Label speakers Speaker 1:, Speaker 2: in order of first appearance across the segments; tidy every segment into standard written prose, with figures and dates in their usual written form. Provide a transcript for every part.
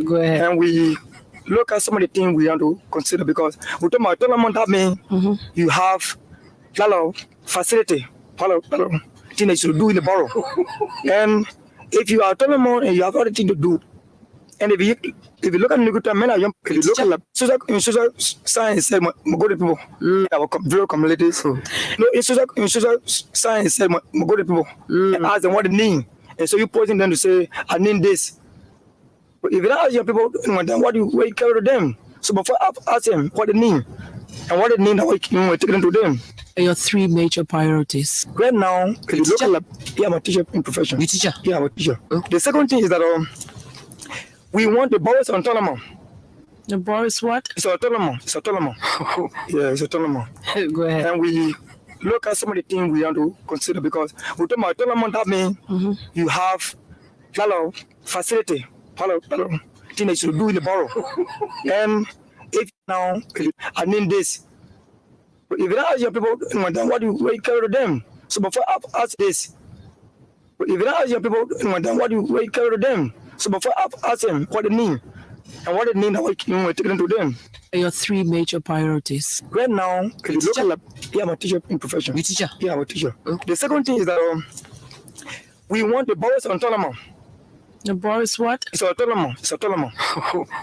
Speaker 1: Go ahead.
Speaker 2: And we look at some of the things we want to consider because we talk about tournament that means you have a lot of facility, a lot of things that you do in the borough. And if you are tournament and you have other things to do, and if you look at the men are young, if you look at social science, say, go to people in our rural communities. No, in social science, say, go to people and ask them what they need. And so you posing them to say, I need this. But if you don't ask your people, then what you carry to them? So before I ask them what they need and what they need, I take them to them.
Speaker 1: Your three major priorities.
Speaker 2: Right now, if you look at I'm a teacher in profession.
Speaker 1: You teacher?
Speaker 2: Yeah, I'm a teacher. The second thing is that we want the boys autonomous.
Speaker 1: The boys what?
Speaker 2: It's autonomous. It's autonomous. Yeah, it's autonomous.
Speaker 1: Go ahead.
Speaker 2: And we look at some of the things we want to consider because we talk about autonomous that means you have a lot of facility, a lot of things that you do in the borough. And if now I need this, but if you don't ask your people, then what you carry to them? So before I ask this, but if you don't ask your people, then what you carry to them? So before I ask them what they need and what they need, I take them to them.
Speaker 1: Your three major priorities.
Speaker 2: Right now, if you look at I'm a teacher in profession.
Speaker 1: You teacher?
Speaker 2: Yeah, I'm a teacher. The second thing is that we want the boys autonomous.
Speaker 1: The boys what?
Speaker 2: It's autonomous. It's autonomous.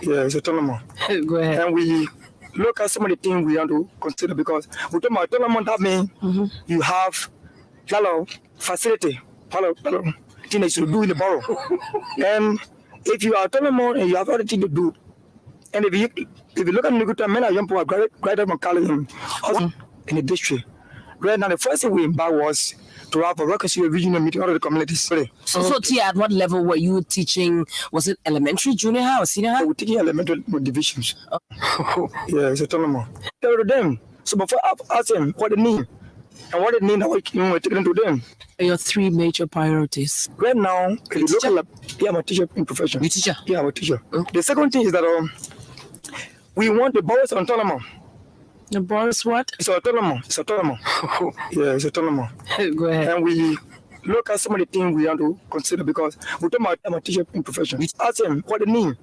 Speaker 2: Yeah, it's autonomous.
Speaker 1: Go ahead.
Speaker 2: And we look at some of the things we want to consider because we talk about autonomous that means you have a lot of facility, a lot of things that you do in the borough. And if you are autonomous and you have other things to do, and if you look at the men are young people graduated from college in the district. Right now, the first thing we embarked was to have a reconciliation regional meeting out of the communities.
Speaker 1: So Tia, at what level were you teaching? Was it elementary, junior high, or senior high?
Speaker 2: We're taking elementary divisions. Yeah, it's autonomous. Tell them. So before I ask them what they need and what they need, I take them to them.
Speaker 1: Your three major priorities.
Speaker 2: Right now, if you look at I'm a teacher in profession.
Speaker 1: You teacher?
Speaker 2: Yeah, I'm a teacher. The second thing is that we want the boys autonomous.
Speaker 1: The boys what?
Speaker 2: It's autonomous. It's autonomous. Yeah, it's autonomous.
Speaker 1: Go ahead.
Speaker 2: And we look at some of the things we want to consider because we talk about I'm a teacher in profession. Ask them what they need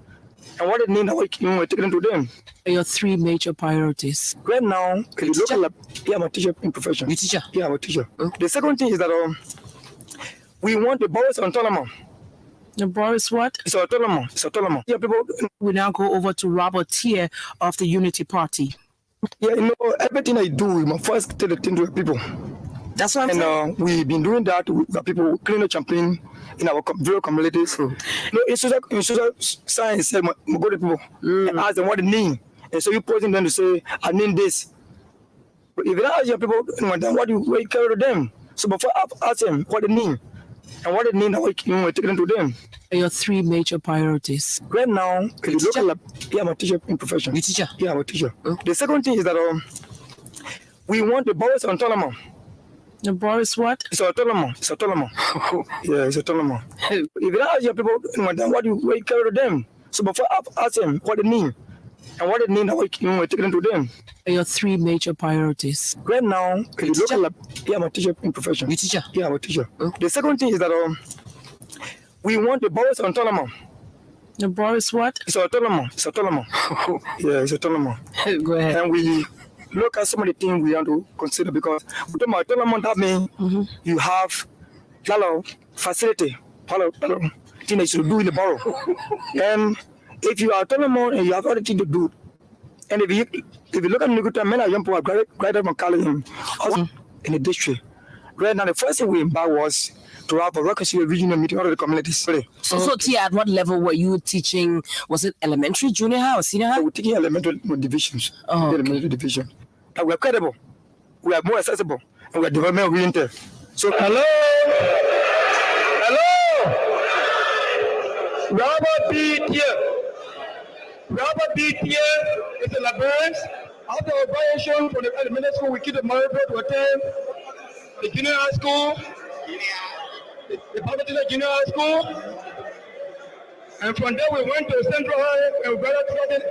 Speaker 2: and what they need, I take them to them.
Speaker 1: Your three major priorities.
Speaker 2: Right now, if you look at I'm a teacher in profession.
Speaker 1: You teacher?
Speaker 2: Yeah, I'm a teacher. The second thing is that we want the boys autonomous.
Speaker 1: The boys what?
Speaker 2: It's autonomous. It's autonomous. Yeah, people.
Speaker 1: We now go over to Robert Tier of the Unity Party.
Speaker 2: Yeah, everything I do, we must first tell the thing to the people.
Speaker 1: That's what I'm saying.
Speaker 2: We've been doing that with the people, clean the champagne in our rural communities. In social science, say, go to people and ask them what they need. And so you posing them to say, I need this. But if you don't ask your people, then what you carry to them? So before I ask them what they need and what they need, I take them to them.
Speaker 1: Your three major priorities.
Speaker 2: Right now, if you look at I'm a teacher in profession.
Speaker 1: You teacher?
Speaker 2: Yeah, I'm a teacher. The second thing is that we want the boys autonomous.
Speaker 1: The boys what?
Speaker 2: It's autonomous. It's autonomous. Yeah, it's autonomous. If you don't ask your people, then what you carry to them? So before I ask them what they need and what they need, I take them to them.
Speaker 1: Your three major priorities.
Speaker 2: Right now, if you look at I'm a teacher in profession.
Speaker 1: You teacher?
Speaker 2: Yeah, I'm a teacher. The second thing is that we want the boys autonomous.
Speaker 1: The boys what?
Speaker 2: It's autonomous. It's autonomous. Yeah, it's autonomous.
Speaker 1: Go ahead.
Speaker 2: And we look at some of the things we want to consider because we talk about autonomous that means you have a lot of facility, a lot of things that you do in the borough. And if you are autonomous and you have other things to do, and if you look at the men are young people graduated from college in the district. Right now, the first thing we embarked was to have a reconciliation regional meeting out of the communities.
Speaker 1: So Tia, at what level were you teaching? Was it elementary, junior high, or senior high?
Speaker 2: We're taking elementary divisions. Elementary division. And we're credible. We are more accessible. And we're development oriented. So, hello? Robert B. Tier. Robert B. Tier is a librarian. After a variation from the elementary school, we keep the money to attend the junior high school. The public junior high school, and from there we went to Central High and we graduated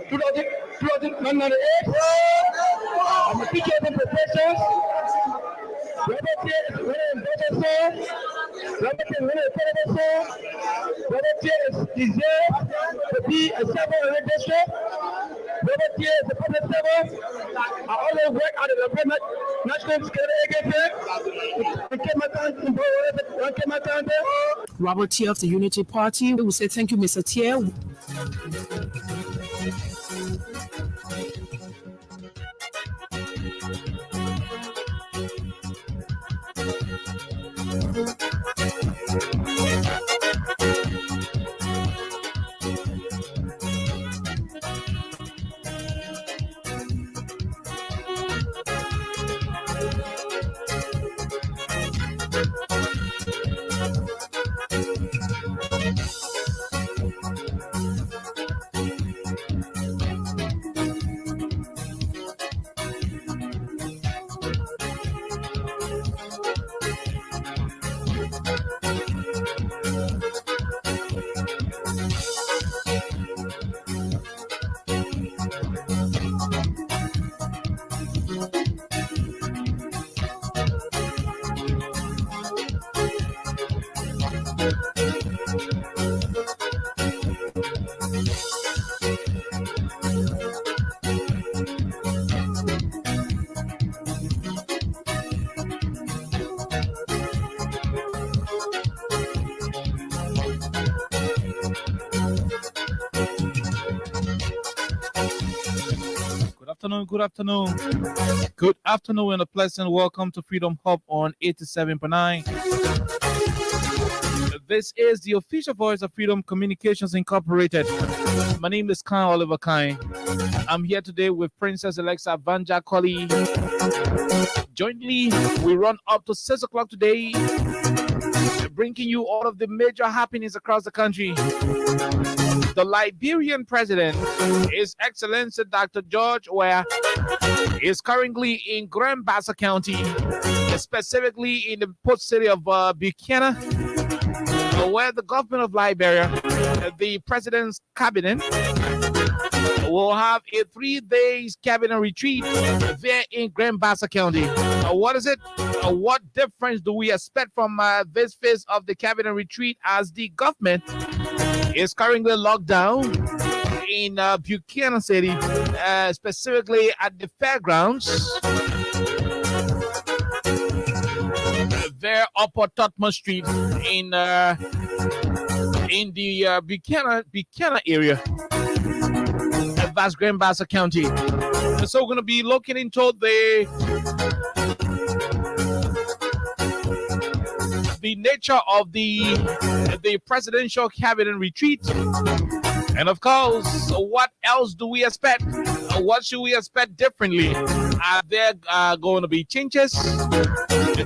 Speaker 2: 2098. I'm a teacher in professions. Robert is a professor. Robert is a professor. Robert
Speaker 3: Robert is deserved to be a servant in the district. Robert is a public servant. I always work at the National Security Agency.
Speaker 1: Robert Tier of the Unity Party. We will say thank you, Mr. Tier.
Speaker 4: Good afternoon. Good afternoon and a pleasant welcome to Freedom Hub on 87.9. This is the official voice of Freedom Communications Incorporated. My name is Khan Oliver Kine. I'm here today with Princess Alexa Vanja Colley. Jointly, we run up to 6 o'clock today, bringing you all of the major happenings across the country. The Liberian president, His Excellency Dr. George Weah, is currently in Grand Bassa County, specifically in the port city of Buchanan, where the government of Liberia, the president's cabinet, will have a 3-day cabinet retreat there in Grand Bassa County. What is it? What difference do we expect from this phase of the cabinet retreat as the government is currently locked down in Buchanan City, specifically at the fairgrounds there Upper Totman Street in the Buchanan area. That's Grand Bassa County. So we're going to be looking into the nature of the presidential cabinet retreat, and of course, what else do we expect? What should we expect differently? Are there going to be changes?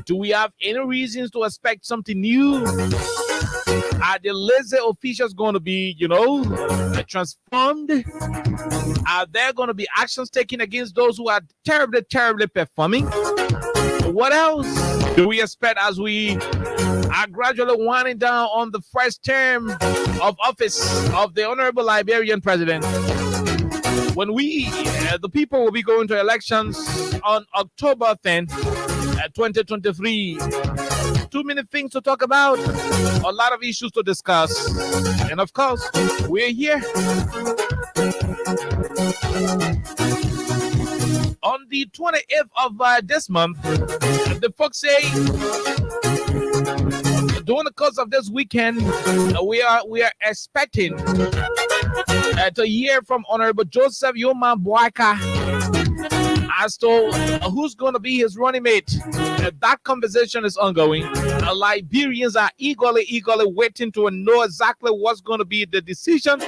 Speaker 4: Do we have any reasons to expect something new? Are the lazy officials going to be, transformed? Are there going to be actions taken against those who are terribly performing? What else do we expect as we are gradually winding down on the first term of office of the Honorable Liberian President? When the people will be going to elections on October 10th, 2023. Too many things to talk about, a lot of issues to discuss, and of course, we're here on the 28th of this month. The folks say during the course of this weekend, we are expecting to hear from Honorable Joseph Yoma Boaka as to who's going to be his running mate. That conversation is ongoing. Liberians are eagerly waiting to know exactly what's going to be the decision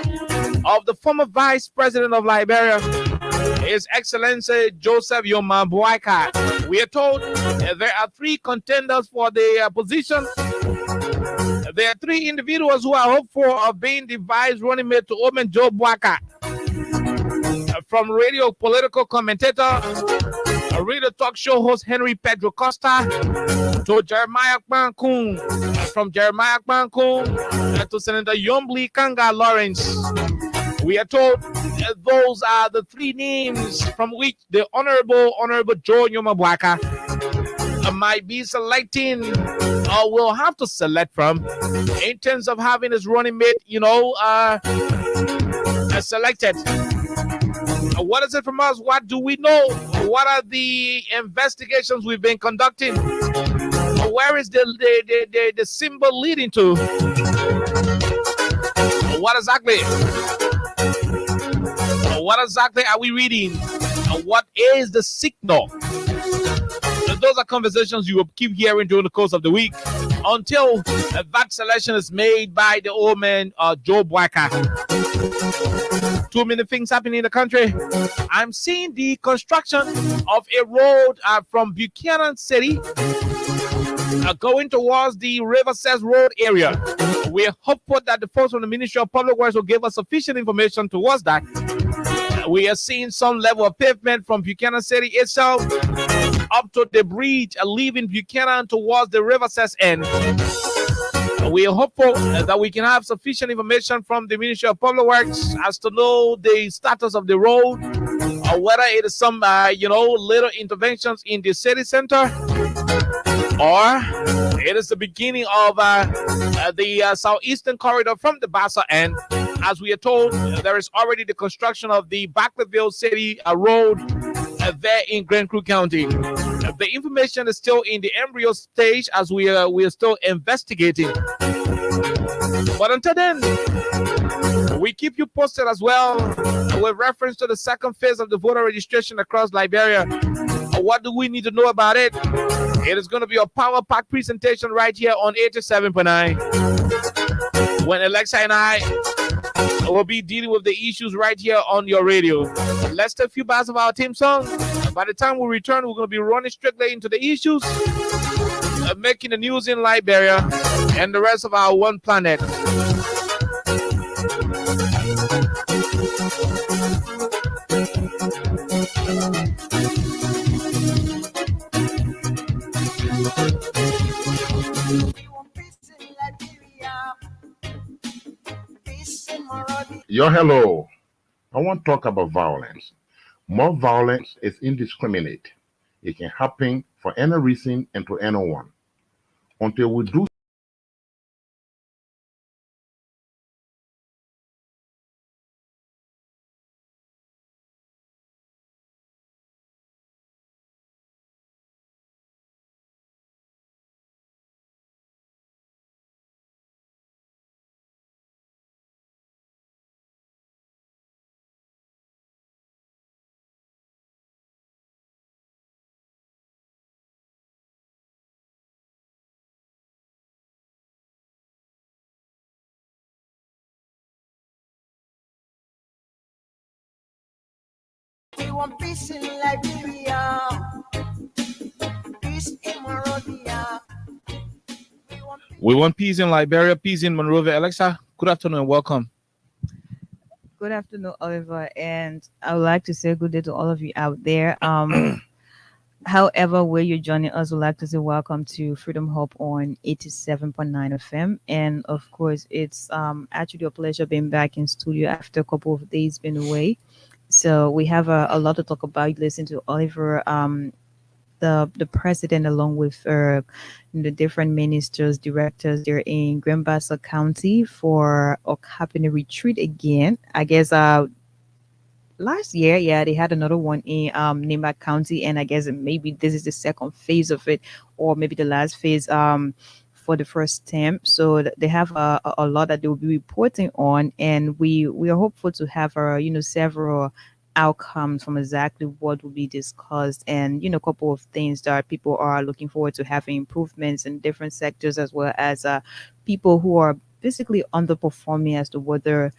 Speaker 4: of the former Vice President of Liberia, His Excellency Joseph Yoma Boaka. We are told there are 3 contenders for the position. There are 3 individuals who are hopeful of being the vice running mate to Omen Joe Boaka. From radio political commentator, radio talk show host Henry Pedro Costa, to Jeremiah Bankun, from Jeremiah Bankun to Senator Yombli Kanga Lawrence. We are told those are the 3 names from which the Honorable Joe Yoma Boaka might be selecting will have to select from in terms of having his running mate, selected. What is it from us? What do we know? What are the investigations we've been conducting? Where is the symbol leading to? What exactly? What exactly are we reading? What is the signal? Those are conversations you will keep hearing during the course of the week until that selection is made by the old man, Joe Boyka. Too many things happening in the country. I'm seeing the construction of a road from Buchanan City going towards the Riverside Road area. We're hopeful that the folks from the Ministry of Public Works will give us sufficient information towards that. We are seeing some level of pavement from Buchanan City itself up to the bridge leaving Buchanan towards the Riverside end. We are hopeful that we can have sufficient information from the Ministry of Public Works as to know the status of the road, or whether it is some, little interventions in the city center, or it is the beginning of the southeastern corridor from the Bassa end. As we are told, there is already the construction of the Backleville City Road there in Grand Creek County. The information is still in the embryo stage as we are still investigating. But until then, we keep you posted as well with reference to the second phase of the voter registration across Liberia. What do we need to know about it? It is going to be a power pack presentation right here on 87.9. When Alexa and I will be dealing with the issues right here on your radio. Let's take a few bars of our theme song. By the time we return, we're going to be running strictly into the issues, making the news in Liberia and the rest of our one planet.
Speaker 5: Hello. I want to talk about violence. More violence is indiscriminate. It can happen for any reason and to anyone. Until we do
Speaker 6: We want peace in Liberia, peace in Monrovia.
Speaker 4: We want peace in Liberia, peace in Monrovia. Alexa, good afternoon and welcome.
Speaker 7: Good afternoon, Oliver, and I would like to say good day to all of you out there. However, where you're joining us, we'd like to say welcome to Freedom Hub on 87.9 FM. And of course, it's actually a pleasure being back in studio after a couple of days being away. So we have a lot to talk about. Listen to Oliver, the president, along with the different ministers, directors. They're in Grand Bassa County for a cabinet retreat again. I guess last year, they had another one in Nimba County, and I guess maybe this is the second phase of it, or maybe the last phase for the first term. So they have a lot that they will be reporting on, and we are hopeful to have several outcomes from exactly what will be discussed, and a couple of things that people are looking forward to having improvements in different sectors, as well as people who are basically underperforming as to whether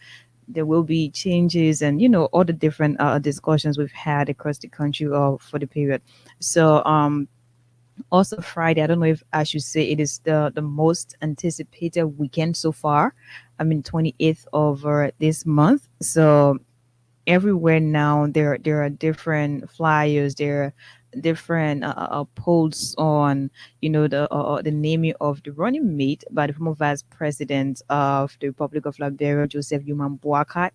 Speaker 7: there will be changes, and all the different discussions we've had across the country for the period. So also Friday, I don't know if I should say it is the most anticipated weekend so far. 28th of this month. So everywhere now there are different flyers, there are different polls on the naming of the running mate by the former vice president of the Republic of Liberia, Joseph Yoman Boakai.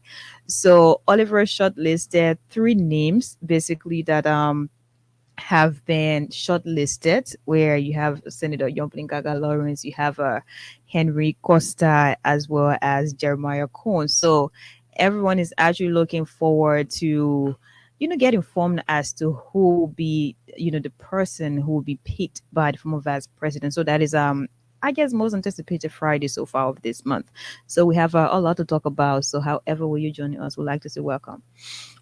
Speaker 7: So Oliver shortlisted 3 names basically that have been shortlisted, where you have Senator Yomplin Gaga Lawrence, you have Henry Costa, as well as Jeremiah Cohn. So everyone is actually looking forward to, get informed as to who will be, the person who will be picked by the former vice president. So that is, I guess, most anticipated Friday so far of this month. So we have a lot to talk about. So however will you join us, we'd like to say welcome.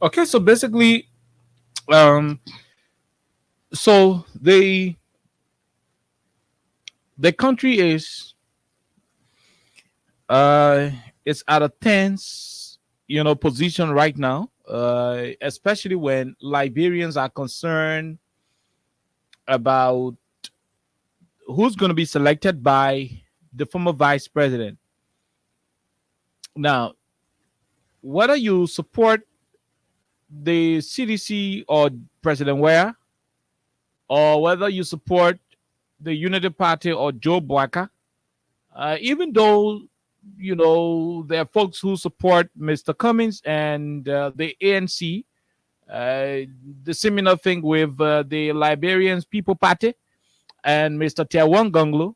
Speaker 4: Okay, so basically, so the country is it's at a tense position right now, especially when Liberians are concerned about who's going to be selected by the former vice president. Now, whether you support the CDC or President Ware, or whether you support the Unity Party or Joe Boakai, even though there are folks who support Mr. Cummings and the ANC, the similar thing with the Liberians People Party and Mr. Tiawan Gonglo,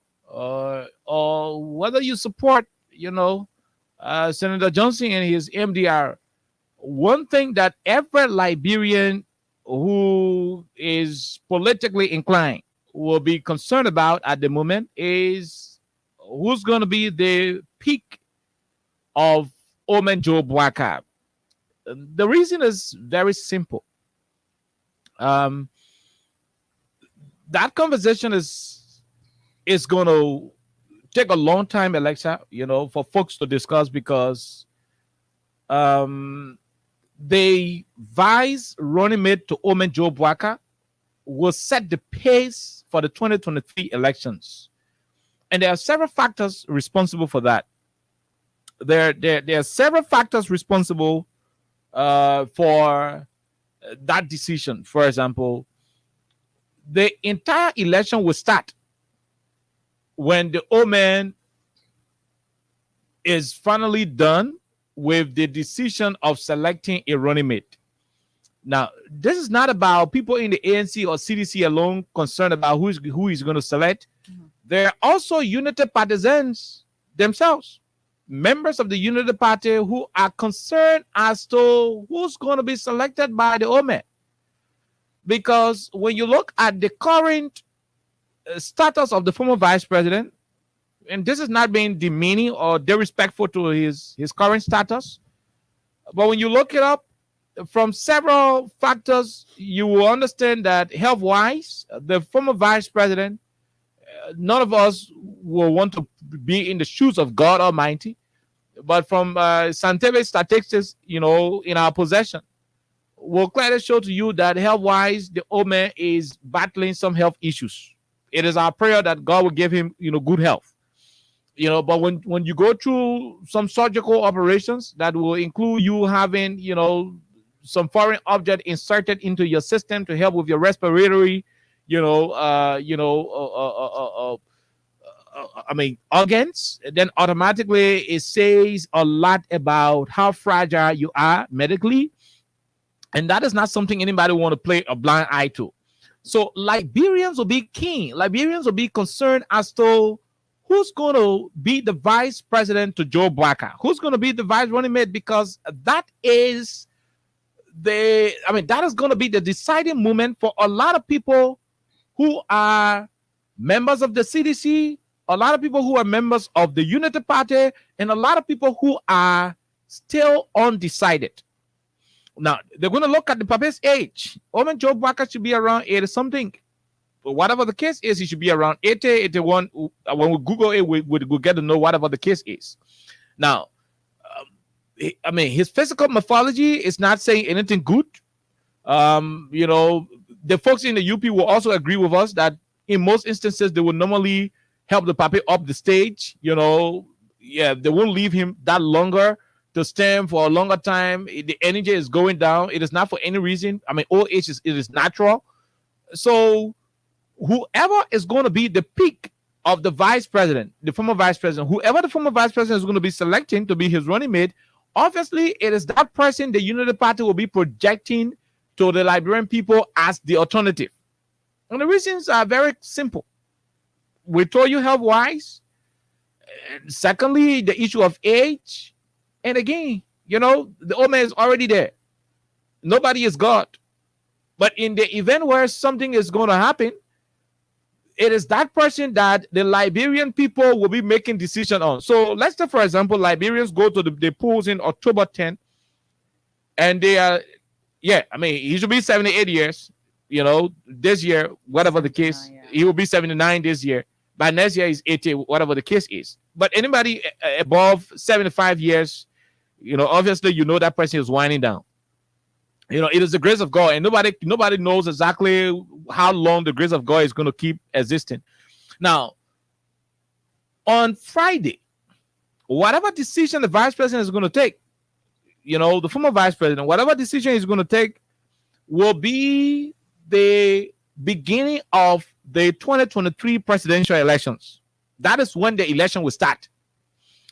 Speaker 4: or whether you support, Senator Johnson and his MDR. One thing that every Liberian who is politically inclined will be concerned about at the moment is who's going to be the peak of Omen Joe Boakai. The reason is very simple. That conversation is going to take a long time, Alexa, for folks to discuss, because the vice running mate to Omen Joe Boakai will set the pace for the 2023 elections. And there are several factors responsible for that. There are several factors responsible for that decision. For example, the entire election will start when the Omen is finally done with the decision of selecting a running mate. Now, this is not about people in the ANC or CDC alone concerned about who is going to select. Mm-hmm. There are also Unity partisans themselves, members of the Unity Party, who are concerned as to who's going to be selected by the Omen. Because when you look at the current status of the former vice president, and this is not being demeaning or disrespectful to his current status, but when you look it up from several factors, you will understand that health-wise, the former vice president, none of us will want to be in the shoes of God Almighty, but from scientific statistics, in our possession, will clearly show to you that health-wise, the Omen is battling some health issues. It is our prayer that God will give him, good health. But when you go through some surgical operations that will include you having, some foreign object inserted into your system to help with your respiratory, organs, then automatically it says a lot about how fragile you are medically. And that is not something anybody want to play a blind eye to. So Liberians will be keen. Liberians will be concerned as to who's going to be the vice president to Joe Boakai, who's going to be the vice running mate, because that is that is going to be the deciding moment for a lot of people who are members of the CDC, a lot of people who are members of the Unity Party, and a lot of people who are still undecided. Now, they're going to look at the papa's age. Omen Joe Boakai should be around 80 something. But whatever the case is, he should be around 80, 81. When we Google it, we'll get to know whatever the case is. Now, his physical morphology is not saying anything good. The folks in the UP will also agree with us that in most instances, they will normally help the papa up the stage. They won't leave him that longer to stand for a longer time. The energy is going down. It is not for any reason. Old age it is natural. So whoever is going to be the peak of the vice president, the former vice president, whoever the former vice president is going to be selecting to be his running mate, obviously it is that person the Unity Party will be projecting to the Liberian people as the alternative. And the reasons are very simple. We told you health-wise. Secondly, the issue of age. And again, the old man is already there. Nobody is God. But in the event where something is going to happen, it is that person that the Liberian people will be making decision on. So let's say, for example, Liberians go to the polls in October 10th, and they are, he should be 78 years, this year, whatever the case, he will be 79 this year. By next year, he's 80, whatever the case is. But anybody above 75 years, obviously, that person is winding down. It is the grace of God, and nobody knows exactly how long the grace of God is going to keep existing. Now, on Friday, whatever decision the vice president is going to take, the former vice president, whatever decision he's going to take will be the beginning of the 2023 presidential elections. That is when the election will start.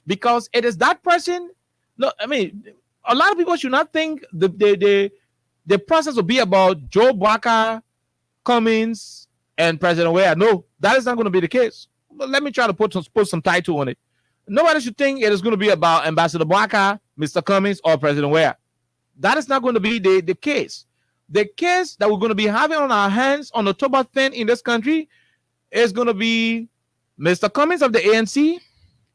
Speaker 4: Because it is that person. No, a lot of people should not think the process will be about Joe Baka, Cummings, and President Weah. No, that is not going to be the case. But let me try to put some title on it. Nobody should think it is going to be about Ambassador Baka, Mr. Cummings, or President Weah. That is not going to be the case. The case that we're going to be having on our hands on October 10th in this country is going to be Mr. Cummings of the ANC.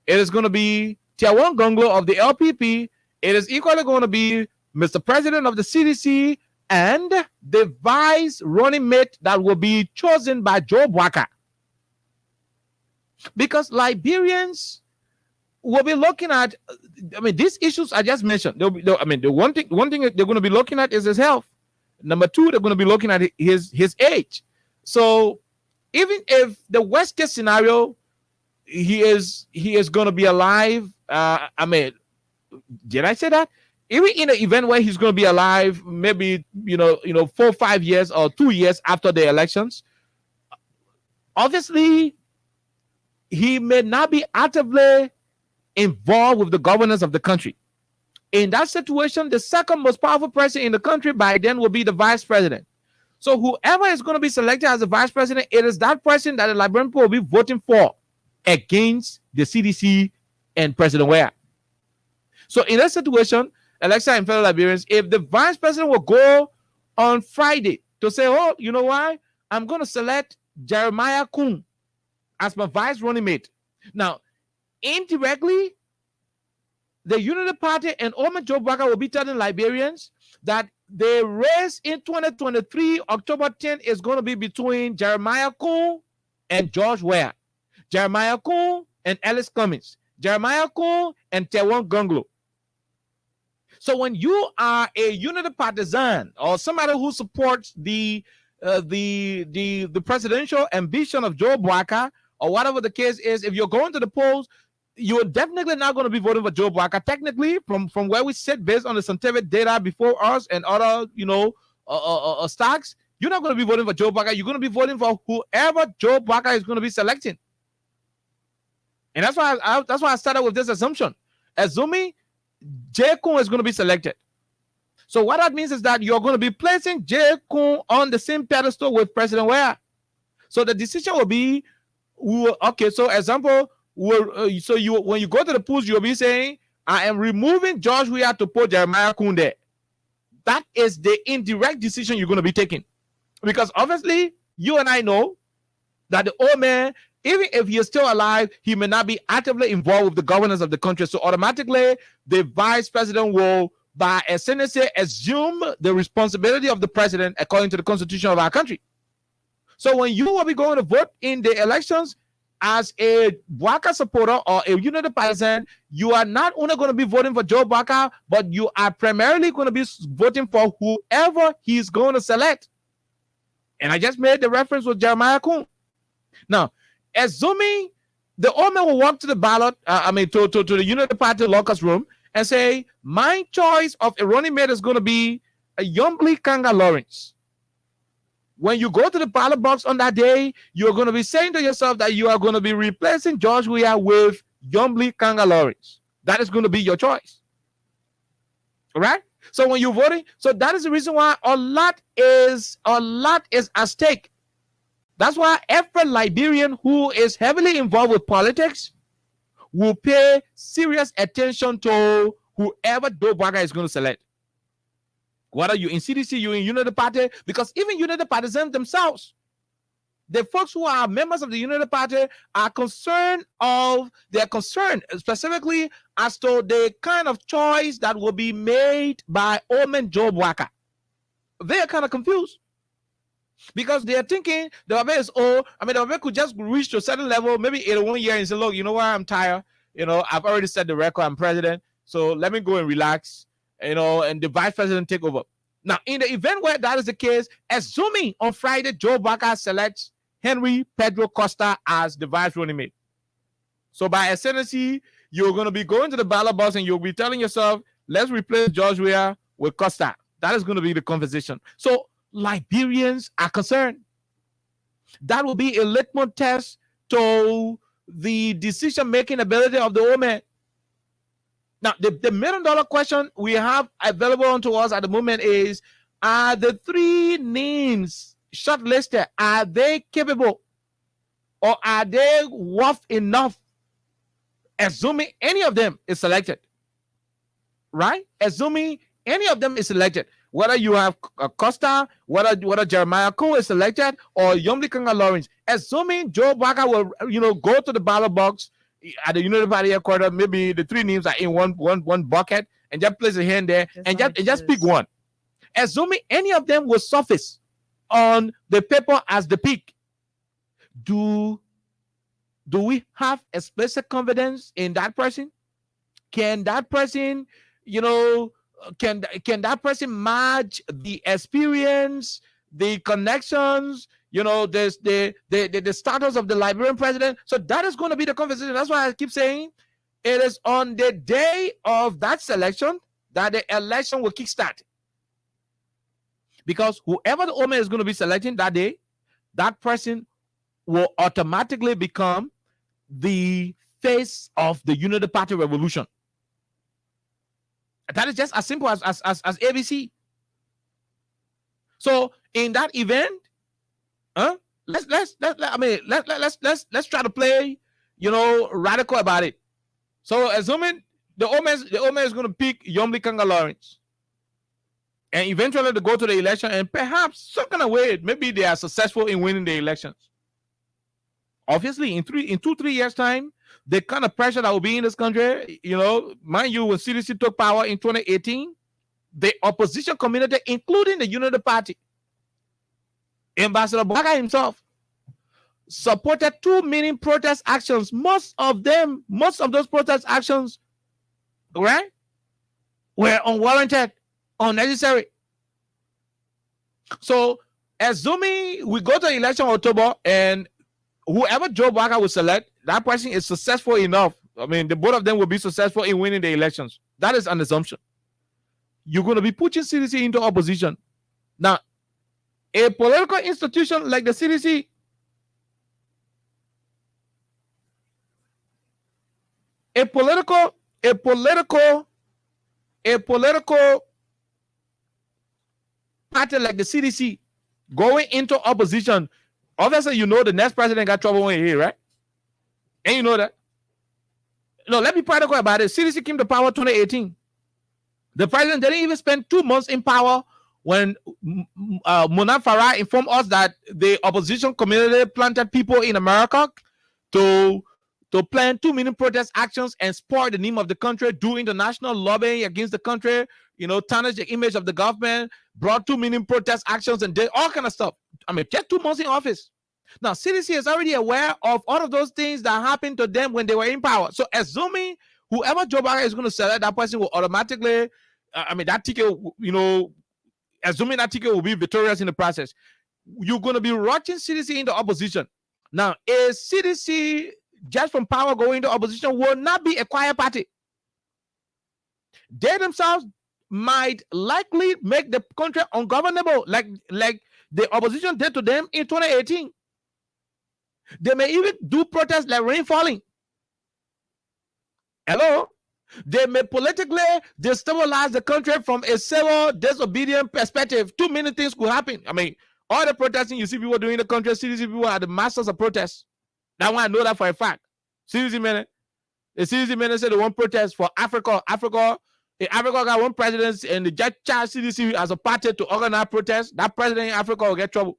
Speaker 4: It is going to be Tiawan Gonglo of the LPP. It is equally going to be Mr. President of the CDC and the vice running mate that will be chosen by Joe Baka. Because Liberians will be looking at, these issues I just mentioned. The one thing they're going to be looking at is his health. Number two, they're going to be looking at his age. So even if the worst case scenario, he is going to be alive. Did I say that? Even in an event where he's going to be alive, maybe 4 or 5 years or 2 years after the elections, obviously he may not be actively involved with the governance of the country. In that situation, the second most powerful person in the country by then will be the vice president. So whoever is going to be selected as the vice president, it is that person that the Liberian people will be voting for against the CDC and President Weah. So in that situation, Alexa and fellow Liberians, if the vice president will go on Friday to say, oh, you know why? I'm going to select Jeremiah Kun as my vice running mate. Now, indirectly, the Unity Party and Omen Joe Baka will be telling Liberians that the race in 2023, October 10th, is going to be between Jeremiah Kun and George Weah, Jeremiah Kun and Ellis Cummings, Jeremiah Kun and Tiawan Gonglo. So when you are a Unity partisan or somebody who supports the presidential ambition of Joe Baka or whatever the case is, if you're going to the polls, you're definitely not going to be voting for Joe Baka. Technically, from where we sit based on the scientific data before us and other, stocks, you're not going to be voting for Joe Baka. You're going to be voting for whoever Joe Baka is going to be selecting. And that's why I started with this assumption. Assuming Jay Kun is going to be selected. So what that means is that you're going to be placing Jay Kun on the same pedestal with President Weah. So the decision will be, okay, so example, when you go to the polls, you'll be saying, I am removing George Weah to put Jeremiah Kun there. That is the indirect decision you're going to be taking. Because obviously, you and I know that the old man, even if he is still alive, he may not be actively involved with the governance of the country. So automatically, the vice president will, by a senator, assume the responsibility of the president according to the constitution of our country. So when you will be going to vote in the elections as a Baka supporter or a Unity partisan, you are not only going to be voting for Joe Baka, but you are primarily going to be voting for whoever he's going to select. And I just made the reference with Jeremiah Kun. Now, assuming the old man will walk to the ballot, to the Unity Party locus room and say, my choice of a running mate is going to be a Yombli Kanga Lawrence. When you go to the ballot box on that day, you're going to be saying to yourself that you are going to be replacing George Weah with Yombli Kanga Lawrence. That is going to be your choice. All right? So when you're voting, so that is the reason why a lot is at stake That's why every Liberian who is heavily involved with politics will pay serious attention to whoever Joe Bwaga is going to select. Whether you're in CDC, you're in Unity Party, because even Unity Partisans themselves, the folks who are members of the Unity Party are concerned specifically as to the kind of choice that will be made by Omen Joe Bwaga. They are kind of confused because they are thinking the Wabe is old. I mean, the Wabe could just reach to a certain level, maybe 81 years, and say, look, you know what, I'm tired. I've already set the record, I'm president, so let me go and relax, and the vice president take over. Now, in the event where that is the case, assuming on Friday Joe Bwaga selects Henry Pedro Costa as the vice running mate. So by ascendancy, you're going to be going to the ballot box and you'll be telling yourself, let's replace George Weah with Costa. That is going to be the conversation. So Liberians are concerned. That will be a litmus test to the decision-making ability of the old man. Now, the million-dollar question we have available to us at the moment is, are the three names shortlisted, are they capable or are they worth enough, assuming any of them is selected, right? Assuming any of them is selected, whether you have Costa, whether Jeremiah Cole is selected or Yomli Kanga Lawrence, assuming Joe Bwaga will go to the ballot box at the Unity Party headquarters, maybe the three names are in one bucket and just place a hand there and just pick one. Assuming any of them will surface on the paper as the pick, do we have explicit confidence in that person? Can that person, can that person match the experience, the connections, the status of the Liberian president? So that is going to be the conversation. That's why I keep saying it is on the day of that selection that the election will kickstart. Because whoever the Omen is going to be selecting that day, that person will automatically become the face of the Unity Party revolution. That is just as simple as ABC. So in that event, let's try to play, radical about it. So assuming the Omen is going to pick Yomli Kanga Lawrence, and eventually they go to the election, and perhaps some kind of way, maybe they are successful in winning the elections. Obviously, in 2-3 years' time, the kind of pressure that will be in this country, mind you, when CDC took power in 2018, the opposition community, including the Unity Party, Ambassador Bwaga himself, supported 2 million protest actions. Most of those protest actions, right, were unwarranted, unnecessary. So, assuming we go to election October and whoever Joe Bwaga will select, that person is successful enough. I mean, the both of them will be successful in winning the elections. That is an assumption. You're going to be pushing CDC into opposition. Now, a political institution like the CDC, a political party like the CDC going into opposition, obviously, the next president got trouble when he's here, right? And you know that. No, let me be practical about it. CDC came to power 2018. The president didn't even spend 2 months in power when Mona Farah informed us that the opposition community planted people in America to plan 2 million protest actions and spoil the name of the country, do international lobbying against the country, tarnish the image of the government, brought 2 million protest actions and did all kind of stuff. I mean, just 2 months in office. Now, CDC is already aware of all of those things that happened to them when they were in power. So, assuming whoever Joe Biden is going to select, that person will automatically, that ticket, assuming that ticket will be victorious in the process, you're going to be rotting CDC into opposition. Now, a CDC just from power going into opposition will not be a quiet party. They themselves might likely make the country ungovernable, like the opposition did to them in 2018. They may even do protests like rain falling. Hello? They may politically destabilize the country from a civil disobedient perspective. Too many things could happen. I mean, All the protesting you see people doing in the country, CDC people are the masters of protest. That one I know that for a fact. CDC men, the CDC men said they want protest for Africa. Africa got one president, and they just charge CDC as a party to organize protest. That president in Africa will get trouble.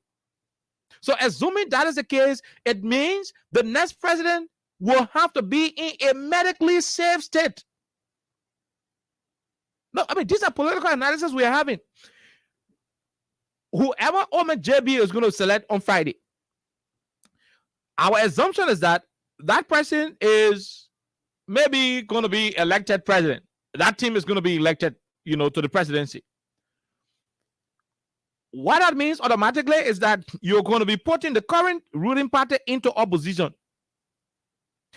Speaker 4: So assuming that is the case, it means the next president will have to be in a medically safe state. No, I mean, these are political analysis we are having. Whoever Omid JB is going to select on Friday, our assumption is that that person is maybe going to be elected president. That team is going to be elected, to the presidency. What that means automatically is that you're going to be putting the current ruling party into opposition.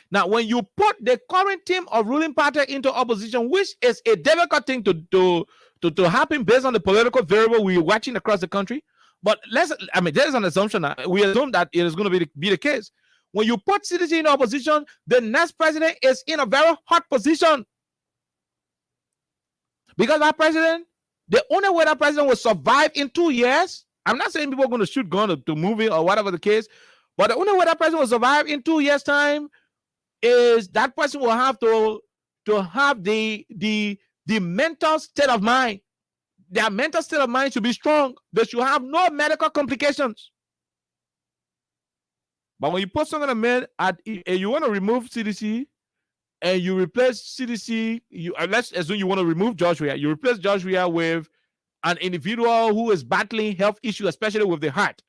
Speaker 4: Now, when you put the current team of ruling party into opposition, which is a difficult thing to happen based on the political variable we're watching across the country, but there's an assumption. We assume that it is going to be the case. When you put CDC in opposition, the next president is in a very hot position. Because that president, the only way that president will survive in 2 years, I'm not saying people are going to shoot gun to movie or whatever the case, but the only way that president will survive in 2 years' time is that person will have to have the mental state of mind. Their mental state of mind should be strong. They should have no medical complications. But when you put someone you want to remove CDC and you replace CDC, let's assume you want to remove George Weah. You replace George Weah with an individual who is battling health issues, especially with the heart.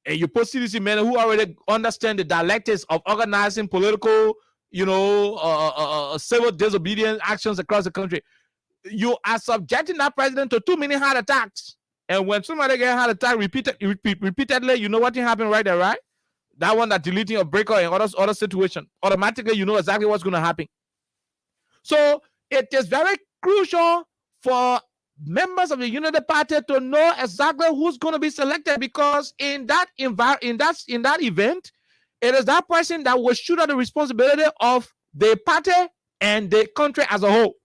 Speaker 4: And you put CDC men who already understand the dialectics of organizing political, civil disobedience actions across the country. You are subjecting that president to too many heart attacks. And when somebody gets a heart attack repeatedly, you know what can happen right there, right? That one that deleting a breaker and other situation, automatically you know exactly what's going to happen. So it is very crucial for members of the Unity Party to know exactly who's going to be selected, because in that event, it is that person that will shoulder the responsibility of the party and the country as a whole.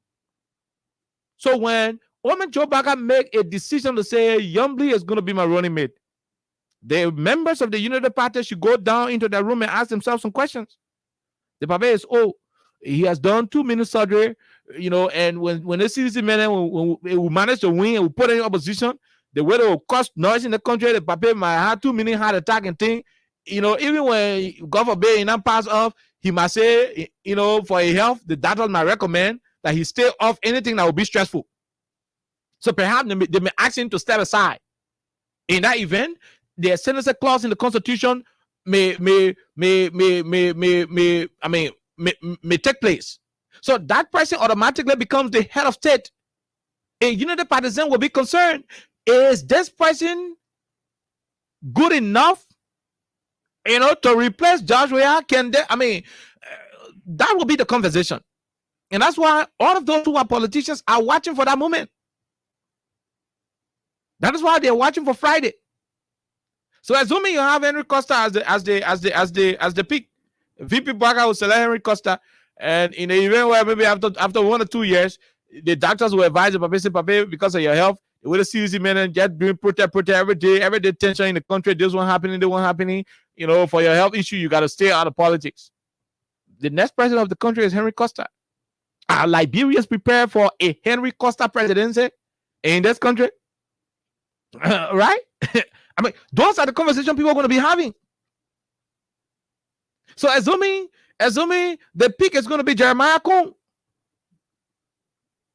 Speaker 4: So when Omid Joe Baka make a decision to say Yombly is going to be my running mate, the members of the Unity Party should go down into the room and ask themselves some questions. The Papa is, he has done 2 minutes surgery, and when they see this man, will manage to win and will put in opposition, the way they will cause noise in the country, the Papa might have 2 minute heart attack and thing. Even when God forbid he not pass off, he must say, for his health, the doctor might recommend that he stay off anything that will be stressful. So perhaps they may ask him to step aside. In that event, the ascendancy clause in the Constitution may take place. So that person automatically becomes the head of state. A Unity partisan will be concerned: is this person good enough, to replace George Weah? That will be the conversation, and that's why all of those who are politicians are watching for that moment. That is why they're watching for Friday. So assuming you have Henry Costa as the pick, VP Baka will select Henry Costa, and in the event where maybe after 1 or 2 years, the doctors will advise the Papa, because of your health, they will see this man and just doing protest every day tension in the country. This one happening, for your health issue, you got to stay out of politics. The next president of the country is Henry Costa. Are Liberians prepared for a Henry Costa presidency in this country? Right? Those are the conversations people are going to be having. So assuming the pick is going to be Jeremiah Kung,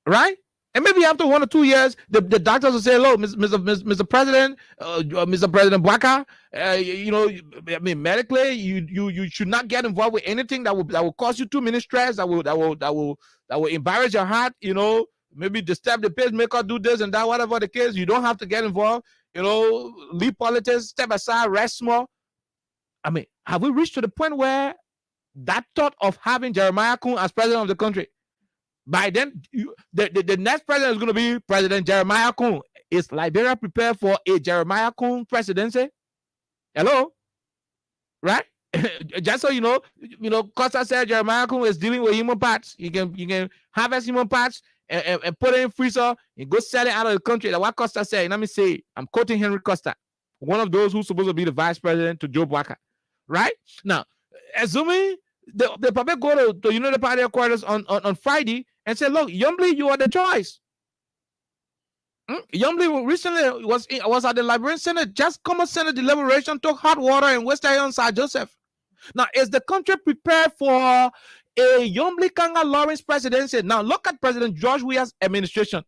Speaker 4: right? And maybe after 1 or 2 years, the doctors will say, "Hello, Mr. President, Mr. President Baka, medically, you should not get involved with anything that will cause you too many stress, that will embarrass your heart, maybe disturb the pacemaker, do this and that, whatever the case. You don't have to get involved. Leave politics, step aside, rest small." Have we reached to the point where that thought of having Jeremiah Kung as president of the country? By then, the next president is going to be President Jeremiah Kung. Is Liberia prepared for a Jeremiah Kung presidency? Hello? Right? Just so you know, Costa said Jeremiah Kung is dealing with human parts. You can harvest human parts and put it in freezer and go sell it out of the country. That's what Costa said. Let me say, I'm quoting Henry Costa. one of those who's supposed to be the vice president to Joe Baka, right? Now, assuming the probably go to United Party headquarters on Friday and say, look, Yombly, you are the choice. Yombly recently was at the Liberian Senate, just come Senate deliberation, took hot water and West Island Sir Joseph. Now, is the country prepared for a Yombly Kanga Lawrence presidency? Now, look at President George Weah's administration.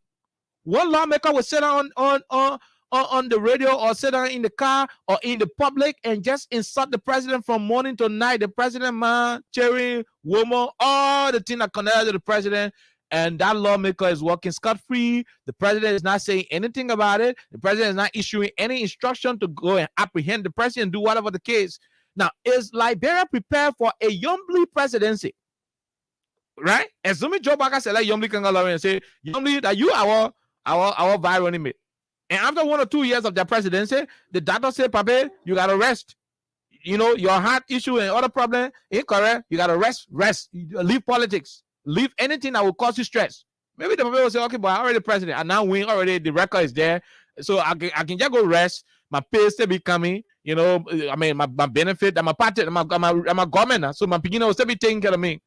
Speaker 4: One lawmaker will sit on the radio or sit down in the car or in the public and just insult the president from morning to night. The president, man, Cherry, Womo, all the things that connected to the president. And that lawmaker is working scot-free. The president is not saying anything about it. The president is not issuing any instruction to go and apprehend the president, do whatever the case. Now, is Liberia prepared for a Yombly presidency? Right? Assuming Joe Baka select Yombly Kangalari and say, Yombly, that you our vice running mate. And after 1 or 2 years of their presidency, the doctor say, Pape, you got to rest. You know, your heart issue and other problem, incorrect. You got to rest. Leave politics. Leave anything that will cause you stress. Maybe the people will say, okay, but I'm already president. I now win already. The record is there. So I can just go rest. My pay still be coming. You know, I mean, my benefit, I'm a party, I'm a government. So my beginner will still be taking care of me.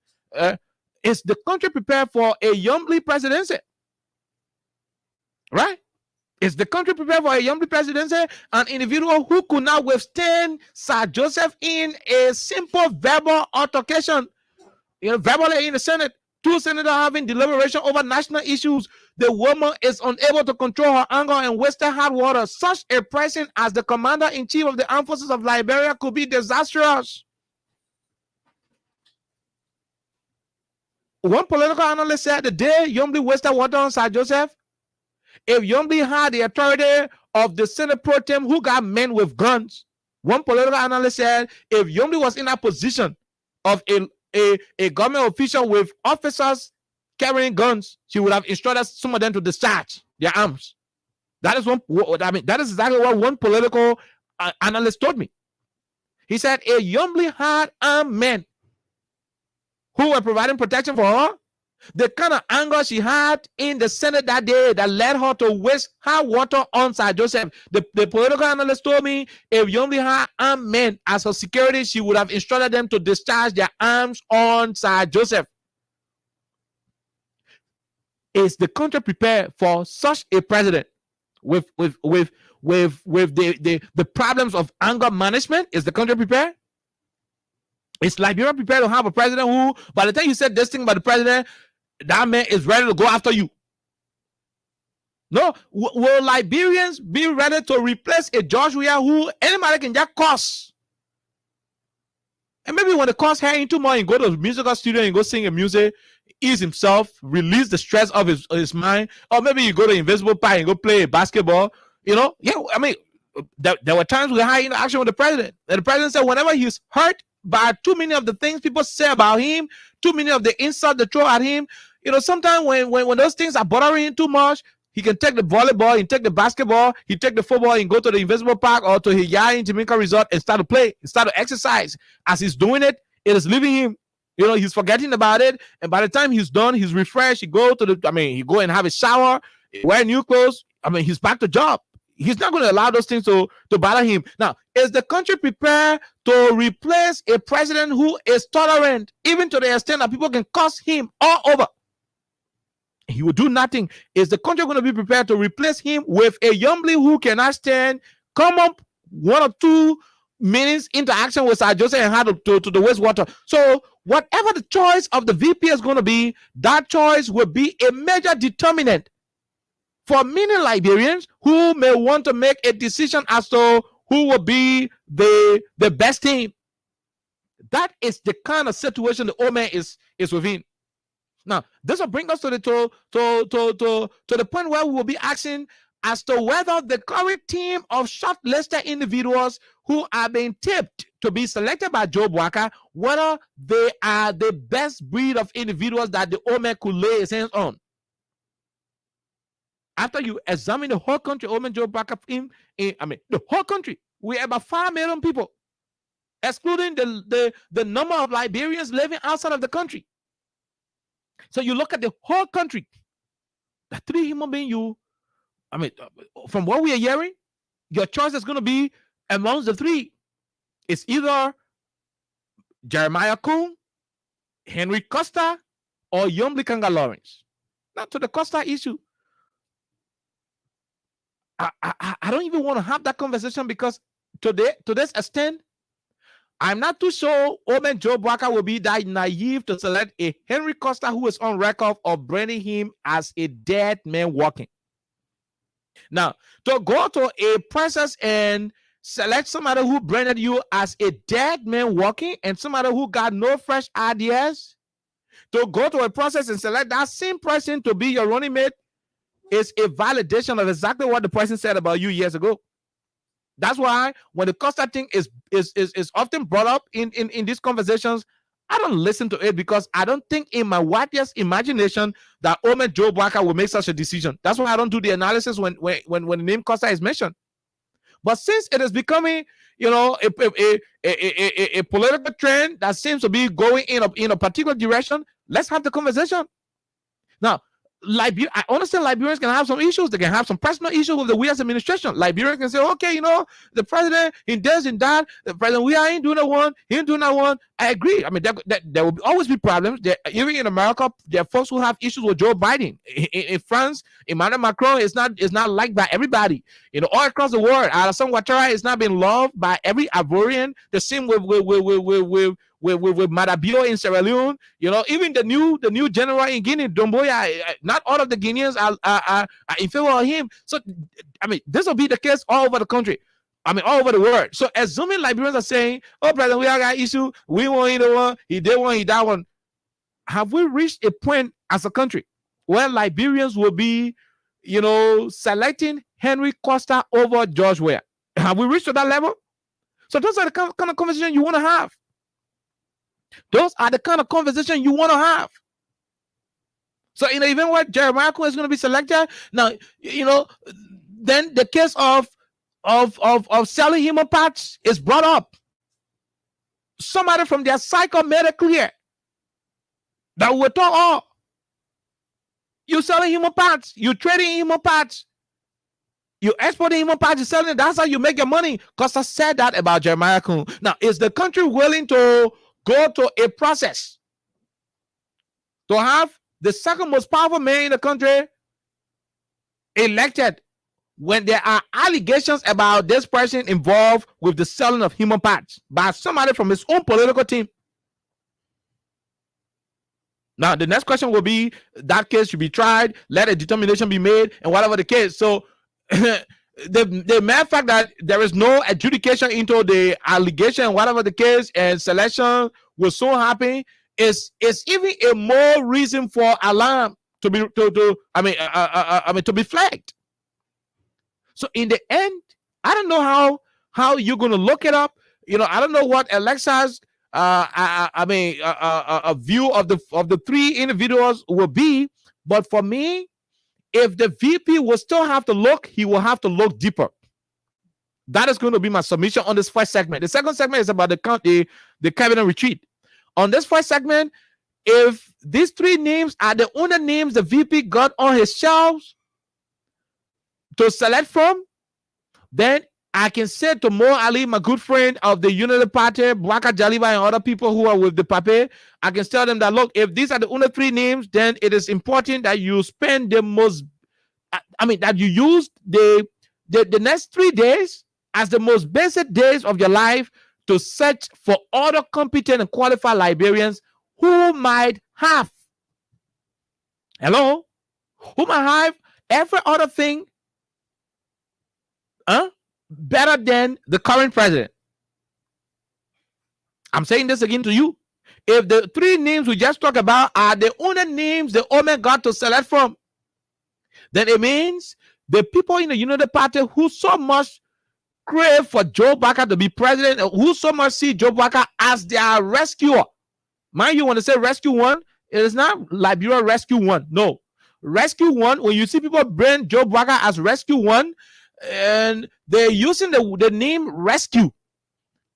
Speaker 4: Is the country prepared for a Yombly presidency? Right? Is the country prepared for a Yombly presidency? An individual who could not withstand Sir Joseph in a simple verbal altercation. You know, verbally in the Senate. 2 senators having deliberation over national issues. The woman is unable to control her anger and wasted hot water. Such a person as the commander-in-chief of the armed forces of Liberia could be disastrous. One political analyst said the day Yombly wasted water on Sir Joseph, if Yombly had the authority of the Senate pro tem who got men with guns, one political analyst said if Yombly was in a position of a government official with officers carrying guns, she would have instructed some of them to discharge their arms. That is that is exactly what one political analyst told me. He said a Yombly had armed men who were providing protection for her. The kind of anger she had in the Senate that day that led her to waste hot water on Sir Joseph. The political analyst told me if Yombly had armed men as her security, she would have instructed them to discharge their arms on Sir Joseph. Is the country prepared for such a president with the problems of anger management? Is the country prepared? Is Liberia prepared to have a president who, by the time you said this thing about the president, that man is ready to go after you? No. Will Liberians be ready to replace a George Weah who anybody can just curse? And maybe when the curse hair into more and go to the musical studio and go sing a music, ease himself, release the stress of his mind. Or maybe you go to Invisible Park and go play basketball. You know, yeah, I mean, there were times we had interaction with the president. And the president said whenever he's hurt by too many of the things people say about him, too many of the insults they throw at him, you know, sometimes when those things are bothering him too much, he can take the volleyball, he can take the basketball, he take the football and go to the Invisible Park or to his yard in Jamaica Resort and start to play, start to exercise. As he's doing it, it is leaving him. You know, he's forgetting about it. And by the time he's done, he's refreshed. He go and have a shower, wear new clothes. I mean, he's back to job. He's not going to allow those things to bother him. Now, is the country prepared to replace a president who is tolerant, even to the extent that people can curse him all over? He will do nothing. Is the country going to be prepared to replace him with a Yombly who cannot stand, come up 1 or 2 minutes interaction with Sir Joseph and head to the wastewater? So whatever the choice of the VP is going to be, that choice will be a major determinant for many Liberians who may want to make a decision as to who will be the best team. That is the kind of situation the Omen is within. Now, this will bring us to the point where we will be asking as to whether the current team of shortlisted individuals who are being tipped to be selected by Joe Baka, whether they are the best breed of individuals that the Omen could lay his hands on. After you examine the whole country, Omen Joe Baka, the whole country, we have about 5 million people, excluding the number of Liberians living outside of the country. So you look at the whole country, the 3 human beings from what we are hearing, Your choice is going to be amongst the three. It's either Jeremiah Kuhn, Henry Costa, or Yomblikanga Lawrence. Now, to the Costa issue, I don't even want to have that conversation because to this extent, I'm not too sure Omen Joe Bwaka will be that naive to select a Henry Costa who is on record of branding him as a dead man walking. Now, to go to a process and select somebody who branded you as a dead man walking and somebody who got no fresh ideas, to go to a process and select that same person to be your running mate is a validation of exactly what the person said about you years ago. That's why when the Costa thing is often brought up in these conversations, I don't listen to it because I don't think in my wildest imagination that Omen Joe Bwaka will make such a decision. That's why I don't do the analysis when the name Costa is mentioned. But since it is becoming, a political trend that seems to be going in a particular direction, let's have the conversation. Now, I understand Liberians can have some issues. They can have some personal issues with the U.S. administration. Liberians can say, okay, the president, he does and that. The president, we ain't doing that one. He ain't doing that one. I agree. I mean, there will always be problems. Even in America, there are folks who have issues with Joe Biden. In France, Emmanuel Macron is not liked by everybody. All across the world, Alassane Ouattara is not being loved by every Ivorian. The same with Madabio in Sierra Leone, even the new general in Guinea, Domboya, not all of the Guineans are in favor of him. So, I mean, this will be the case all over the country. I mean, all over the world. So, assuming Liberians are saying, "Oh, President, we have got issue. We want either one. He did one. He that one." Have we reached a point as a country where Liberians will be, selecting Henry Costa over George Weah? Have we reached to that level? So, those are the kind of conversation you want to have. Those are the kind of conversation you want to have. So, even when Jeremiah Kuhn is going to be selected, now, then the case of selling human parts is brought up. Somebody from their cycle made it clear that we're talking, you selling human parts, you trading human parts, you exporting human parts, you selling it. That's how you make your money. Costa said that about Jeremiah Kuhn. Now, is the country willing to go to a process to have the second most powerful man in the country elected when there are allegations about this person involved with the selling of human parts by somebody from his own political team? Now, the next question will be, that case should be tried, let a determination be made, and whatever the case. So, the mere fact that there is no adjudication into the allegation, whatever the case, and selection will soon happen is even a more reason for alarm to be flagged. So in the end, I don't know how you're going to look it up. I don't know what Alexa's a view of the three individuals will be, but for me, if the VP will still have to look, he will have to look deeper. That is going to be my submission on this first segment. The second segment is about the cabinet retreat. On this first segment, if these three names are the only names the VP got on his shelves to select from, then I can say to Mo Ali, my good friend of the Unity Party, Bwaka Jaliba, and other people who are with the Pape, I can tell them that, look, if these are the only three names, then it is important that you spend that you use the next 3 days as the most basic days of your life to search for other competent and qualified Liberians who might have every other thing better than the current president. I'm saying this again to you. If the three names we just talked about are the only names the Omen got to select from, then it means the people in the Unity Party who so much crave for Joe Bwaka to be president, who so much see Joe Bwaka as their rescuer. Mind you, when they say rescue one, it is not Liberia rescue one. No. Rescue one, when you see people brand Joe Bwaka as rescue one, and they're using the name rescue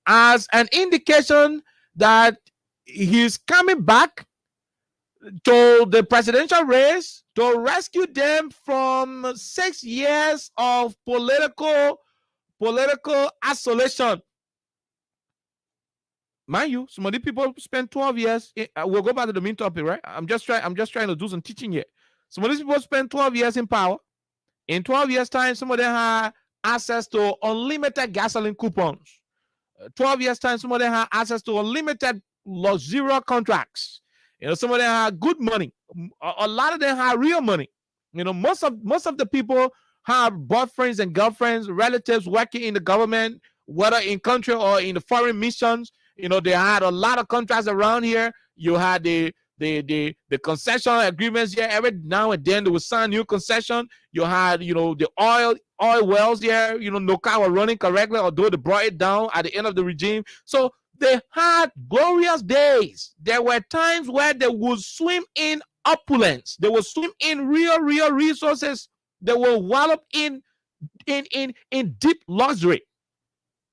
Speaker 4: as an indication that he's coming back to the presidential race to rescue them from 6 years of political political isolation. Mind you, some of the people spend 12 years. We'll go back to the main topic, right? I'm just trying to do some teaching here. Some of these people spend 12 years in power. In 12 years' time, some of them have access to unlimited gasoline coupons. 12 years' time, some of them have access to unlimited luxurious contracts. Some of them have good money. A lot of them have real money. Most of the people have boyfriends and girlfriends, relatives working in the government, whether in country or in the foreign missions. They had a lot of contracts around here. You had the concession agreements here. Every now and then they would sign new concession. You had, the oil wells here. No car was running correctly, although they brought it down at the end of the regime. So they had glorious days. There were times where they would swim in opulence. They would swim in real resources. They will wallop in deep luxury.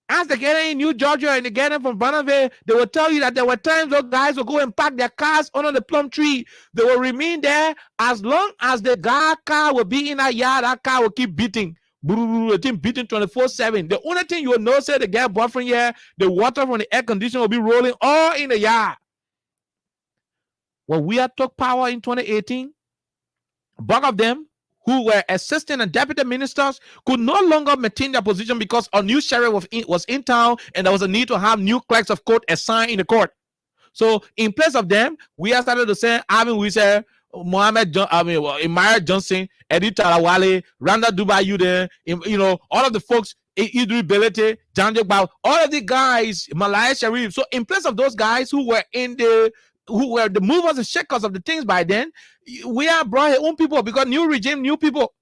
Speaker 4: As they get in New Georgia and they get in from Bonneville, they will tell you that there were times those guys will go and park their cars under the plum tree. They will remain there as long as the car will be in that yard. That car will keep beating. Beating 24/7. The only thing you will know, say the guy boyfriend here, the water from the air conditioner will be rolling all in the yard. When we had took power in 2018, bulk of them who were assistant and deputy ministers could no longer maintain their position because a new sheriff was in town and there was a need to have new clerks of court assigned in the court. So in place of them, we have started to say, we say Imara Johnson, Eddie Tarawale, Randa Dubayude, all of the folks, Idris Belete, Janjok, all of the guys, Malaya Sharif. So in place of those guys who were the movers and shakers of the things by then, we have brought our own people because new regime, new people.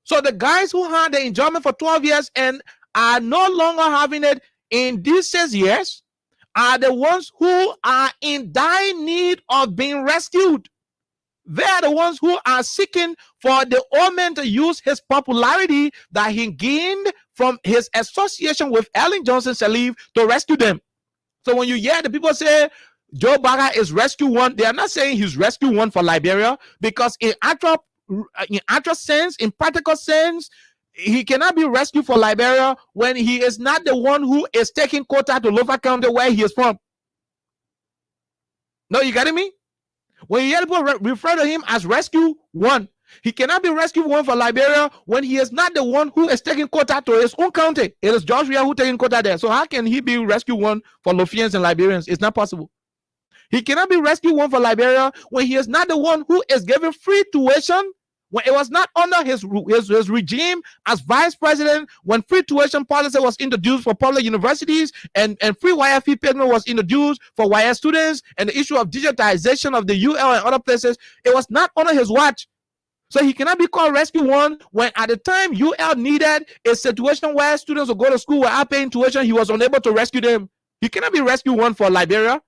Speaker 4: So the guys who had the enjoyment for 12 years and are no longer having it in these 6 years are the ones who are in dire need of being rescued. They are the ones who are seeking for the old man to use his popularity that he gained from his association with Ellen Johnson Sirleaf to rescue them. So when you hear the people say Joe Baka is rescue one, they are not saying he's rescue one for Liberia, because in actual sense, in practical sense, he cannot be rescued for Liberia when he is not the one who is taking quota to Lofa County where he is from. No, you getting me? When you hear people refer to him as rescue one, he cannot be rescue one for Liberia when he is not the one who is taking quota to his own county. It is Joshua who taking quota there. So how can he be rescue one for Lofians and Liberians? It's not possible. He cannot be rescue one for Liberia when he is not the one who is giving free tuition, when it was not under his regime as vice president, when free tuition policy was introduced for public universities and free YFE payment was introduced for YS students, and the issue of digitization of the UL and other places, it was not under his watch. So he cannot be called rescue one when at the time UL needed a situation where students would go to school without paying tuition, he was unable to rescue them. He cannot be rescue one for Liberia.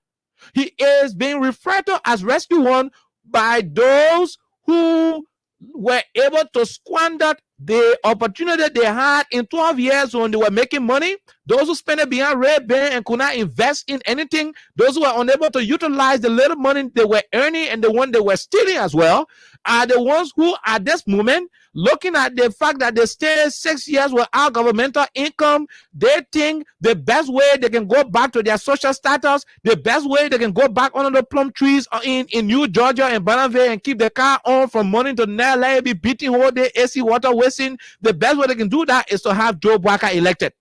Speaker 4: He is being referred to as rescue one by those who were able to squander the opportunity they had in 12 years when they were making money. Those who spent it behind red band and could not invest in anything, those who were unable to utilize the little money they were earning and the one they were stealing as well, are the ones who at this moment, looking at the fact that they stayed 6 years without governmental income, they think the best way they can go back to their social status, the best way they can go back under the plum trees in New Georgia and Bonneville and keep the car on from morning to night, let it be beating whole day, AC water wasting, the best way they can do that is to have Joe Baka elected.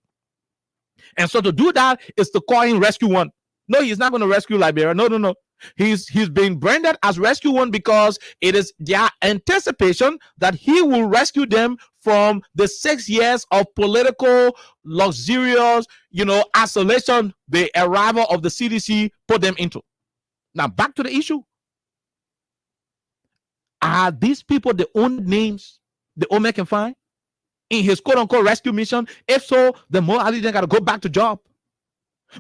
Speaker 4: And so to do that is to call him rescue one. No, he's not going to rescue Liberia. No. He's being branded as rescue one because it is their anticipation that he will rescue them from the 6 years of political luxurious, isolation the arrival of the CDC put them into. Now back to the issue. Are these people the only names the Ome can find in his quote-unquote rescue mission? If so, then more Ali got to go back to job.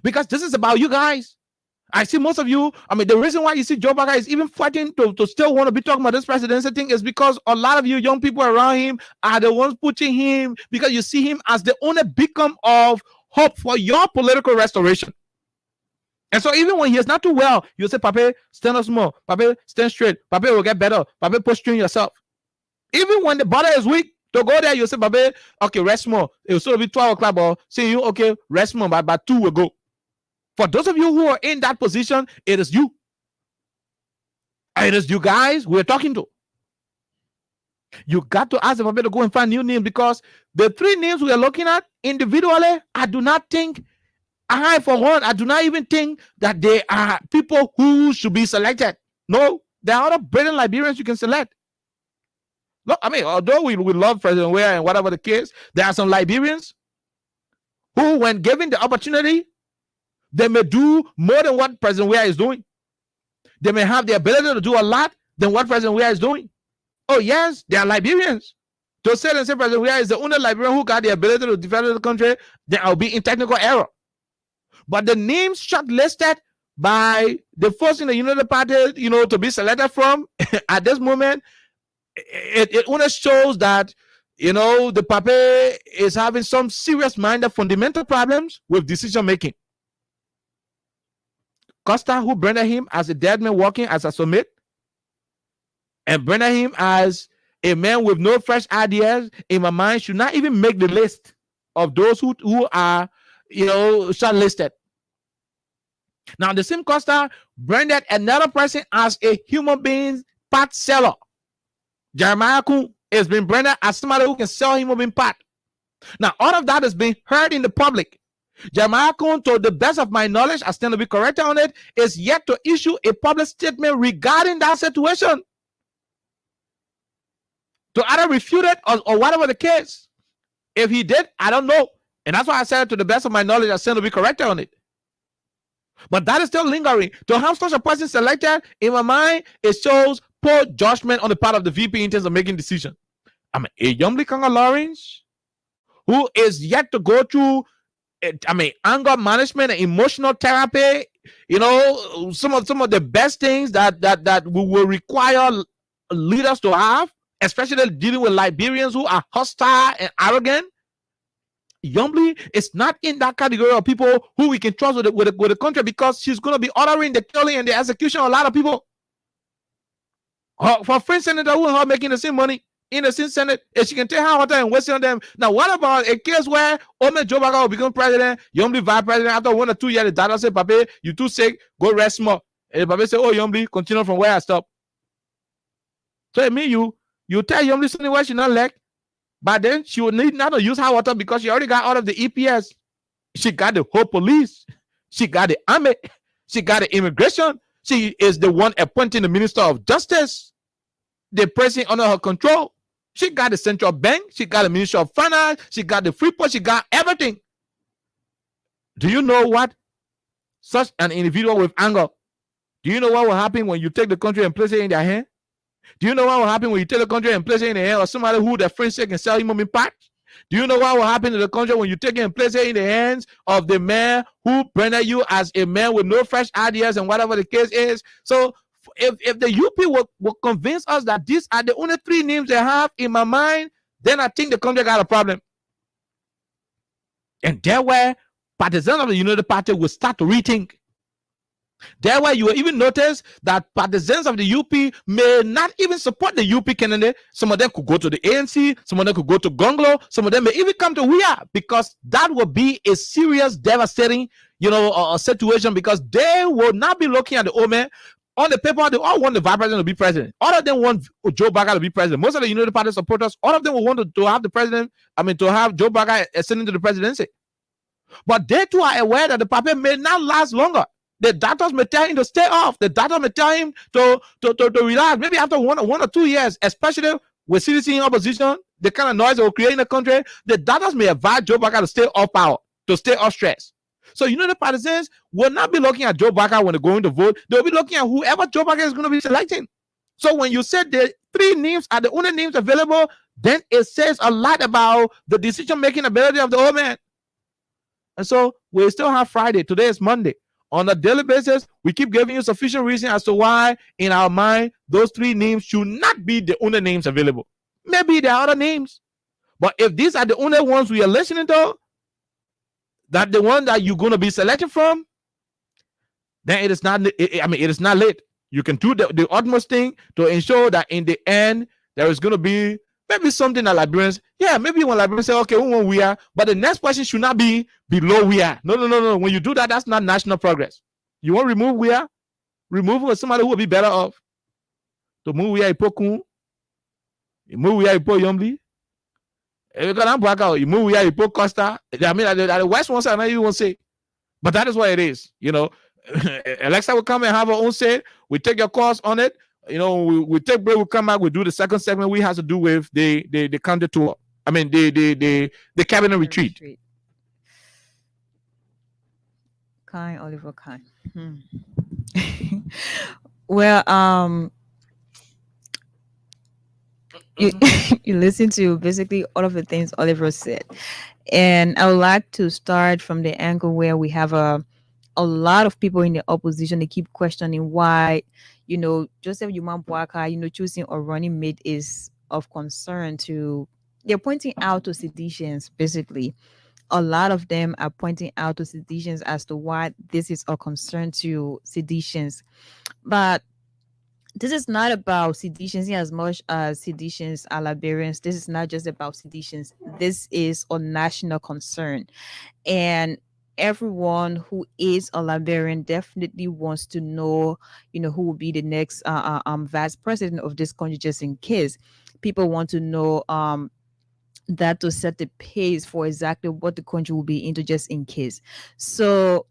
Speaker 4: Because this is about you guys. I see most of you, the reason why you see Joe Baka is even fighting to still want to be talking about this presidency thing is because a lot of you young people around him are the ones pushing him because you see him as the only beacon of hope for your political restoration. And so even when he is not too well, you say, Pape, stand up small. Pape, stand straight. Pape will get better. Pape, push through yourself. Even when the body is weak, To go there, you say, Babe, okay, rest more. It will still be 12 o'clock, but see you, okay, rest more, but 2 will go. For those of you who are in that position, it is you. It is you guys we're talking to. You got to ask the Babe to go and find new names, because the 3 names we are looking at individually, I do not think, for one, I do not even think that they are people who should be selected. No, there are other brilliant Liberians you can select. Look, I mean, although we love President Weah and whatever the case, there are some Liberians who, when given the opportunity, they may do more than what President Weah is doing. They may have the ability to do a lot than what President Weah is doing. Oh, yes, they are Liberians. To say and say President Weah is the only Liberian who got the ability to develop the country, then I'll be in technical error. But the names shortlisted by the folks in the United Party, to be selected from at this moment, it only shows that, the Pape is having some serious-minded fundamental problems with decision-making. Costa, who branded him as a dead man walking as a summit, and branded him as a man with no fresh ideas, in my mind, should not even make the list of those who are, shortlisted. Now, the same Costa branded another person as a human being part seller. Jeremiah Kun has been branded as somebody who can sell human being part. Now, all of that has been heard in the public. Jeremiah Kun, to the best of my knowledge, I stand to be corrected on it, is yet to issue a public statement regarding that situation, to either refute it or whatever the case. If he did, I don't know. And that's why I said, to the best of my knowledge, I stand to be corrected on it. But that is still lingering. To have such a person selected, in my mind, it shows poor judgment on the part of the VP in terms of making decisions. I mean, a Yombly Kanga Lawrence, who is yet to go through, anger management and emotional therapy, some of the best things that we will require leaders to have, especially dealing with Liberians who are hostile and arrogant. Yombly is not in that category of people who we can trust with the country, because she's going to be ordering the killing and the execution of a lot of people. For French senator who are making the same money in the same Senate, and she can take her water and waste on them. Now, what about a case where Ome Joe Baga will become president, Yombly vice president, after 1 or 2 years, the dad say, Pape, you too sick, go rest more. And Pape say, oh, Yombly, continue from where I stopped. So it means you tell Yombly something where she not like, but then she will need not to use her water because she already got out of the EPS. She got the whole police. She got the army. She got the immigration. She is the one appointing the Minister of Justice, the president under her control. She got the central bank. She got the Minister of Finance. She got the Freeport. She got everything. Do you know what? Such an individual with anger, do you know what will happen when you take the country and place it in their hand? Do you know what will happen when you take the country and place it in the hand of somebody who their friends say can sell human being parts? Do you know what will happen to the country when you take it and place it in the hands of the man who branded you as a man with no fresh ideas and whatever the case is? So if the UP will convince us that these are the only 3 names they have, in my mind, then I think the country got a problem. And there where partisans of the United Party will start to rethink. There where you will even notice that partisans of the UP may not even support the UP candidate. Some of them could go to the ANC, some of them could go to Gonglo, some of them may even come to WIA, because that will be a serious, devastating, situation, because they will not be looking at the OME. On the paper, they all want the vice president to be president. All of them want Joe Baga to be president. Most of the United Party supporters, all of them will want to have the president, to have Joe Baga ascending to the presidency. But they too are aware that the Pape may not last longer. The doctors may tell him to stay off. The doctor may tell him to relax. Maybe after one or 2 years, especially with CDC in opposition, the kind of noise it will create in the country, the doctors may advise Joe Baga to stay off power, to stay off stress. So the partisans will not be looking at Joe Baga when they're going to vote. They'll be looking at whoever Joe Baga is going to be selecting. So when you said the 3 names are the only names available, then it says a lot about the decision-making ability of the old man. And so we still have Friday. Today is Monday. On a daily basis, we keep giving you sufficient reason as to why, in our mind, those 3 names should not be the only names available. Maybe there are other names. But if these are the only ones we are listening to, that the one that you're going to be selected from, then it is not late. You can do the utmost thing to ensure that in the end, there is going to be Maybe something that Liberians, maybe when Liberians say, okay, we are, but the next person should not be below we are. No. When you do that, that's not national progress. You want to remove we are? Remove somebody who will be better off. To move we are ipokun, you move we are ipo yombli. You move we are ipo Costa. I mean, the West one side, you won't say, but that is what it is. Alexa will come and have her own say. We take your calls on it. We take break. We come back. We do the second segment. We have to do with the counter tour. I mean, the cabinet retreat.
Speaker 7: Kind Oliver Kind. Well, you listen to basically all of the things Oliver said, and I would like to start from the angle where we have a lot of people in the opposition. They keep questioning why, Joseph Yoman Boakai, choosing a running mate is of concern to. They're pointing out to seditions, basically. A lot of them are pointing out to seditions as to why this is a concern to seditions. But this is not about seditions as much as seditions are Liberians. This is not just about seditions. This is a national concern. And everyone who is a Liberian definitely wants to know, who will be the next vice president of this country, just in case. People want to know that to set the pace for exactly what the country will be into, just in case. So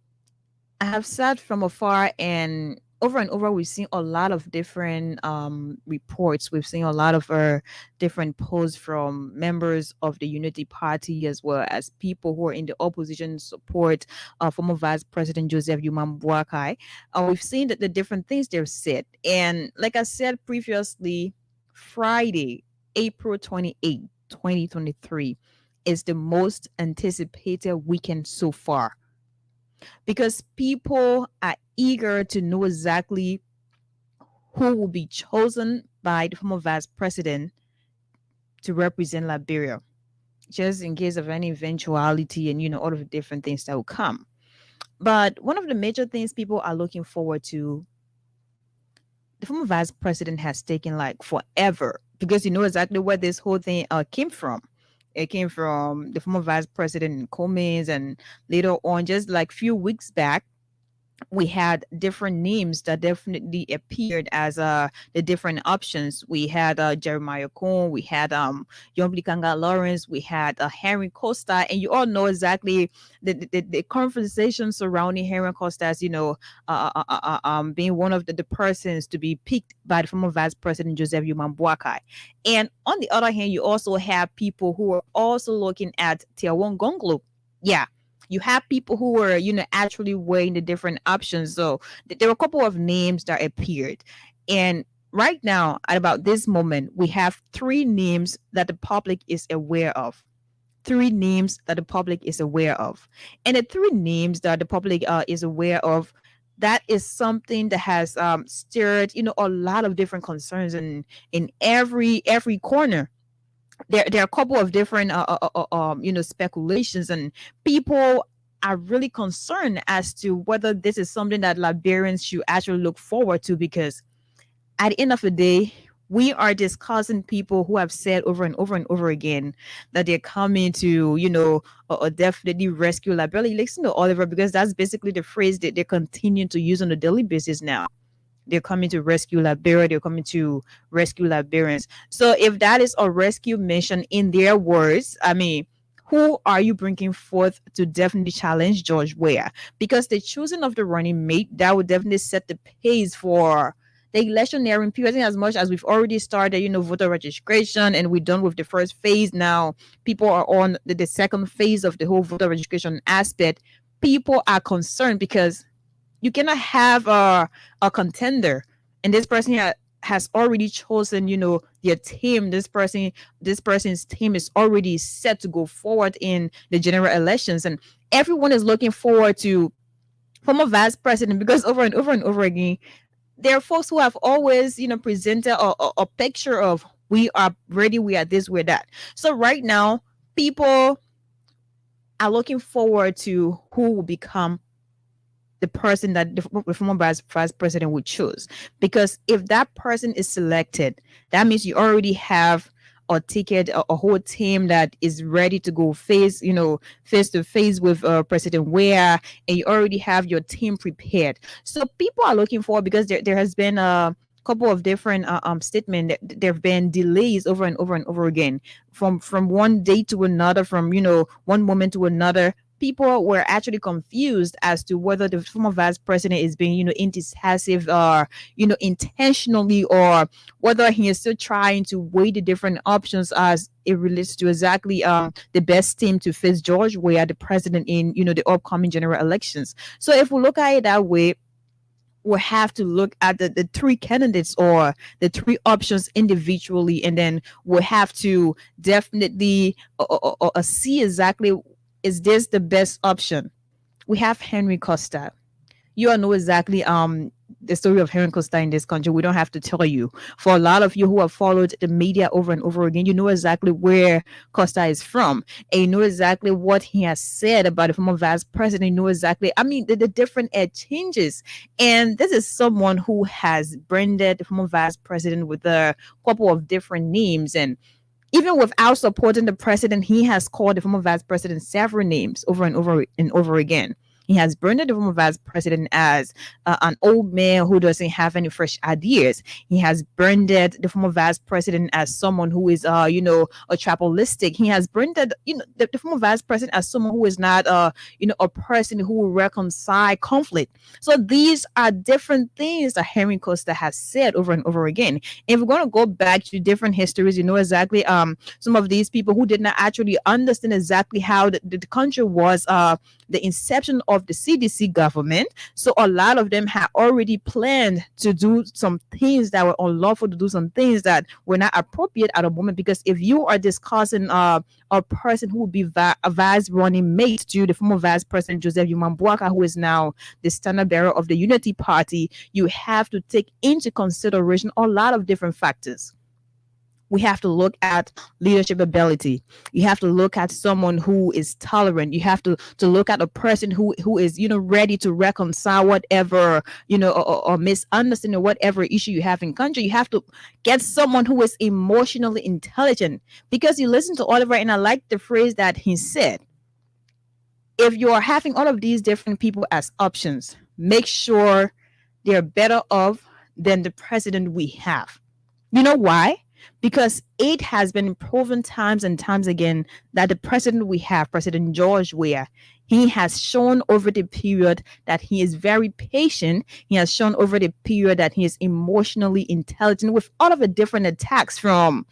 Speaker 7: I have sat from afar, and over we've seen a lot of different reports. We've seen a lot of different posts from members of the Unity Party, as well as people who are in the opposition support former Vice President Joseph Yoman Boakai. We've seen that the different things they've said. And like I said previously, Friday, April 28th, 2023 is the most anticipated weekend so far, because people are eager to know exactly who will be chosen by the former vice president to represent Liberia, just in case of any eventuality and all of the different things that will come. But one of the major things people are looking forward to, the former vice president has taken like forever, because exactly where this whole thing came from. It came from the former vice president Combs, and later on, just like a few weeks back, we had different names that definitely appeared as the different options. We had Jeremiah Cohn, we had Yombli Kanga Lawrence, we had Henry Costa, and you all know exactly the conversation surrounding Henry Costa as being one of the persons to be picked by the former vice president Joseph Yoman Boakai. And on the other hand, you also have people who are also looking at Tiawon Gonglo. Yeah. You have people who were, actually weighing the different options. So there were a couple of names that appeared. And right now, at about this moment, we have 3 names that the public is aware of. 3 names that the public is aware of. And the 3 names that the public is aware of, that is something that has stirred, a lot of different concerns in every corner. There are a couple of different speculations, and people are really concerned as to whether this is something that Liberians should actually look forward to, because at the end of the day, we are discussing people who have said over and over and over again that they're coming to definitely rescue Liberia. Listen to Oliver, because that's basically the phrase that they continue to use on a daily basis now. They're coming to rescue Liberia. They're coming to rescue Liberians. So if that is a rescue mission in their words, I mean, who are you bringing forth to definitely challenge George Weah? Because the choosing of the running mate, that would definitely set the pace for the electioneering period. I think as much as we've already started, voter registration, and we're done with the first phase. Now people are on the second phase of the whole voter registration aspect. People are concerned because you cannot have a contender, and this person has already chosen, their team. This person's team is already set to go forward in the general elections, and everyone is looking forward to former vice president, because over and over and over again, there are folks who have always, presented a picture of, we are ready, we are this, we're that. So right now, people are looking forward to who will become the person that the former vice president would choose. Because if that person is selected, that means you already have a ticket, a whole team that is ready to go face to face with President Weah, and you already have your team prepared. So people are looking forward, because there has been a couple of different statements. There have been delays over and over and over again, from one day to another, from one moment to another. People were actually confused as to whether the former vice president is being indecisive, or intentionally, or whether he is still trying to weigh the different options as it relates to exactly the best team to face George Weah, the president, in the upcoming general elections. So if we look at it that way, we'll have to look at the three candidates, or the three options individually, and then we'll have to definitely see exactly, is this the best option? We have Henry Costa. You all know exactly the story of Henry Costa in this country. We don't have to tell you. For a lot of you who have followed the media over and over again, you know exactly where Costa is from, and you know exactly what he has said about the former vice president. You know exactly, the different changes. And this is someone who has branded the former vice president with a couple of different names, and even without supporting the president, he has called the former vice president several names over and over and over again. He has branded the former vice president as an old man who doesn't have any fresh ideas. He has branded the former vice president as someone who is, a tribalistic. He has branded, the former vice president as someone who is not, a person who will reconcile conflict. So these are different things that Henry Costa has said over and over again. If we're going to go back to different histories, you know exactly some of these people who did not actually understand exactly how the country was, the inception of the CDC government. So a lot of them had already planned to do some things that were unlawful, to do some things that were not appropriate at the moment. Because if you are discussing a person who would be a vice running mate to the former vice president Joseph Yuma Boakai, who is now the standard bearer of the Unity Party, you have to take into consideration a lot of different factors. We have to look at leadership ability. You have to look at someone who is tolerant. You have to look at a person who is ready to reconcile whatever or misunderstanding, whatever issue you have in country. You have to get someone who is emotionally intelligent, because you listen to Oliver, and I like the phrase that he said: if you are having all of these different people as options, make sure they're better off than the president we have. You know why? Because it has been proven times and times again that the president we have, President George Weah, he has shown over the period that he is very patient. He has shown over the period that he is emotionally intelligent, with all of the different attacks from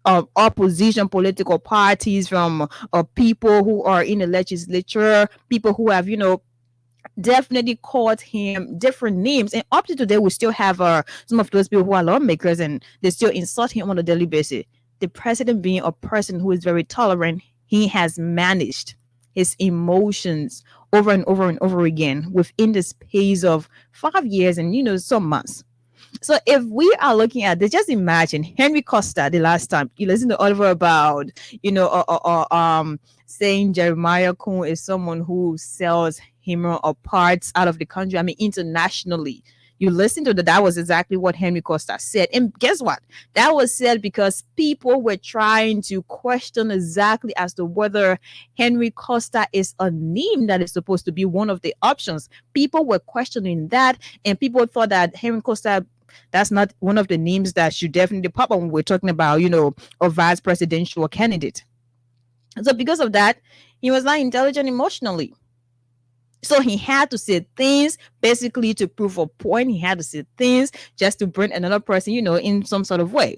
Speaker 7: opposition political parties, from people who are in the legislature, people who have, definitely called him different names. And up to today, we still have some of those people who are lawmakers, and they still insult him on a daily basis. The president, being a person who is very tolerant, he has managed his emotions over and over and over again within the space of 5 years and some months. So if we are looking at this, just imagine Henry Costa. The last time you listened to Oliver about saying Jeremiah Kuhn is someone who sells human or parts out of the country, internationally. You listen to that was exactly what Henry Costa said. And guess what? That was said because people were trying to question exactly as to whether Henry Costa is a name that is supposed to be one of the options. People were questioning that, and people thought that Henry Costa, that's not one of the names that should definitely pop up when we're talking about, a vice presidential candidate. So because of that, he was not intelligent emotionally. So he had to say things basically to prove a point. He had to say things just to bring another person, in some sort of way.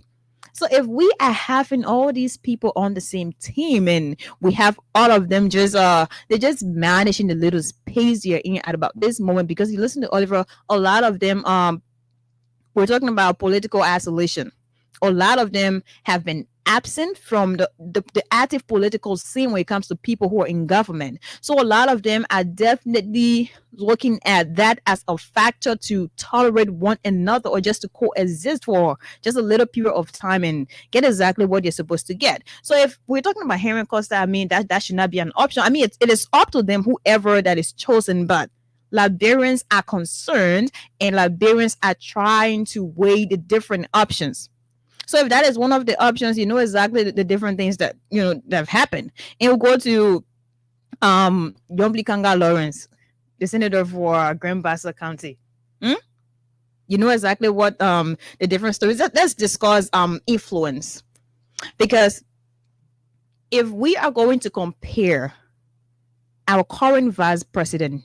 Speaker 7: So if we are having all these people on the same team, and we have all of them they're just managing the little space here in at about this moment, because you listen to Oliver, a lot of them, we're talking about political isolation. A lot of them have been absent from the active political scene when it comes to people who are in government. So a lot of them are definitely looking at that as a factor to tolerate one another, or just to coexist for just a little period of time and get exactly what you're supposed to get. So if we're talking about Henry Costa, that should not be an option. It is up to them, whoever that is chosen, but Liberians are concerned, and Liberians are trying to weigh the different options. So if that is one of the options, you know exactly the different things that that have happened. And we'll go to Yombli Kanga Lawrence, the senator for Grand Bassa County. You know exactly what the different stories. Let's discuss influence, because if we are going to compare our current vice president,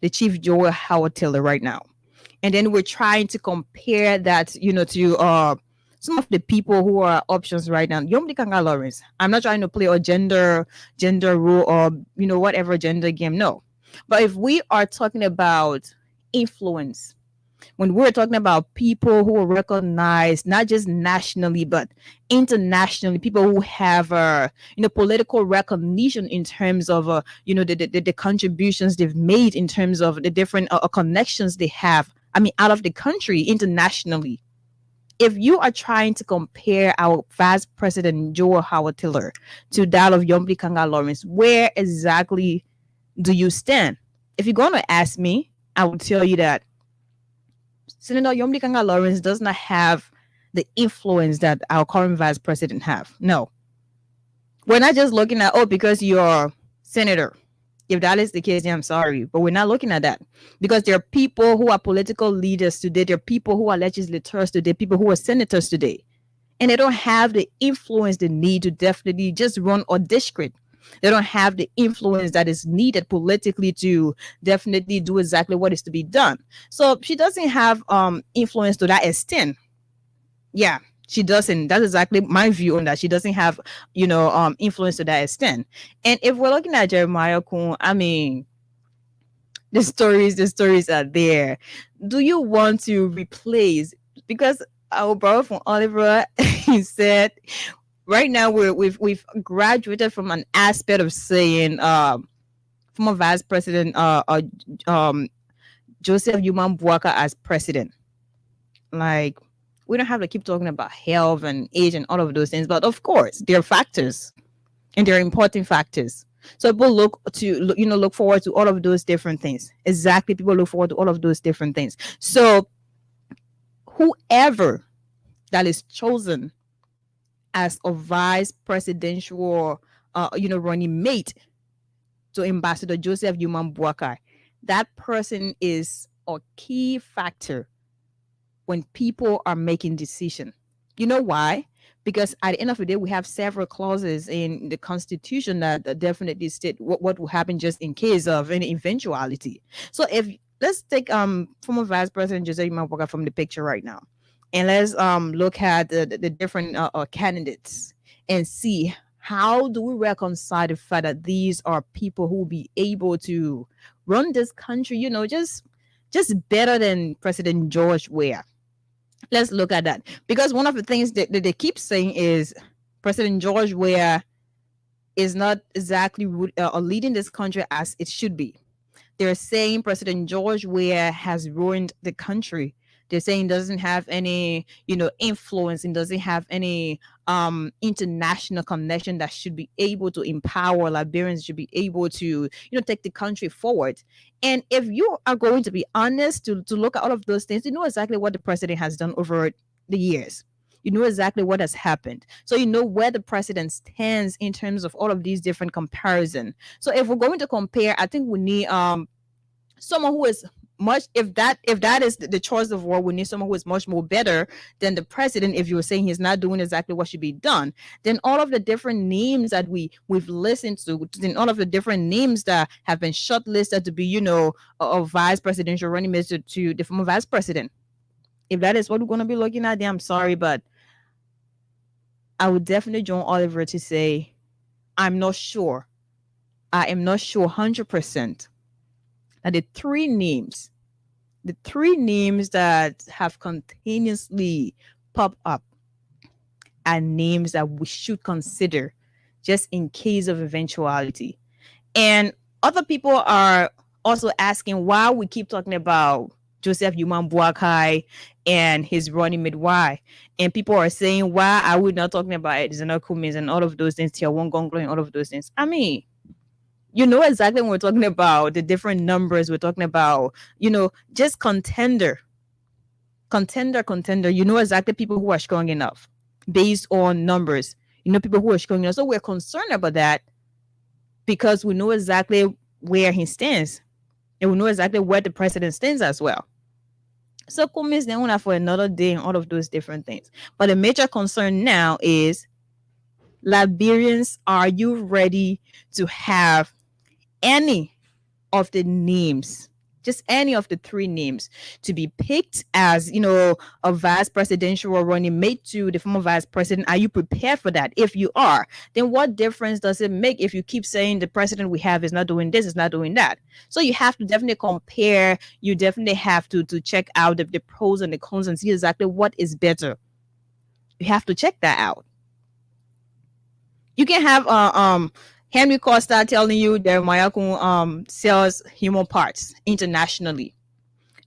Speaker 7: the Chief Joel Howard Taylor, right now, and then we're trying to compare that to some of the people who are options right now. Yombli Kanga Lawrence. I'm not trying to play a gender rule or whatever gender game. No, but if we are talking about influence, when we're talking about people who are recognized not just nationally but internationally, people who have political recognition in terms of the contributions they've made, in terms of the different connections they have, out of the country, internationally. If you are trying to compare our Vice President Joel Howard Taylor to that of Yombli Kanga Lawrence, where exactly do you stand? If you're going to ask me, I would tell you that Senator Yombli Kanga Lawrence does not have the influence that our current vice president have. No. We're not just looking at, because you're senator. If that is the case, I'm sorry, but we're not looking at that, because there are people who are political leaders today. There are people who are legislators today, people who are senators today, and they don't have the influence they need to definitely just run a district. They don't have the influence that is needed politically to definitely do exactly what is to be done. So she doesn't have influence to that extent. Yeah, she doesn't. That's exactly my view on that. She doesn't have, influence to that extent. And if we're looking at Jeremiah Kun, the stories are there. Do you want to replace? Because our brother from Oliver, he said, right now we've graduated from an aspect of saying former Vice President Joseph Yuman Buaka as president. Like, we don't have to keep talking about health and age and all of those things, but of course there are factors, and they're important factors. So people look forward to all of those different things. Exactly, people look forward to all of those different things. So whoever that is chosen as a vice presidential, running mate to Ambassador Joseph Yuman Buaka, that person is a key factor when people are making decisions. You know why? Because at the end of the day, we have several clauses in the Constitution that definitely state what will happen just in case of any eventuality. So if let's take former Vice President Joseph Yuman Buaka from the picture right now, and let's look at the different candidates and see how do we reconcile the fact that these are people who will be able to run this country, just better than President George Weah. Let's look at that, because one of the things that they keep saying is President George Weah is not exactly leading this country as it should be. They're saying President George Weah has ruined the country. They're saying doesn't have any, influence, and doesn't have any international connection that should be able to empower Liberians, should be able to, take the country forward. And if you are going to be honest to look at all of those things, you know exactly what the president has done over the years. You know exactly what has happened. So you know where the president stands in terms of all of these different comparisons. So if we're going to compare, I think we need someone who is much, if that is the choice of word, we need someone who is much more better than the president. If you were saying he's not doing exactly what should be done, then all of the different names that we've listened to, then all of the different names that have been shortlisted to be, a vice presidential running mate to the former vice president, if that is what we're going to be looking at, then I'm sorry, but I would definitely join Oliver to say I'm not sure. I am not sure 100% that the three names that have continuously popped up are names that we should consider just in case of eventuality. And other people are also asking why we keep talking about Joseph Yuman Buaka and his running mate. Why? And people are saying, why are we not talking about Zena Cummins and all of those things, Tier 1 Gonglo and all of those things? I mean, you know exactly when we're talking about the different numbers, we're talking about, just contender contender, you know exactly people who are strong enough based on numbers. You know people who are strong enough. So we're concerned about that because we know exactly where he stands. And we know exactly where the president stands as well. So Kumis they want for another day and all of those different things. But the major concern now is Liberians, are you ready to have any of the names, just any of the three names, to be picked as, you know, a vice presidential running mate to the former vice president? Are you prepared for that? If you are, then what difference does it make if you keep saying the president we have is not doing this, is not doing that? So you have to definitely compare. You definitely have to check out the pros and the cons and see exactly what is better. You have to check that out. You can have Henry Costa telling you that Mayakun sells human parts internationally.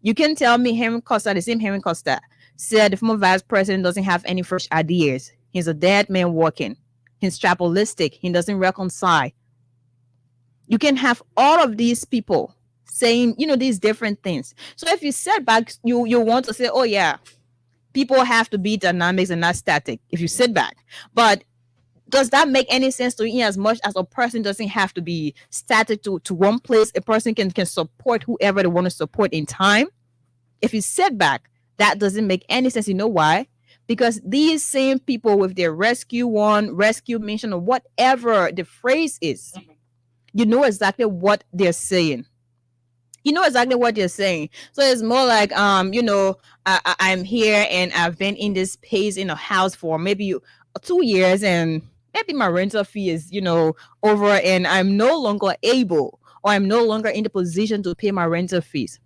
Speaker 7: You can tell me Henry Costa, the same Henry Costa, said the former vice president doesn't have any fresh ideas. He's a dead man walking. He's trapelistic. He doesn't reconcile. You can have all of these people saying, you know, these different things. So if you sit back, you want to say, oh yeah, people have to be dynamics and not static. If you sit back, but does that make any sense to you? As much as a person doesn't have to be static to one place, a person can support whoever they want to support in time. If you sit back, that doesn't make any sense. You know why? Because these same people with their rescue one, rescue mission, or whatever the phrase is, you know exactly what they're saying. You know exactly what they're saying. So it's more like, you know, I'm here and I've been in this space in a house for maybe 2 years, and maybe my rental fee is, you know, over, and I'm no longer able, or I'm no longer in the position to pay my rental fees.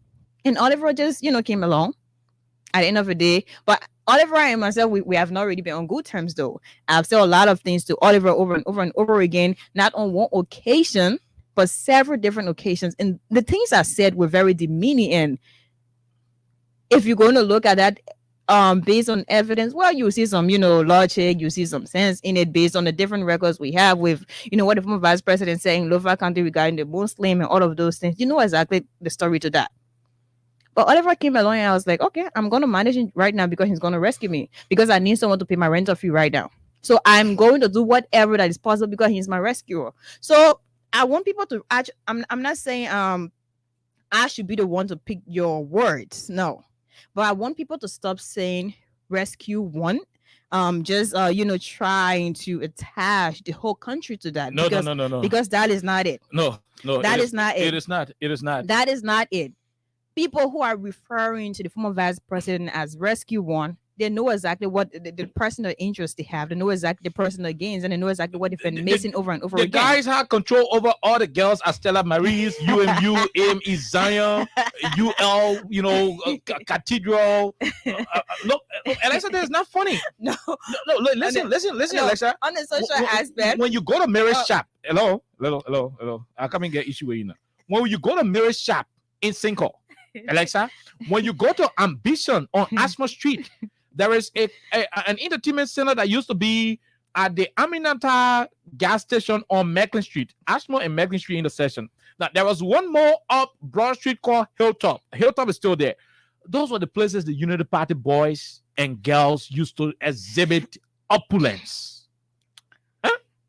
Speaker 7: And Oliver just, you know, came along at the end of the day. But Oliver and myself, we have not really been on good terms, though. I've said a lot of things to Oliver over and over and over again, not on one occasion, but several different occasions. And the things I said were very demeaning. And if you're going to look at that, based on evidence, well, you see some, you know, logic, you see some sense in it based on the different records we have with, you know, what the former vice president saying, Lofa County regarding the Muslim and all of those things. You know exactly the story to that. But Oliver came along and I was like, okay, I'm going to manage it right now because he's going to rescue me, because I need someone to pay my rental fee right now. So I'm going to do whatever that is possible because he's my rescuer. So I want people to actually, I'm not saying I should be the one to pick your words. No. But I want people to stop saying rescue one. Just you know, trying to attach the whole country to that.
Speaker 4: No.
Speaker 7: Because that is not it.
Speaker 4: No.
Speaker 7: That is not it.
Speaker 4: It is not.
Speaker 7: That is not it. People who are referring to the former vice president as rescue one, they know exactly what the personal interest they have. They know exactly the personal gains, and they know exactly what they've been missing over and over
Speaker 4: the
Speaker 7: again.
Speaker 4: The guys have control over all the girls at Stella Marie's, UMU, AME, Zion, UL, you know, Cathedral. Look, Alexa, that's not funny.
Speaker 7: No,
Speaker 4: listen, Alexa.
Speaker 7: On the social aspect.
Speaker 4: When you go to Mary's shop, hello. I'll come and get issue with you now. When you go to Mary's shop in Cinco, Alexa, when you go to Ambition on Ashmore Street, there is an entertainment center that used to be at the Aminata gas station on Macklin Street, Ashmore and Macklin Street intersection. Now, there was one more up Broad Street called Hilltop. Hilltop is still there. Those were the places the Unity Party boys and girls used to exhibit opulence.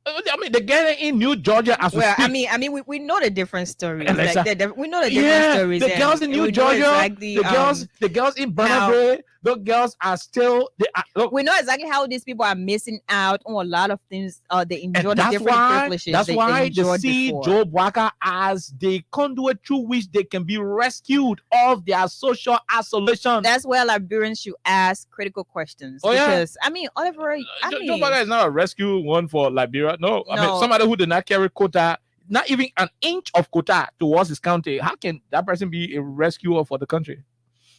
Speaker 4: I mean, the guy in New Georgia as well.
Speaker 7: I mean, we know the different stories.
Speaker 4: We
Speaker 7: know the different stories.
Speaker 4: The girls in New Georgia, the girls in Burnaby, the girls are still.
Speaker 7: We know exactly how these people are missing out on a lot of things. They enjoy the different privileges.
Speaker 4: That's why they see
Speaker 7: before.
Speaker 4: Joe Walker as the conduit through which they can be rescued of their social isolation.
Speaker 7: That's where Liberians should ask critical questions. Because I mean, Oliver,
Speaker 4: Joe Walker is not a rescue one for Liberia. No, I mean somebody who did not carry quota, not even an inch of quota towards his county. How can that person be a rescuer for the country?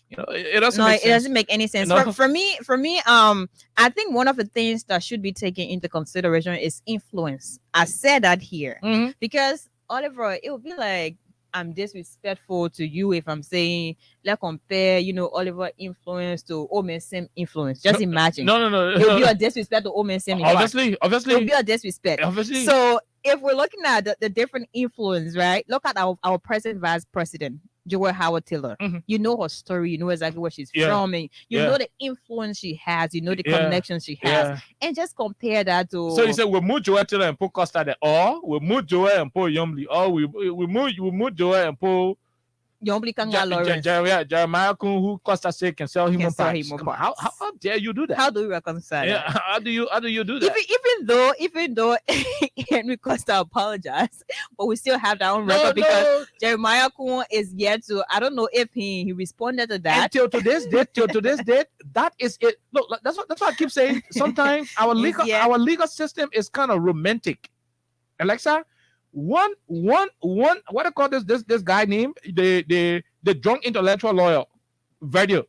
Speaker 4: You know, it doesn't make any sense.
Speaker 7: No. For me, I think one of the things that should be taken into consideration is influence. I said that here because Oliver, it would be like I'm disrespectful to you if I'm saying let's compare, you know, Oliver influence to Omensem influence. Just imagine.
Speaker 4: No.
Speaker 7: It would be a disrespect to Omensem.
Speaker 4: Obviously.
Speaker 7: It would be a disrespect.
Speaker 4: Obviously.
Speaker 7: So if we're looking at the different influence, right? Look at our present vice president. Joel Howard Taylor.
Speaker 4: Mhm.
Speaker 7: You know her story. You know exactly where she's
Speaker 4: Yeah.
Speaker 7: from. And you
Speaker 4: Yeah.
Speaker 7: know the influence she has. You know the
Speaker 4: Yeah.
Speaker 7: connections she has. And just compare that to.
Speaker 4: So you said we move Joel Taylor and put Costa there, or we move Joel and put Yumli, or we move Joel and put
Speaker 7: Yombli Kanga Lawrence.
Speaker 4: Jeremiah Kun, who Costa say can sell human
Speaker 7: sell
Speaker 4: parts.
Speaker 7: human
Speaker 4: Come on,
Speaker 7: parts.
Speaker 4: how dare you do that?
Speaker 7: How do we reconcile
Speaker 4: Yeah,
Speaker 7: that?
Speaker 4: how do you do that?
Speaker 7: Even though Henry Costa apologized, but we still have that on record because Jeremiah Kun is yet to. I don't know if he responded to that.
Speaker 4: Till to this date, that is it. Look, that's what I keep saying. Sometimes our legal system is kind of romantic. Alexa, one what I call this guy named the drunk intellectual lawyer, Verdio.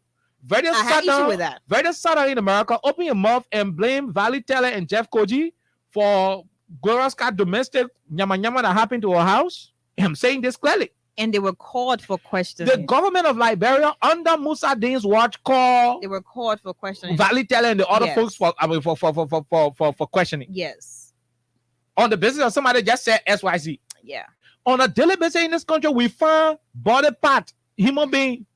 Speaker 4: Verdio sat down
Speaker 7: with that.
Speaker 4: Verdio sat down in America, open your mouth and blame Valley Teller and Jeff Koji for Gloria Scott domestic nyama that happened to her house. I'm saying this clearly.
Speaker 7: And they were called for questioning.
Speaker 4: The government of Liberia under Musa Dain's watch called.
Speaker 7: They were called for questioning.
Speaker 4: Valley Teller and the other folks for questioning.
Speaker 7: Yes.
Speaker 4: On the basis of somebody just said XYZ.
Speaker 7: Yeah.
Speaker 4: On a daily basis in this country, we find body part human being.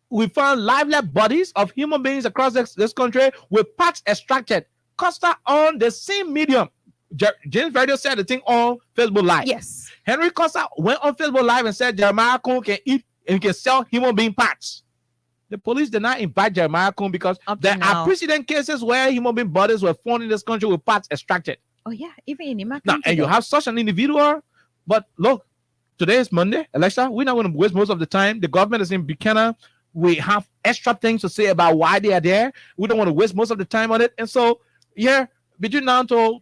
Speaker 4: We find lively bodies of human beings across this country with parts extracted. Costa on the same medium. James Verdio said the thing on Facebook Live.
Speaker 7: Yes.
Speaker 4: Henry Costa went on Facebook Live and said Jeremiah Kun can eat and can sell human being parts. The police did not invite Jeremiah Kun because there are precedent cases where human being bodies were found in this country with parts extracted.
Speaker 7: Oh yeah, even in Imaka.
Speaker 4: Now, and you have such an individual, but look, today is Monday, Alexa. We're not going to waste most of the time. The government is in Buchanan. We have extra things to say about why they are there. We don't want to waste most of the time on it. And so, yeah, between now to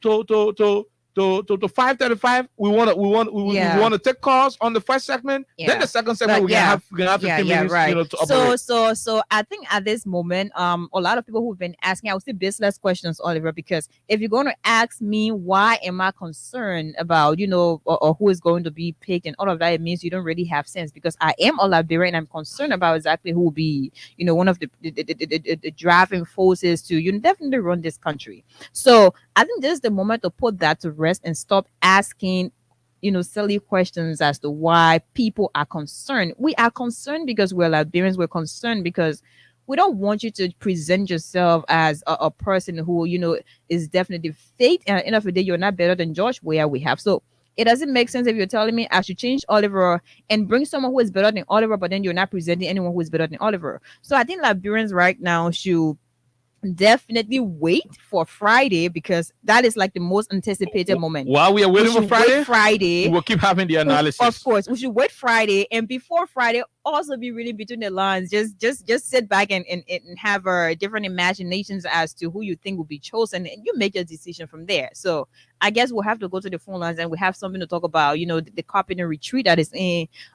Speaker 4: 5:35, we want to take calls on the first segment.
Speaker 7: Yeah.
Speaker 4: Then the second segment we're gonna have 15 minutes,
Speaker 7: right.
Speaker 4: to operate.
Speaker 7: So I think at this moment, a lot of people who've been asking, I would say business questions, Oliver, because if you're going to ask me why am I concerned about, or who is going to be picked and all of that, it means you don't really have sense, because I am a Liberian and I'm concerned about exactly who will be, one of the driving forces to definitely run this country. So I think this is the moment to put that to rest and stop asking silly questions as to why people are concerned. We are concerned because we're Liberians. We're concerned because we don't want you to present yourself as a person who is definitely fake, and at the end of the day you're not better than George Weah we have. So it doesn't make sense if you're telling me I should change Oliver and bring someone who is better than Oliver, but then you're not presenting anyone who is better than Oliver. So I think Liberians right now should definitely wait for Friday, because that is like the most anticipated moment.
Speaker 4: While we are waiting for
Speaker 7: Friday,
Speaker 4: we'll keep having the analysis.
Speaker 7: Of course, we should wait Friday, and before Friday, also be reading between the lines. Just sit back and have different imaginations as to who you think will be chosen, and you make your decision from there. So I guess we'll have to go to the phone lines, and we have something to talk about. The carpenter retreat that is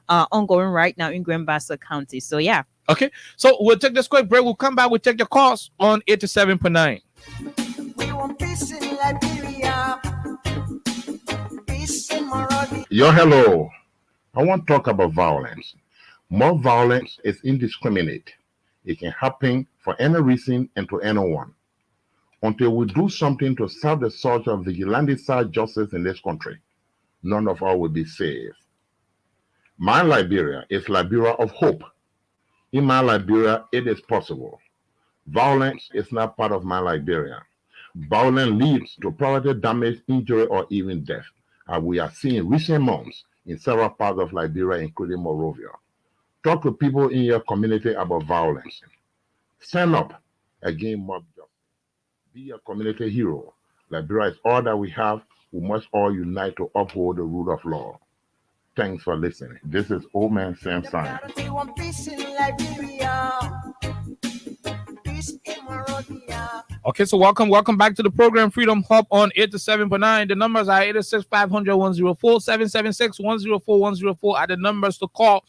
Speaker 7: ongoing right now in Grand Bassa County. So yeah.
Speaker 4: Okay, so we'll take this quick break. We'll come back. We'll take your calls on 87.9.
Speaker 6: We want peace in Liberia. Peace in Monrovia.
Speaker 5: Hello. I want to talk about violence. More violence is indiscriminate. It can happen for any reason and to anyone. Until we do something to stop the surge of vigilante-style justice in this country, none of us will be safe. My Liberia is Liberia of hope. In my Liberia, it is possible. Violence is not part of my Liberia. Violence leads to property damage, injury, or even death, as we are seeing recent months in several parts of Liberia, including Monrovia. Talk to people in your community about violence. Stand up against mob justice. Be a community hero. Liberia is all that we have. We must all unite to uphold the rule of law. Thanks for listening. This is Old Man Sam Simon.
Speaker 6: We want peace in Liberia. Peace in Monrovia.
Speaker 4: Okay, so welcome back to the program Freedom Hub on 87.9. The numbers are 86500-104, 776-104-104 are the numbers to call.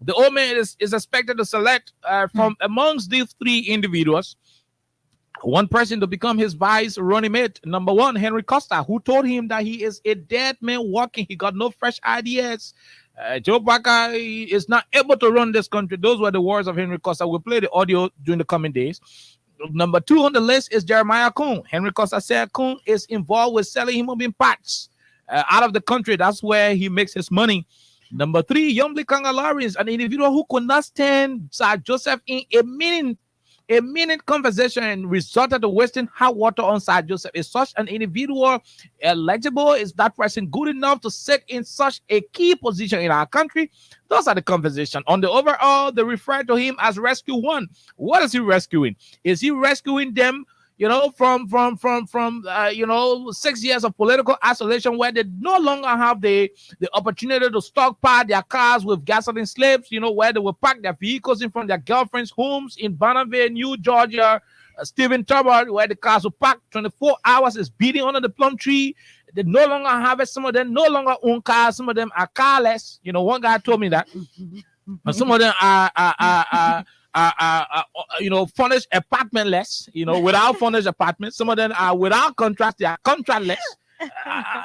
Speaker 4: The old man is expected to select from amongst these three individuals one person to become his vice running mate. Number one, Henry Costa, who told him that he is a dead man walking. He got no fresh ideas. Joe Baka is not able to run this country. Those were the words of Henry Costa. We'll play the audio during the coming days. Number two on the list is Jeremiah Kun. Henry Costa said Kun is involved with selling human being parts out of the country. That's where he makes his money. Number 3, Yombli Kanga Lawrence, an individual who could not stand Sir Joseph in a minute conversation and resorted to wasting hot water on Sir Joseph. Is such an individual eligible? Is that person good enough to sit in such a key position in our country? Those are the conversation. On the overall, they refer to him as Rescue One. What is he rescuing? Is he rescuing them, from 6 years of political isolation where they no longer have the opportunity to stockpile their cars with gasoline slips, where they will park their vehicles in front of their girlfriends' homes in Bonneville, New Georgia, Stephen Turbot, where the cars will park 24 hours, is beating under the plum tree. They no longer have it. Some of them no longer own cars. Some of them are carless. One guy told me that. And some of them are furnished apartmentless, without furnished apartments. Some of them are without contracts, they are contractless.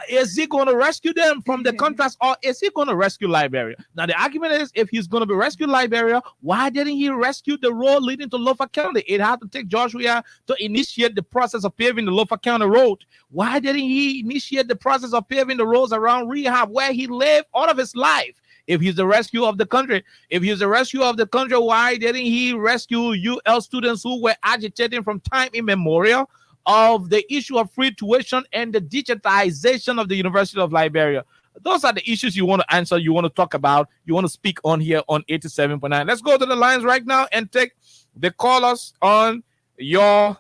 Speaker 4: Is he going to rescue them from the contracts, or is he going to rescue Liberia? Now, the argument is, if he's going to be rescued Liberia, why didn't he rescue the road leading to Lofa County? It had to take Joshua to initiate the process of paving the Lofa County road. Why didn't he initiate the process of paving the roads around Rehab, where he lived all of his life? If he's the rescue of the country, why didn't he rescue UL students who were agitating from time immemorial of the issue of free tuition and the digitization of the University of Liberia? Those are the issues you want to answer, you want to talk about, you want to speak on here on 87.9. Let's go to the lines right now and take the callers on your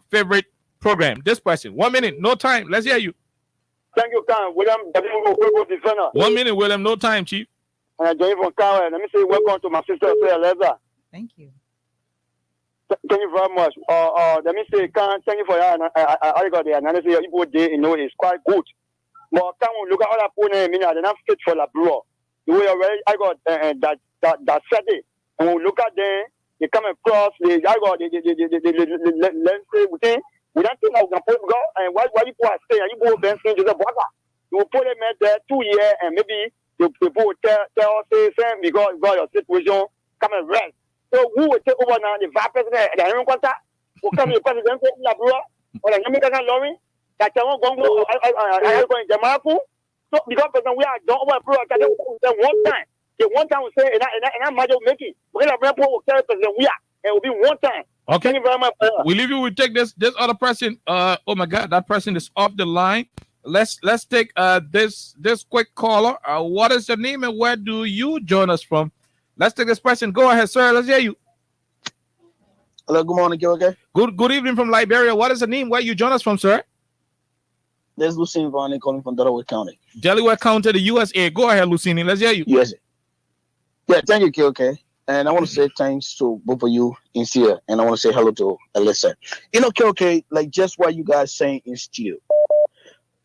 Speaker 4: favorite program. This person, 1 minute, no time. Let's hear you.
Speaker 3: Thank you, William.
Speaker 4: 1 minute, William, no time, Chief.
Speaker 3: And I join from Karen. Let me say welcome to my sister, Leza.
Speaker 7: Thank you.
Speaker 3: Thank you very much. Let me say, thank you for your I got the analysis Igbo Day, is quite good. But can we look at all the opponents, they're not fit for the bro. The way already I got that said it. And we look at them, they come across, I got the landscape within. We don't think how we can put go, and why people are saying, you go dancing to the border. You will put them there 2 years, and maybe the people will tell us, say, because your situation, come and rest. So who will take over now? The vice president, the Henry Quanta, who come the president in the bureau, or the American lorry, that I won't go in Jamaica. So because we are done over one time. The one time we say, and I'm Majo making, we're going to tell President we are, and it will be one time.
Speaker 4: Okay.
Speaker 3: Thank you very much.
Speaker 4: We leave you. We take this other person. Oh my God, that person is off the line. Let's take this quick caller. What is your name and where do you join us from? Let's take this person. Go ahead, sir. Let's hear you.
Speaker 8: Hello, good morning, okay?
Speaker 4: Good evening from Liberia. What is the name? Where you join us from, sir?
Speaker 8: This is Lucine Varney calling from Delaware County.
Speaker 4: Delaware County, the USA. Go ahead, Lucine. Let's hear you.
Speaker 8: USA. Yeah, thank you, okay? And I want to say thanks to both of you in here, and I want to say hello to Alyssa. Okay, like just what you guys saying is still.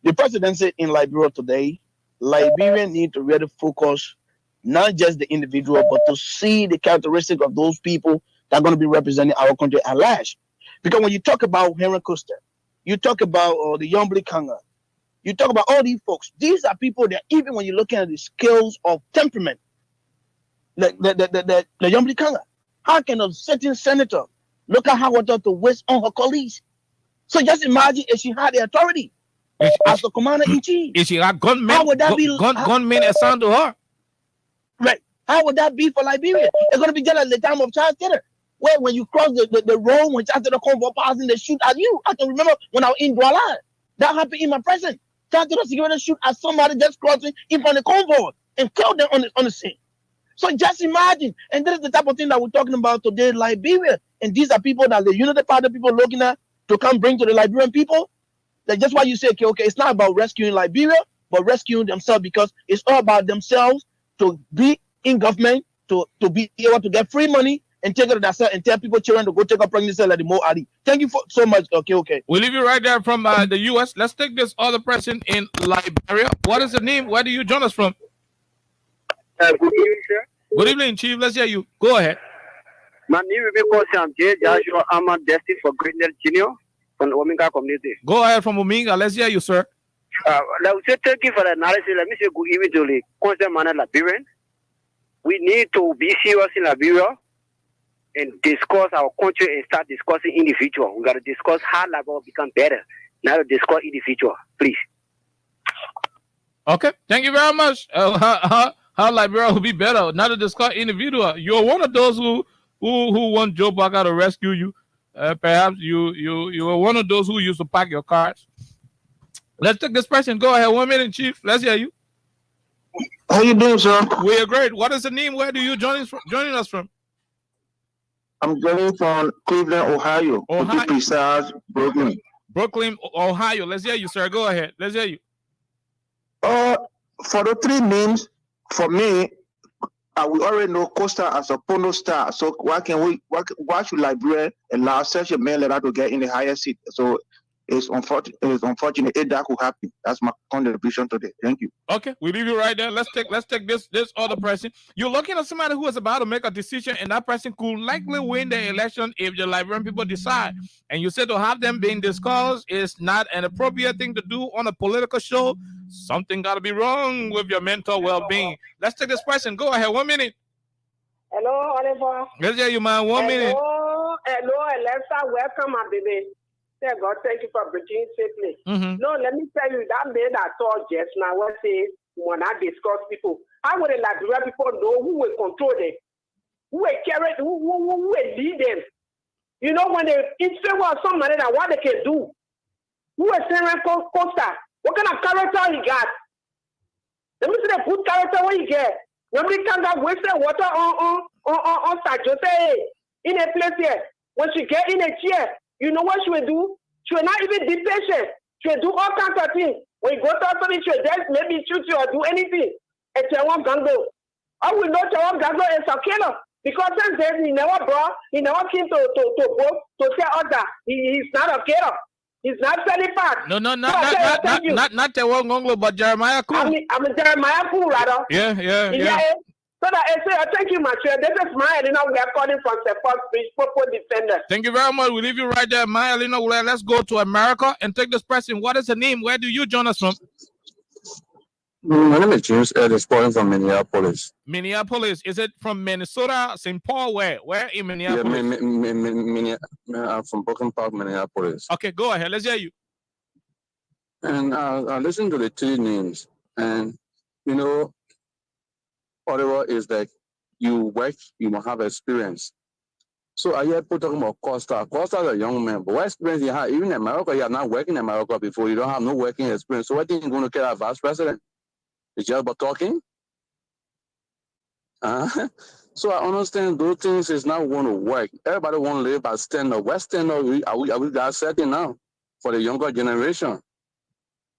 Speaker 8: The presidency in Liberia today, Liberians need to really focus not just the individual, but to see the characteristics of those people that are going to be representing our country at large. Because when you talk about Henry Costa, you talk about the Yombli Kanga, you talk about all these folks, these are people that even when you're looking at the scales of temperament, the Yombli Kanga, how can a certain senator look at how to waste on her colleagues? So just imagine if she had the authority as the commander-in-chief.
Speaker 4: If she had gunmen,
Speaker 8: how would that be?
Speaker 4: Gunmen assigned to her.
Speaker 8: Right. How would that be for Liberia? It's going to be just like the time of Charles Taylor, where when you cross the road, when Charles Taylor convoy passing, they shoot at you. I can remember when I was in Douala. That happened in my presence. Charles Taylor security shoot at somebody just crossing in front of the convoy and kill them on the scene. So just imagine. And this is the type of thing that we're talking about today in Liberia. And these are people that the Unity Party people looking at to come bring to the Liberian people. That's just why you say, okay, it's not about rescuing Liberia, but rescuing themselves, because it's all about themselves to be in government, to be able to get free money and take it to themselves and tell people children to go take a pregnancy like the Mo Ali. Thank you so much. Okay.
Speaker 4: We'll leave you right there from the U.S. Let's take this other person in Liberia. What is the name? Where do you join us from?
Speaker 3: Good evening, sir.
Speaker 4: Good evening, Chief. Let's hear you. Go ahead.
Speaker 3: My name is Sam J. Joshua. I'm a destined for greatness junior from the Ominga community.
Speaker 4: Go ahead from Ominga. Let's hear you, sir.
Speaker 3: Let me say thank you for the analysis. Let me say good evening to the concerned man Liberian. We need to be serious in Liberia and discuss our country and start discussing individual. We got to discuss how Liberia become better. Now to discuss individual, please.
Speaker 4: Okay. Thank you very much. How how Liberia will be better, not to discuss individual. You're one of those who want Joe Parker to rescue you. Perhaps you were one of those who used to pack your cards. Let's take this person. Go ahead. 1 minute, Chief. Let's hear you.
Speaker 8: How you doing, sir?
Speaker 4: We are great. What is the name? Where do you joining us from?
Speaker 8: I'm joining from Cleveland, Ohio.
Speaker 4: Ohio.
Speaker 8: To be precise, Brooklyn.
Speaker 4: Brooklyn, Ohio. Let's hear you, sir. Go ahead. Let's hear you.
Speaker 8: For the three names, for me, we already know Costa as a porno star. So why should Liberia allow such a man like that to get in the higher seat? So it's unfortunate if that could happen. That's my contribution today. Thank you.
Speaker 4: Okay, we leave you right there. Let's take this other person. You're looking at somebody who is about to make a decision, and that person could likely win the election if the Liberian people decide. And you said to have them being discussed is not an appropriate thing to do on a political show. Something got to be wrong with your mental well-being. Let's take this person. Go ahead. 1 minute.
Speaker 9: Hello, Oliver.
Speaker 4: Let's hear you, man. 1 minute.
Speaker 9: Hello, Alexa. Welcome, my baby. Thank God, thank you for bridging safely. No, let me tell you, that man I saw just now, when I discuss people, how would the Liberia people know who will control them? Who will carry, who will lead them? You know, when they influence somebody, that what they can do. Who is Sarah Costa? What kind of character he got? Let me see the good character what he get. Nobody can get wasted water on Sajose in a place here. When she get in a chair, you know what she will do? She will not even be patient. She will do all kinds of things. When you go to somebody, she will just maybe shoot you or do anything. And Chewan Gango. I will know Chewan Gango is a killer. Because since then, he never came to go to tell us that he's not a killer. He's not selling facts.
Speaker 4: No, not Chewan Gango, but Jeremiah Koo.
Speaker 9: I'm Jeremiah Koo, rather.
Speaker 4: Yeah.
Speaker 9: So that I say, thank you, my friend. This is my Elena. We are calling from the first speech, Popo Defender.
Speaker 4: Thank you very much. We leave you right there, my Elena. Let's go to America and take this person. What is the name? Where do you join us from?
Speaker 10: My name is James Ellis, calling from Minneapolis.
Speaker 4: Minneapolis. Is it from Minnesota, St. Paul? Where in Minneapolis?
Speaker 10: Yeah, I'm from Brooklyn Park, Minneapolis.
Speaker 4: Okay, go ahead. Let's hear you.
Speaker 10: And I listened to the three names, and you know, whatever is that you work, you must have experience. So I hear people talking about Costa. Costa is a young man, but what experience you have? Even in America, you are not working in America before. You don't have no working experience. So what are you going to get a vice president? It's just about talking? So I understand those things is not going to work. Everybody want to live by standard. What standard are we guys setting now for the younger generation?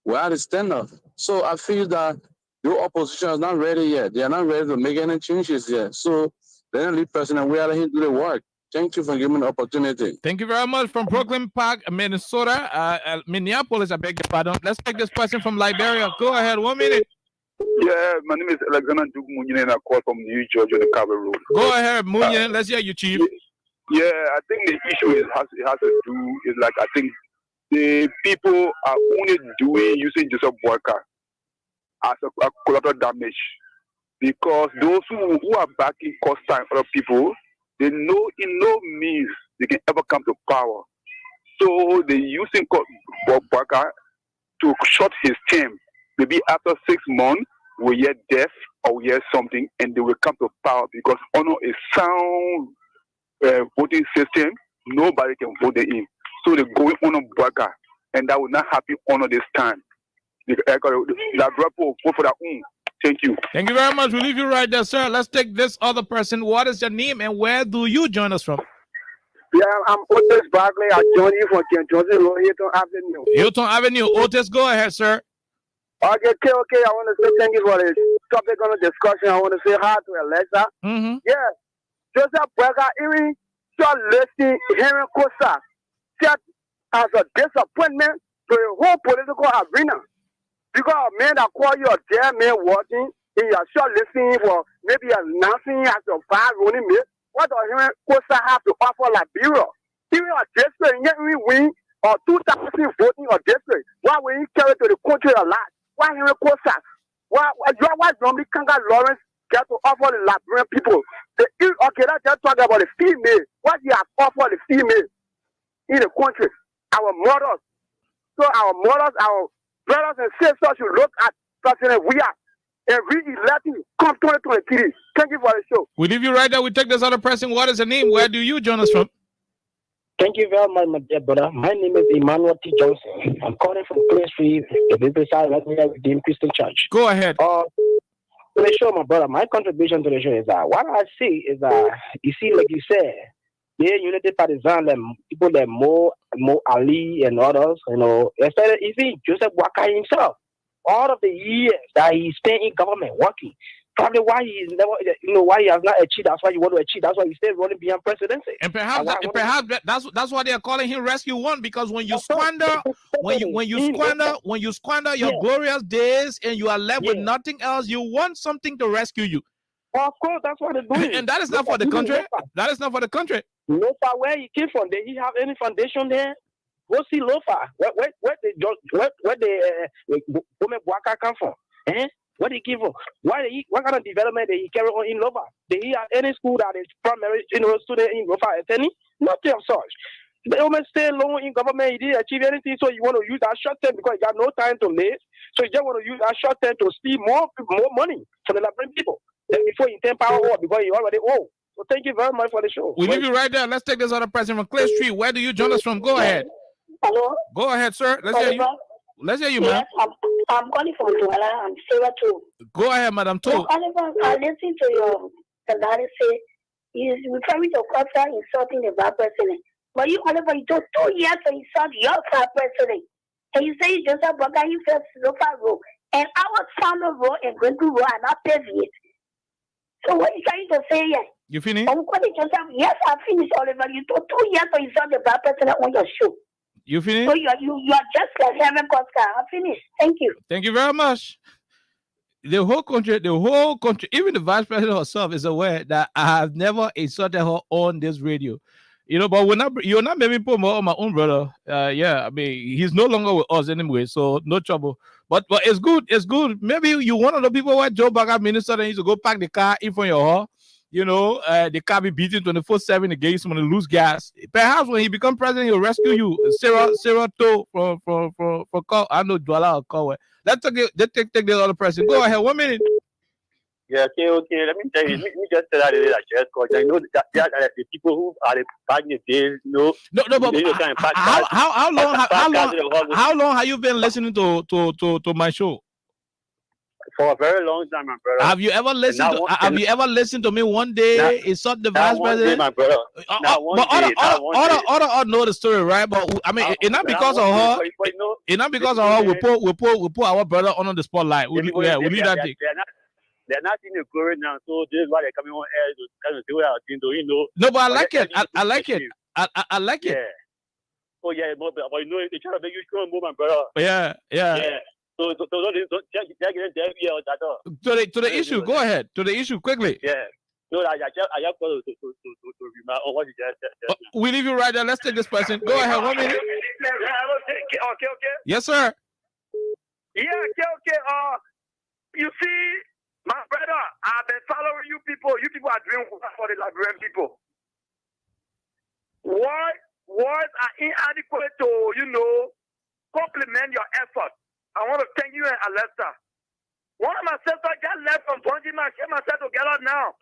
Speaker 10: Where are the standard? So I feel that your opposition is not ready yet. They are not ready to make any changes yet. So let the lead person and we are here to do the work. Thank you for giving me the opportunity.
Speaker 4: Thank you very much from Brooklyn Park, Minnesota, Minneapolis. I beg your pardon. Let's take this person from Liberia. Go ahead. 1 minute.
Speaker 3: Yeah, my name is Alexander Duke Munyin and I call from New Georgia on the Carver Road.
Speaker 4: Go ahead, Munyin. Let's hear you, Chief.
Speaker 3: Yeah, I think the issue has to do is like I think the people are only using Joseph Boyka as a collateral damage because those who are backing Costa and other people, they know in no means they can ever come to power. So they're using Boyka to short his term. Maybe after 6 months, we hear death or we hear something, and they will come to power because under a sound voting system, nobody can vote them in. So they're going on a Boyka, and that will not happen under this time. Thank you.
Speaker 4: Thank you very much. We'll leave you right there, sir. Let's take this other person. What is your name and where do you join us from?
Speaker 11: Yeah, I'm Otis Barkley. I join you from Ken Johnson, Hilton Avenue.
Speaker 4: Hilton Avenue. Otis, go ahead, sir.
Speaker 11: Okay. I want to say thank you for this topic on the discussion. I want to say hi to Alexa. Yeah, Joseph Boyka, even short listing Henry Costa set as a disappointment to the whole political arena. Because a man that call you a dead man watching in your short listing for maybe announcing as a bad running mate, what does Henry Costa have to offer Liberia? Even a district, yet we win or 2,000 voting or district. Why will he carry to the country a lot? Why Henry Costa? Why normally Kanga Lawrence get to offer the Liberian people? Okay, let's just talk about the female. What he has offered the female in the country? Our mothers. So our mothers, our brothers and sisters should look at President. We are and re-elect him come 2023. Thank you for the show.
Speaker 4: We leave you right there. We take this other person. What is the name? Where do you join us from?
Speaker 12: Thank you very much, my dear brother. My name is Emmanuel T. Johnson. I'm calling from Clay Street, the business side right here with the Christian Church.
Speaker 4: Go ahead.
Speaker 12: To the show, my brother, my contribution to the show is that what I see is that, you see, like you said, the unity partisan, people that more Ali and others, you know, especially you see Joseph Waka himself, all of the years that he spent in government working, probably why he is never, you know, why he has not achieved. That's why you want to achieve. That's why he stays running beyond presidency.
Speaker 4: And perhaps that's why they are calling him Rescue One, because when you squander, when you squander your glorious days and you are left with nothing else, you want something to rescue you.
Speaker 12: Well, of course, that's what they're doing.
Speaker 4: And that is not for the country. That is not for the country.
Speaker 12: Lofa, where he came from? Did he have any foundation there? Go see Lofa. Where the woman Bwaka come from? Where did he came from? What kind of development did he carry on in Lofa? Did he have any school that is primary, you know, student in Lofa? Any? Nothing of such. The woman stay alone in government. He didn't achieve anything, so you want to use that short term because you got no time to live. So you just want to use that short term to steal more money from the Liberian people. Then before you turn power over, because you already owe. So thank you very much for the show.
Speaker 4: We leave you right there. Let's take this other person from Clay Street. Where do you join us from? Go ahead.
Speaker 13: Hello.
Speaker 4: Go ahead, sir. Let's hear you. Let's hear you, man.
Speaker 13: Yes, I'm calling from Douala. I'm Sarah too.
Speaker 4: Go ahead, Madam Too.
Speaker 13: So, Oliver, I listened to your daddy say he's referring to Kosa insulting the vice president. But you, Oliver, you took 2 years to insult your vice president. And you say Joseph Boga, you felt so far road. And our Summer Road and Gwendu Road are not paved yet. So what are you trying to say here?
Speaker 4: You finished?
Speaker 13: Yes, I finished, Oliver. You took 2 years to insult the vice president on your show.
Speaker 4: You finished?
Speaker 13: So you are just like Heaven Koska. I finished. Thank you.
Speaker 4: Thank you very much. The whole country, even the vice president herself is aware that I have never insulted her on this radio. You know, but you're not making put more on my own brother. Yeah, I mean, he's no longer with us anyway, so no trouble. But it's good. It's good. Maybe you one of the people where Joe Biden Minnesota needs to go park the car in front of your hall. You know, the car be beating 24/7 against someone to lose gas. Perhaps when he become president, he'll rescue you. Sarah To from I know Douala or Conway. Let's take the other person. Go ahead. 1 minute.
Speaker 3: Yeah, okay. Let me tell you. Let me just tell you that because I know that the people who are the days,
Speaker 4: no. But how long have you been listening to my show?
Speaker 3: For a very long time, my brother.
Speaker 4: Have you ever listened to me one day? It's not the vice president,
Speaker 3: my brother.
Speaker 4: Other know the story, right? But I mean, it's not because of her. It's not because of her. We put our brother on the spotlight. We leave that thing.
Speaker 3: They're not in the glory now, so this is why they're coming on air to kind of do our thing, you know.
Speaker 4: No, but I like it. I like it. I like it.
Speaker 3: Yeah. Oh yeah, but you know, they try to make you strong, my brother.
Speaker 4: Yeah.
Speaker 3: So
Speaker 4: to the issue, go ahead. To the issue quickly.
Speaker 3: Yeah. No, I just got to remark on what you just said.
Speaker 4: We leave you right there. Let's take this person. Go ahead. 1 minute.
Speaker 3: Okay.
Speaker 4: Yes, sir.
Speaker 3: Yeah, okay. You see, my brother, I've been following you people. You people are doing work for the Liberian people. Words are inadequate to, compliment your effort. I want to thank you and Alessa. One of my sisters just left from Bonjima. She and myself together now.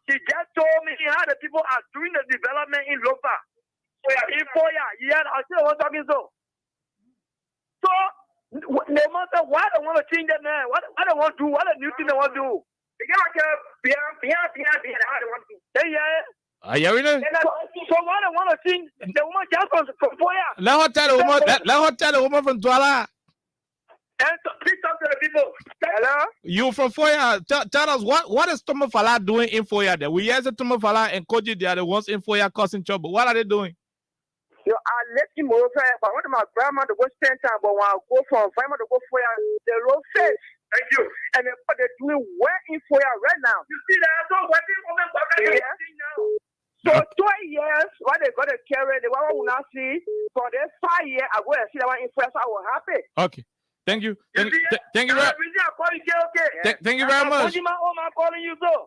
Speaker 3: She just told me how the people are doing the development in Lofa. In 4 years. Yeah, I still was talking so. So, no matter what they want to change that, man, what they want to do, what a new thing they want to do. They got how they want to do. Yeah.
Speaker 4: Are you ready?
Speaker 3: So what they want to change, the woman just from 4 years.
Speaker 4: Let her tell the woman from Douala.
Speaker 3: And please talk to the people. Hello?
Speaker 4: You from Foya. Tell us what is Tomo Fala doing in Foya there? We hear that Tomo Fala and Koji, they are the ones in Foya causing trouble. What are they doing?
Speaker 11: I let him over, but I want my grandma to go spend time, but when I go from grandma to go Foya, the road says. Thank you. And they're doing well in Foya right now. You see that? So what they want to so 2 years, what they got to carry, the one will not see. For the 5 years, I go and see that one in Foya, so I will happy.
Speaker 4: Okay. Thank you. Thank you very much.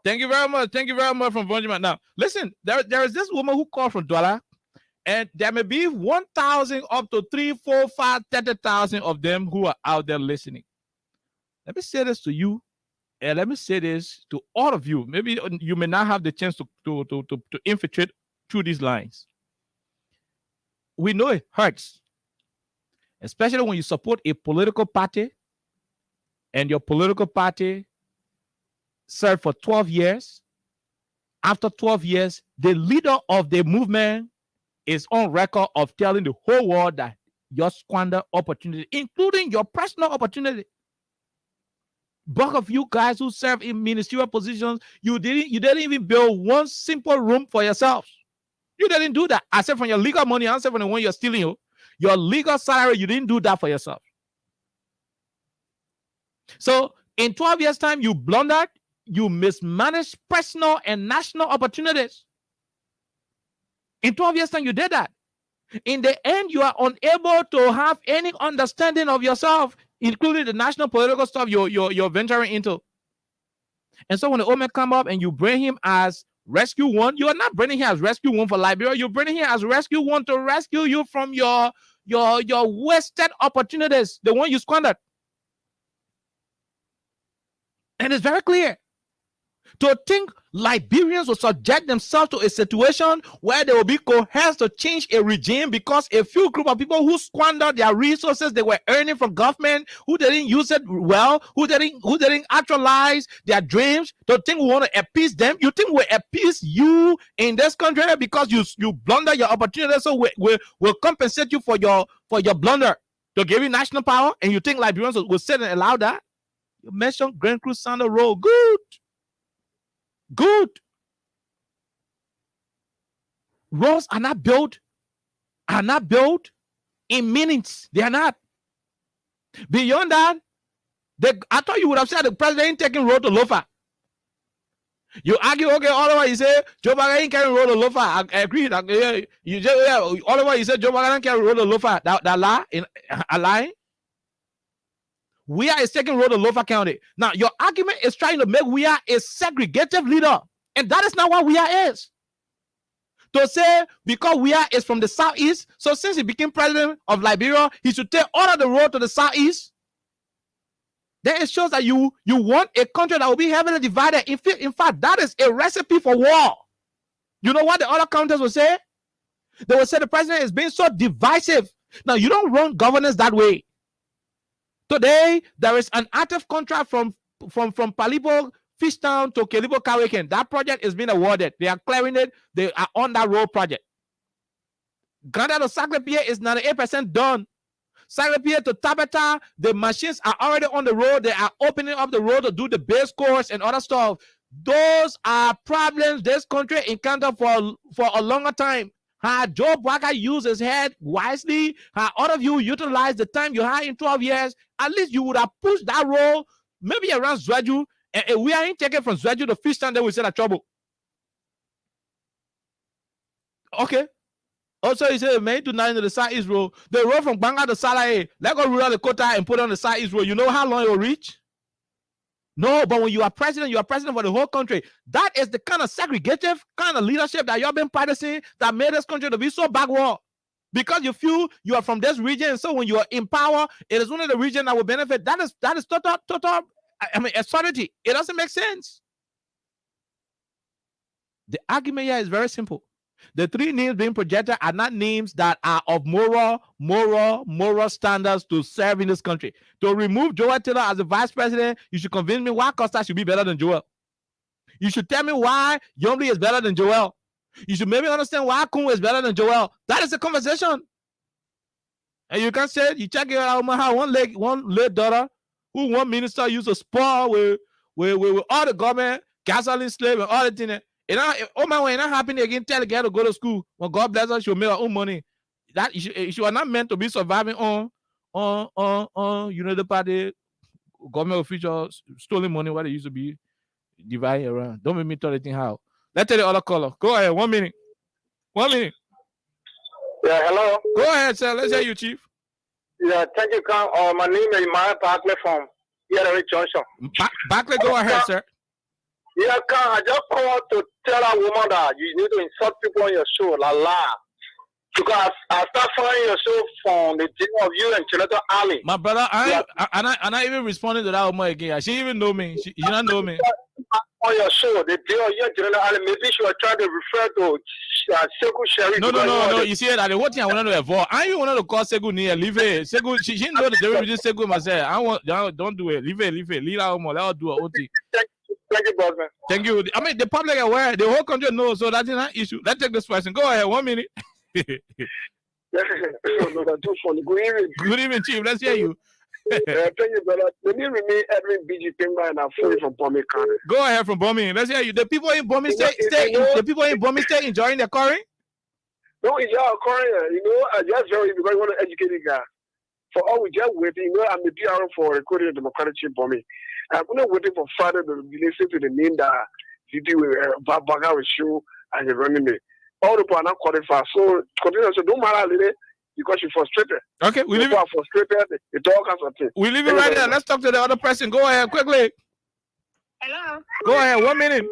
Speaker 4: Thank you very much. Thank you very much from Bonjima. Now, listen, there is this woman who called from Douala, and there may be 1,000 up to 3, 4, 5, 30,000 of them who are out there listening. Let me say this to you let me say this to all of you. Maybe you may not have the chance to infiltrate through these lines. We know it hurts, especially when you support a political party and your political party served for 12 years. After 12 years, the leader of the movement is on record of telling the whole world that you squander opportunity, including your personal opportunity. Bulk of you guys who serve in ministerial positions, you didn't even build one simple room for yourselves. You didn't do that. I said from your legal money, I said from the one you're stealing, your legal salary, you didn't do that for yourself. So in 12 years' time, you blundered, you mismanaged personal and national opportunities. In 12 years' time, you did that. In the end, you are unable to have any understanding of yourself, including the national political stuff you're venturing into. And so when the old man come up and you bring him as rescue one, you are not bringing him as rescue one for Liberia. You're bringing him as rescue one to rescue you from your wasted opportunities, the one you squandered. And it's very clear. To think Liberians will subject themselves to a situation where they will be coerced to change a regime because a few group of people who squandered their resources they were earning from government, who didn't use it well, who didn't actualize their dreams, to think we want to appease them. You think we appease you in this country because you blunder your opportunity, so we'll compensate you for your blunder to give you national power, and you think Liberians will sit and allow that? You mentioned Grand Cruz Sandal Road. Good. Roads are not built in minutes. They are not. Beyond that, I thought you would have said the president ain't taking road to Lofa. You argue, okay, Oliver, you say Joe Biden ain't carrying road to Lofa. I agree. Oliver, you said Joe Biden ain't carrying road to Lofa. That lie? A lie? Weah is taking road to Lofa County. Now, your argument is trying to make Weah a segregative leader. And that is not what Weah is. To say, because Weah is from the southeast, so since he became president of Liberia, he should take all of the road to the southeast. Then it shows that you want a country that will be heavily divided. In fact, that is a recipe for war. You know what the other countries will say? They will say the president is being so divisive. Now, you don't run governance that way. Today, there is an active contract from Palibo Fishtown to Kelibo Kawaken. That project is being awarded. They are clearing it. They are on that road project. Granted, the Sacré-Pierre is 98% done. Sacré-Pierre to Tabata, the machines are already on the road. They are opening up the road to do the base course and other stuff. Those are problems this country encountered for a longer time. Had Joe Baka used his head wisely, had all of you utilize the time you had in 12 years, at least you would have pushed that role maybe around Zwaju, and we ain't taking from Zwaju to Fishtown, then we said that trouble. Okay. Also, he said, man, to 9 to the Southeast Road. The road from Banga to Salae, let go rule out the quota and put on the Southeast Road. You know how long it will reach? No, but when you are president for the whole country. That is the kind of segregative kind of leadership that you've been practicing that made this country to be so backward. Because you feel you are from this region, so when you are in power, it is only the region that will benefit. That is total, absurdity. It doesn't make sense. The argument here is very simple. The three names being projected are not names that are of moral standards to serve in this country. To remove Joel Taylor as the vice president, you should convince me why Costa should be better than Joel. You should tell me why Yombly is better than Joel. You should maybe understand why Kun is better than Joel. That is the conversation. And you can say, you check it out, how one late daughter, who one minister used to spar with all the government, gasoline slave and all the things. Oh my way, not happening again. Tell the girl to go to school. When God bless her, she'll make her own money. That she was not meant to be surviving on the party government officials stolen money what they used to be dividing around. Don't make me tell anything how. Let's tell the other caller. Go ahead. 1 minute. 1 minute.
Speaker 3: Yeah, hello.
Speaker 4: Go ahead, sir. Let's hear you, Chief.
Speaker 3: Yeah, thank you, Khan. My name is Maya Barclay from Yellow Junction.
Speaker 4: Barclay, go ahead, sir.
Speaker 3: Yeah, Khan, I just called to tell a woman that you need to insult people on your show. La la. Because I start following your show from the team of you and Chileto Ali.
Speaker 4: My brother, I'm not even responding to that woman again. She even know me. She not know me.
Speaker 3: On your show, the day of your Chileto Ali, maybe she was trying to refer to Segu Sherry.
Speaker 4: No. You see that the whole thing I wanted to avoid. I even wanted to call Segu near. Leave it. Segu, she didn't know the difference between Segu and myself. Don't do it. Leave it. Leave her home. Let her do her own thing.
Speaker 3: Thank you, boss man.
Speaker 4: Thank you. I mean, the public are aware. The whole country knows, so that's not an issue. Let's take this person. Go ahead. 1 minute.
Speaker 3: Good
Speaker 4: evening, Chief. Let's hear you.
Speaker 3: Thank you, brother. The name remain Edwin BG Timber and I'm fully from Bombay County.
Speaker 4: Go ahead from Bombay. Let's hear you. The people in Bombay stay enjoying their curry?
Speaker 3: No, it's your curry. I just very because you want to educate the guy. For all we just waiting, I'm the PR for recording the Democratic Chief Bombay. I'm not waiting for Friday to listen to the name that video Baga will show and the running me. All the people are not qualified. So continue. So don't matter really because you're frustrated.
Speaker 4: Okay, we leave it.
Speaker 3: Frustrated. It's all kinds of things.
Speaker 4: We leave it right there. Let's talk to the other person. Go ahead quickly.
Speaker 14: Hello.
Speaker 4: Go ahead. 1 minute.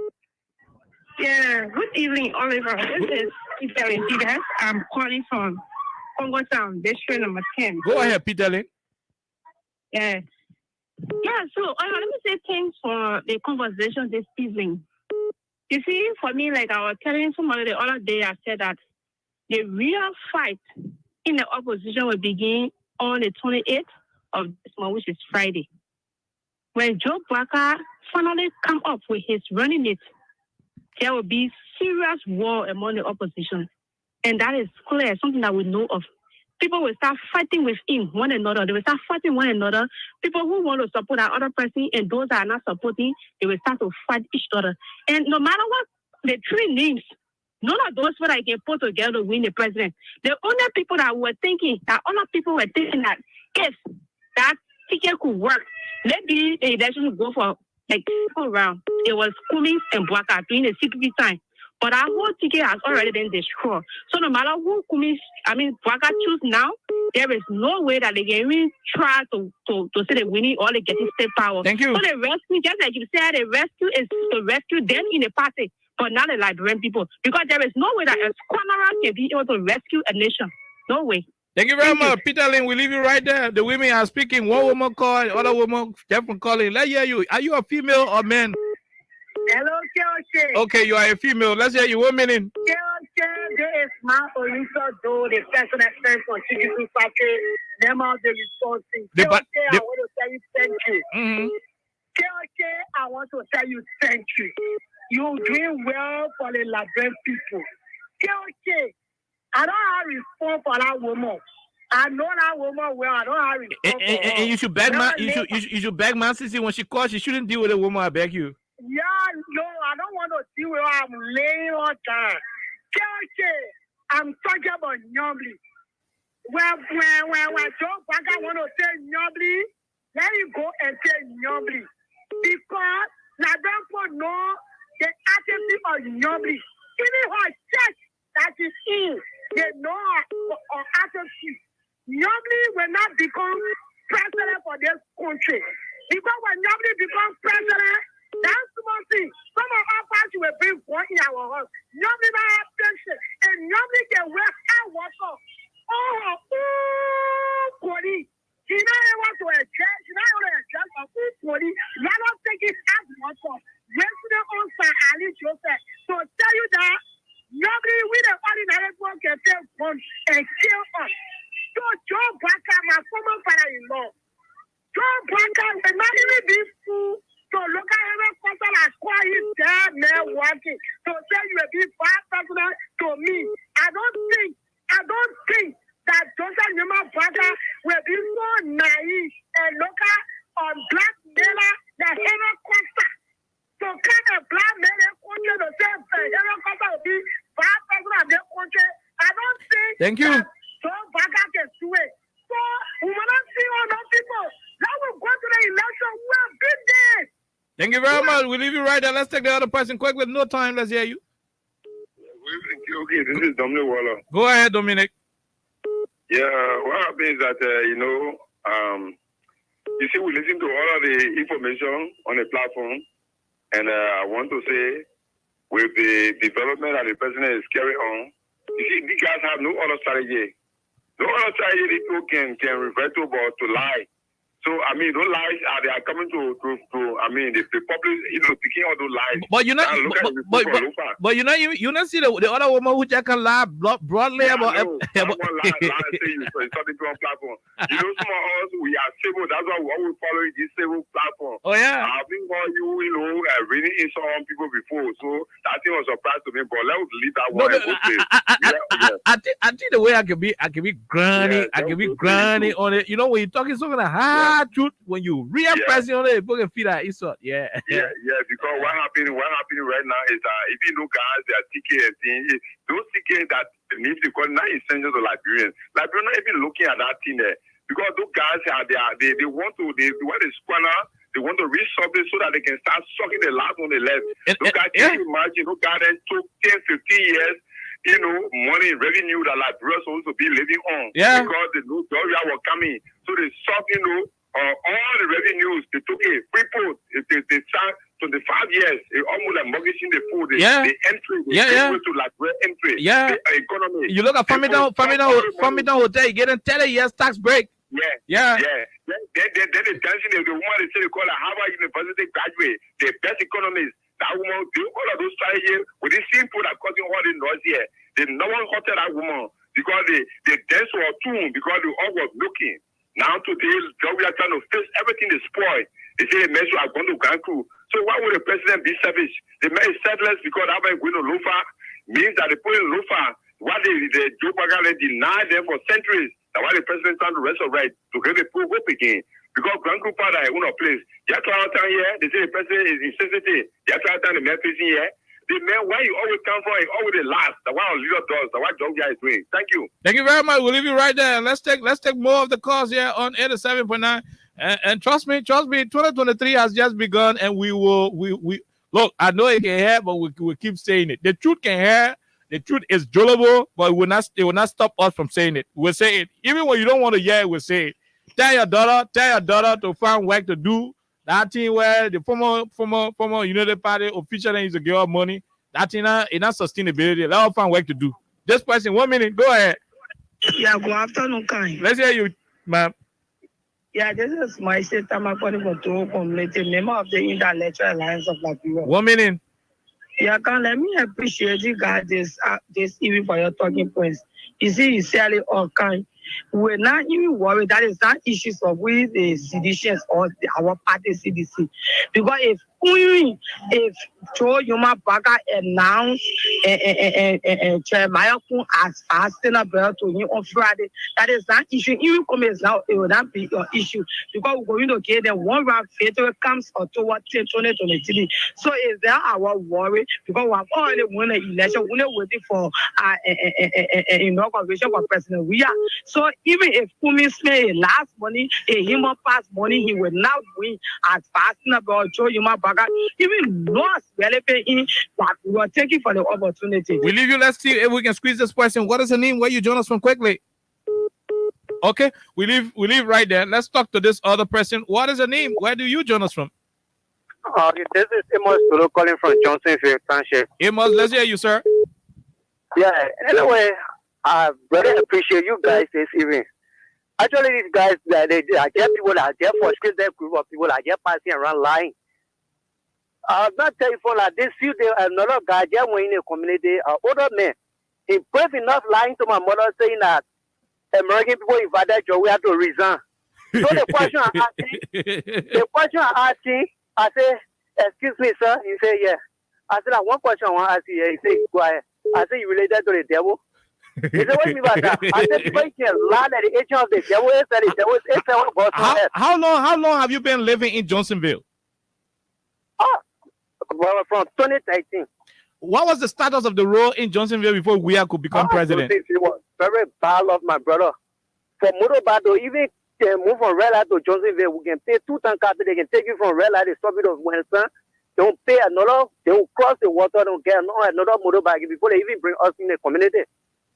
Speaker 14: Yeah. Good evening, Oliver. This is Peter Peters. I'm calling from Congo Town, district number 10.
Speaker 4: Go ahead, Peter Lynn.
Speaker 14: Yeah. Yeah, so let me say thanks for the conversation this evening. You see, for me, like I was telling somebody the other day, I said that the real fight in the opposition will begin on the 28th of this month, which is Friday. When Joe Barker finally come up with his running mate, there will be serious war among the opposition. And that is clear, something that we know of. People will start fighting within one another. They will start fighting one another. People who want to support that other person and those that are not supporting, they will start to fight each other. And no matter what the three names, none of those what I can put together to win the president. The only people that were thinking, that if that ticket could work, maybe the election would go for like second round. It was Cummings and Bwaka during the CPP time. But our whole ticket has already been destroyed. So no matter who Bwaka choose now, there is no way that they can even try to say they're winning or they getting state power.
Speaker 4: Thank you.
Speaker 14: So the rescue, just like you said, the rescue is to rescue them in the party, but not the Liberian people. Because there is no way that a squanderer can be able to rescue a nation. No way.
Speaker 4: Thank you very much, Peter Lynn. We leave you right there. The women are speaking. One woman called, other woman different calling. Let's hear you. Are you a female or man?
Speaker 15: Hello, Keoshe.
Speaker 4: Okay, you are a female. Let's hear you. 1 minute.
Speaker 15: Keoshe, there is my Olisa Do, the personal friend from Chigibu Party, them are the responses. Keoshe, I want to tell you thank you. Keoshe, I want to tell you thank you. You're doing well for the Liberian people. Keoshe, I don't have respect for that woman. I know that woman well. I don't have respect for her.
Speaker 4: And you should beg you should beg my sister when she calls. She shouldn't deal with a woman. I beg you.
Speaker 15: Yeah, no, I don't want to deal with her. I'm laying on time. I'm talking about Nyobli. When Joe Barker want to say Nyobli, let you go and say Nyobli. Because Liberian people know the attitude of Nyobli. Even her church that is in, they know her attitude. Nyobli will not become president for this country. Because when Nyobli becomes president, that's one thing. Some of our parties will bring one in our house. Nobody will have patience. And nobody can wear our water. Police. She not want to adjust. She not want to adjust for police. You are not taking as water. Yesterday on Ali Joseph. So tell you that nobody with the ordinary one can take one and kill us. So Joe Barker, my former father-in-law, Joe Barker will not even be fool. So look at every person that's quiet there, man, working. So say you will be bad president to me. I don't think that Joseph Newman Barker will be so naive and look at on black mailer that Henry Costa. So can a black mailer country to say Henry Costa will be bad president of the country? I don't think
Speaker 4: Thank you.
Speaker 15: Joe Barker can do it. So we will not see all those people. Now we go to the election. We have been there.
Speaker 4: Thank you very much. We leave you right there. Let's take the other person quick with no time. Let's hear you.
Speaker 16: Okay, this is Dominic Waller.
Speaker 4: Go ahead, Dominic.
Speaker 16: Yeah, what happens is that, you see, we listen to all of the information on the platform, and I want to say, with the development that the president is carrying on, You see, these guys have no other strategy. No other strategy people can refer to but to lie. So I mean, those lies they are coming to I mean the public, picking all those lies.
Speaker 4: But you know, but you know, you not see the other woman who just can lie broadly about.
Speaker 16: Say you something on platform. You know, some of us we are civil. That's why we always follow this civil platform.
Speaker 4: Oh yeah.
Speaker 16: I've been calling you really insult on people before, so that thing was a surprise to me. But let's leave that one.
Speaker 4: I think the way I can be granny, I can be granny on it. You know, when you're talking something like hard truth, when you re-press on it, people can feel that it's yeah.
Speaker 16: Because what happening right now is if you look guys, they are TK and things, those TK that need to call 9 essentials of Liberians. Liberians not even looking at that thing there. Because those guys they want to squander, they want to resolve it so that they can start sucking the last one they left. Those guys, can you imagine those guys that took 10, 15 years, money, revenue that Liberians supposed to be living on.
Speaker 4: Yeah.
Speaker 16: Because the new Doria were coming. So they sucked, all the revenues, they took a free port, they start 25 years, almost like mortgaging the food, the entry, to Liberia entry, the economy.
Speaker 4: You look at Farmington Hotel, you get a 10 years tax break.
Speaker 16: Yeah. Then the tension is the woman they say they call her Harvard University graduate, the best economist. That woman, all of those strategies with this same food that causing all the noise here. No one hotel that woman because they dance were tuned because they all was looking. Now today, we are trying to fix everything is spoiled. They say the men are going to Ganku. So why would the president be selfish? The man is selfless because that way going to Lofa means that they put in Lofa. Why the Joe Bagale denied them for centuries. That's why the president trying to resurrect to get the poor hope again. Because Ganku father is one place. They are trying to here. They say the president is insensitive. They are trying to the man facing here. The man, where you always come from, is always the last. The one our leader does. The one Georgia is doing. Thank you.
Speaker 4: Thank you very much. We'll leave you right there. Let's take more of the calls here on 87.9. And trust me, 2023 has just begun, and we look. I know it can hear, but we keep saying it. The truth can hear. The truth is durable, but it will not stop us from saying it. We'll say it. Even when you don't want to hear it, we'll say it. Tell your daughter to find work to do. That thing where the former United Party official used to give up money, that thing is not sustainability. Let us find work to do. This person, 1 minute, go ahead.
Speaker 17: Yeah, good afternoon, Kai.
Speaker 4: Let's hear you, ma'am.
Speaker 17: Yeah, this is my state. I'm according to the community, member of the Intellectual Alliance of Liberia.
Speaker 4: 1 minute.
Speaker 17: Yeah, can let me appreciate you guys this evening for your talking points. You see, you say it all kind. We're not even worried. That is not issues of we the seditions or our party CDC. Because if Joe Yuma Baga announced Mayakun as fasting about to you on Friday, that is not issue. Even comments now, it will not be your issue because we're going to get them one round fatal comes or toward 2023. So is that our worry? Because we have already won the election, we're waiting for inauguration for President We are. So even if Kumi Smith last money, a human pass money, he will not win as fasting about Joe Yuma. Even lost relevant, but we are taking for the opportunity.
Speaker 4: We leave you. Let's see if we can squeeze this question. What is the name? Where you join us from quickly? Okay, we leave right there. Let's talk to this other person. What is the name? Where do you join us from?
Speaker 18: Okay, this is Amos Toro calling from Johnsonville Township.
Speaker 4: Amos, let's hear you, sir.
Speaker 18: Yeah, anyway, I really appreciate you guys this evening. Actually, these guys, they are just people that are just for that group of people that are just passing around lying. I'll not tell you for like this few days, another guy just went in a community, older man. He brave enough lying to my mother saying that American people invited Joe, we have to resign. So the question I'm asking, I say, excuse me, sir. He said, yeah. I said, one question I want to ask you. He said, go ahead. I said, you related to the devil? He said, what do you mean by that? I said, people can lie that the agent of the devil is that the devil is
Speaker 4: How long have you been living in Johnsonville?
Speaker 18: Well, from 2013.
Speaker 4: What was the status of the road in Johnsonville before we could become president?
Speaker 18: It was very bad of my brother. For motorbike to even move from Red Light to Johnsonville, we can pay 2 ton cars. They can take you from Red Light to stop it of Winston. They will pay another. They will cross the water. They will get another motorbike before they even bring us in the community.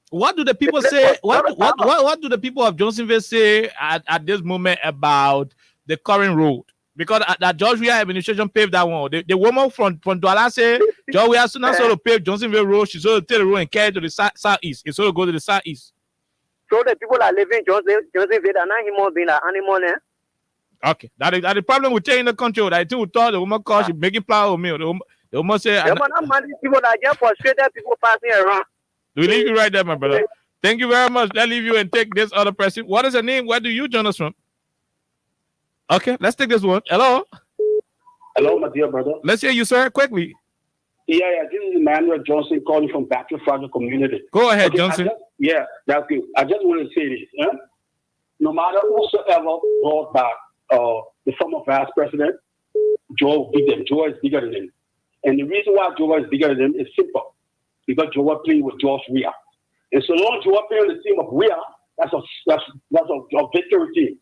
Speaker 4: What do the people say? What do the people of Johnsonville say at this moment about the current road? because that George Weah administration paved that one. The woman from Douala say George Weah soon as sort of paved Johnsonville Road, she sort of take the road and carry to the southeast. It sort of go to the southeast.
Speaker 18: So the people are living Johnsonville are not human being like animal there.
Speaker 4: Okay, that is the problem with taking the control. I think we thought the woman called she making flour meal. The woman say
Speaker 18: people that get frustrated, people passing around.
Speaker 4: We leave you right there, my brother. Thank you very much. Let's leave you and take this other person. What is her name? Where do you join us from? Okay, let's take this one. Hello.
Speaker 19: Hello, my dear brother.
Speaker 4: Let's hear you, sir, quickly.
Speaker 19: Yeah, this is Emmanuel Johnson calling from Bachelor Fragile Community.
Speaker 4: Go ahead, Johnson.
Speaker 19: That's good. I just want to say this. No matter whosoever brought back the former vice president, Joe will beat them. Joe is bigger than him. And the reason why Joe is bigger than him is simple. Because Joe played with George Weah. And so long Joe played on the team of Weah, that's a victory team.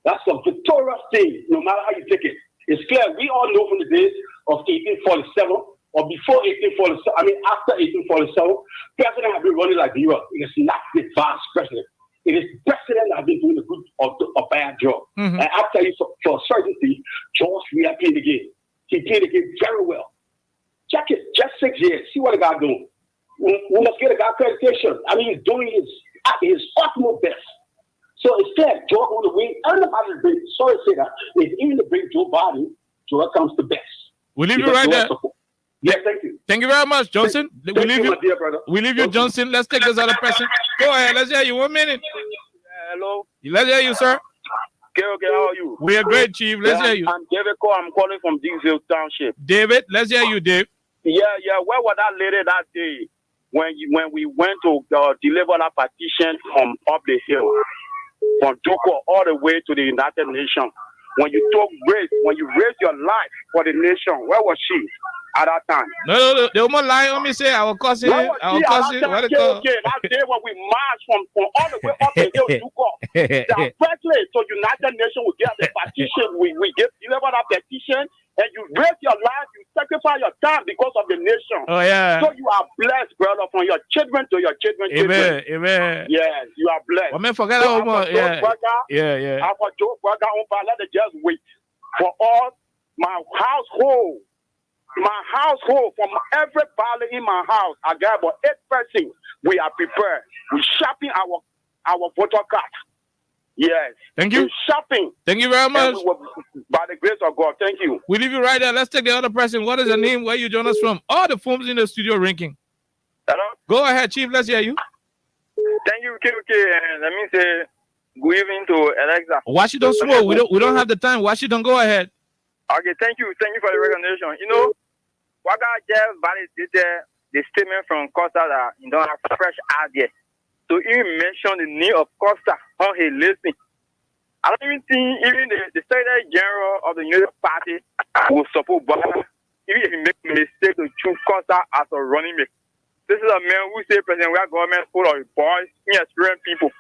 Speaker 19: That's a victorious team, no matter how you take it. It's clear. We all know from the days of 1847 or before 1847, after 1847, president have been running like the US. It is not the vice president. It is the president that has been doing a good or bad job. And after for certainty, George Weah played the game. He played the game very well. Check it, just 6 years. See what the guy doing. We must get a guy accreditation. He's doing his utmost best. So it's clear, Joe on the wing. Everybody bring, sorry to say that, if even to bring Joe Biden, Joe comes the best.
Speaker 4: We leave you right there.
Speaker 19: Yeah, thank you.
Speaker 4: Thank you very much, Johnson.
Speaker 19: Thank you, my dear brother.
Speaker 4: We leave you, Johnson. Let's take this other person. Go ahead. Let's hear you. 1 minute.
Speaker 20: Hello.
Speaker 4: Let's hear you, sir.
Speaker 20: Okay, how are you?
Speaker 4: We are great, Chief. Let's hear you.
Speaker 20: I'm David Cole. I'm calling from Dixville Township.
Speaker 4: David, let's hear you, Dave.
Speaker 20: Yeah. Where was that lady that day when we went to deliver that petition from up the hill, from Joko all the way to the United Nations? When you took grace, when you raised your life for the nation, where was she at that time?
Speaker 4: No. The woman lying on me say our cousin. What it call?
Speaker 20: That day when we marched from all the way up the hill to Joko, directly to United Nations, we get the petition. We deliver that petition. And you raise your life, you sacrifice your time because of the nation.
Speaker 4: Oh, yeah.
Speaker 20: So you are blessed, brother, from your children to your children.
Speaker 4: Amen.
Speaker 20: Yes, you are blessed.
Speaker 4: I mean, forget that woman. Yeah.
Speaker 20: Our Joe brother, let us just wait. For all my household, from everybody in my house, I got about 8 persons. We are prepared. We shopping our voter card. Yes.
Speaker 4: Thank you.
Speaker 20: We're shopping.
Speaker 4: Thank you very much.
Speaker 20: By the grace of God. Thank you.
Speaker 4: We leave you right there. Let's take the other person. What is the name? Where you join us from? All the phones in the studio ringing.
Speaker 20: Hello?
Speaker 4: Go ahead, Chief. Let's hear you.
Speaker 20: Thank you, KK. And let me say good evening to Alexa.
Speaker 4: Washington Smoke. We don't have the time. Washington, go ahead.
Speaker 20: Okay, thank you. Thank you for the recognition. You know, what I just validated the statement from Costa that you don't have fresh idea. To even mention the name of Costa on his listing. I don't even think even the Secretary General of the United Party will support Biden, even if he makes a mistake to choose Costa as a running mate. This is a man who says President we are government full of boys, inexperienced people.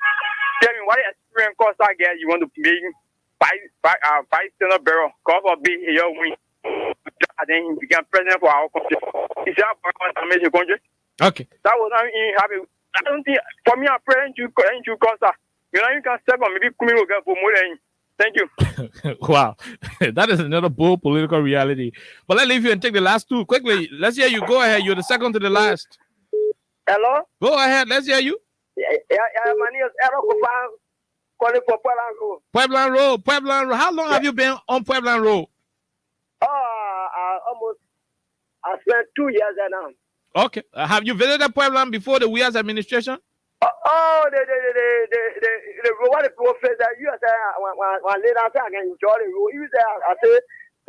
Speaker 20: Tell me what experience Costa get you want to make Vice Senator Barrow, cause of being a win. And then he became president for our country. Is that damage the country?
Speaker 4: Okay.
Speaker 20: That was not even happy. I don't think, for me, I'm praying to Costa. You know, you can step on maybe come again for more than. Thank you.
Speaker 4: Wow. That is another bold political reality. But let's leave you and take the last two. Quickly, let's hear you. Go ahead. You're the second to the last.
Speaker 18: Hello?
Speaker 4: Go ahead. Let's hear you.
Speaker 18: Yeah, my name is Eric Kufan, calling for
Speaker 4: Pueblan Road. Pueblan Road. How long have you been on Pueblan Road?
Speaker 18: Almost. I spent 2 years there now.
Speaker 4: Okay. Have you visited Pueblan before the Weah's administration?
Speaker 18: The what the people face that you say when later I can enjoy the road. You say I say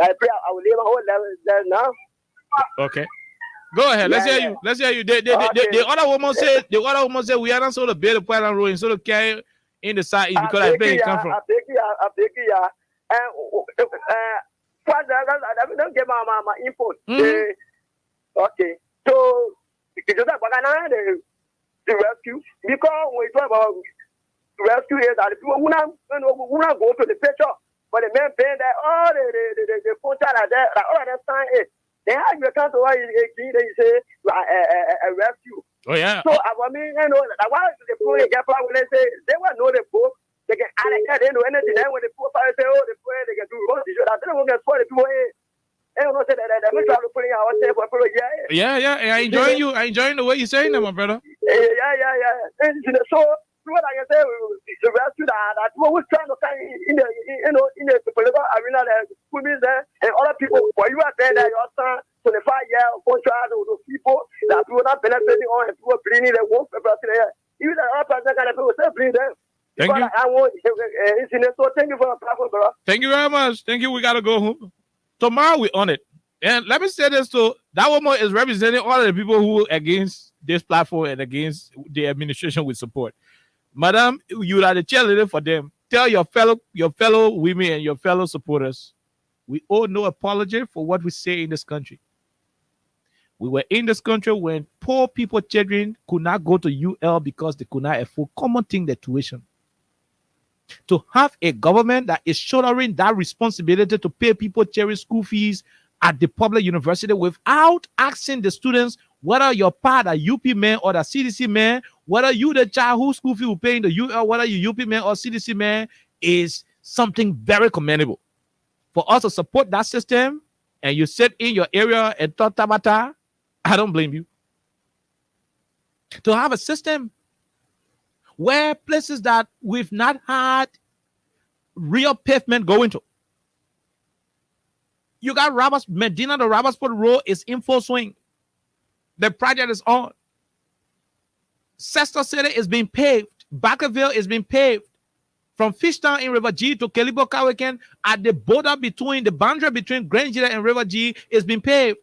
Speaker 18: I pray I will live my whole level there now.
Speaker 4: Okay. Go ahead. Let's hear you. Let's hear you. The other woman said we are not sort of build a Pueblan Road and sort of carry in the side because I think it come from.
Speaker 18: I think yeah. And don't get my input. Okay. So because the rescue, because we talk about rescue is that the people who not go to the picture, but the men paying that all the phone chat like that, all that time is they have your country why they say a rescue.
Speaker 4: Oh yeah.
Speaker 18: So I mean, you know, why the people get when they say they will know the book,
Speaker 11: they can add it, they know anything. Then when the poor people say, oh, the poor, they can do wrong, they don't get for the people.
Speaker 4: Yeah. I enjoying you. I enjoying the way you're saying that, my brother.
Speaker 11: Yeah. So what I can say, the rest of that, what we're trying to find in the political arena, and other people, while you are there, your son, 25-year contract with those people that will not benefiting on and people bringing the work for president. Even the other president kind of people say, bring them.
Speaker 4: Thank you.
Speaker 11: I want, so thank you for the platform, bro.
Speaker 4: Thank you very much. Thank you. We got to go home. Tomorrow we on it. And let me say this too. That woman is representing all of the people who are against this platform and against the administration with support. Madam, you are the cheerleader for them. Tell your fellow women and your fellow supporters, we owe no apology for what we say in this country. We were in this country when poor people, children could not go to UL because they could not afford common thing, the tuition. To have a government that is shouldering that responsibility to pay people children school fees at the public university without asking the students whether you're part of UP man or the CDC man, whether you the child whose school fee will pay in the UL, whether you UP man or CDC man, is something very commendable. For us to support that system and you sit in your area and talk tabata, I don't blame you. To have a system where places that we've not had real pavement going to. You got Medina, the Robertsport Road is in full swing. The project is on. Cester City is being paved. Bakerville is being paved. From Fishtown in River G to Kelibo Kawaken at the border between the boundary between Grange and River G is being paved.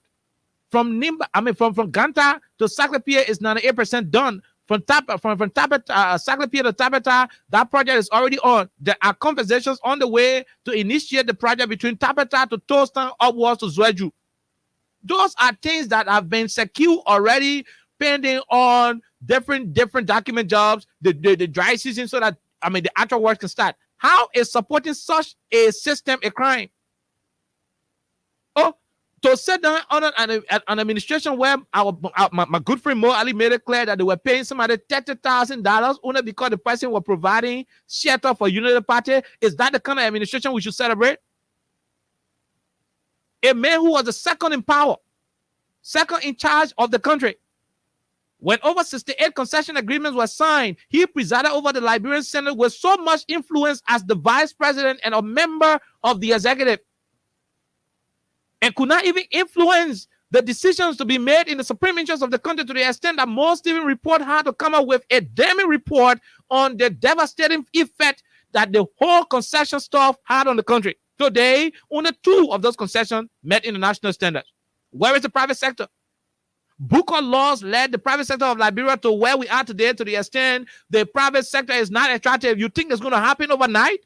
Speaker 4: From Ganta to Saclapia is 98% done. From Saclapia to Tabata, that project is already on. There are conversations on the way to initiate the project between Tabata to Toaston upwards to Zweju. Those are things that have been secured already, pending on different document jobs, the dry season, so that the actual work can start. How is supporting such a system a crime? Oh, to sit down on an administration where my good friend Mo Ali made it clear that they were paying somebody $30,000 only because the person was providing shelter for Unity Party. Is that the kind of administration we should celebrate? A man who was the second in power, second in charge of the country. When over 68 concession agreements were signed, he presided over the Liberian Senate with so much influence as the vice president and a member of the executive, and could not even influence the decisions to be made in the supreme interest of the country, to the extent that most even report had to come up with a damning report on the devastating effect that the whole concession stuff had on the country. Today, only 2 of those concessions met international standards. Where is the private sector? Booker laws led the private sector of Liberia to where we are today, to the extent the private sector is not attractive. You think it's going to happen overnight?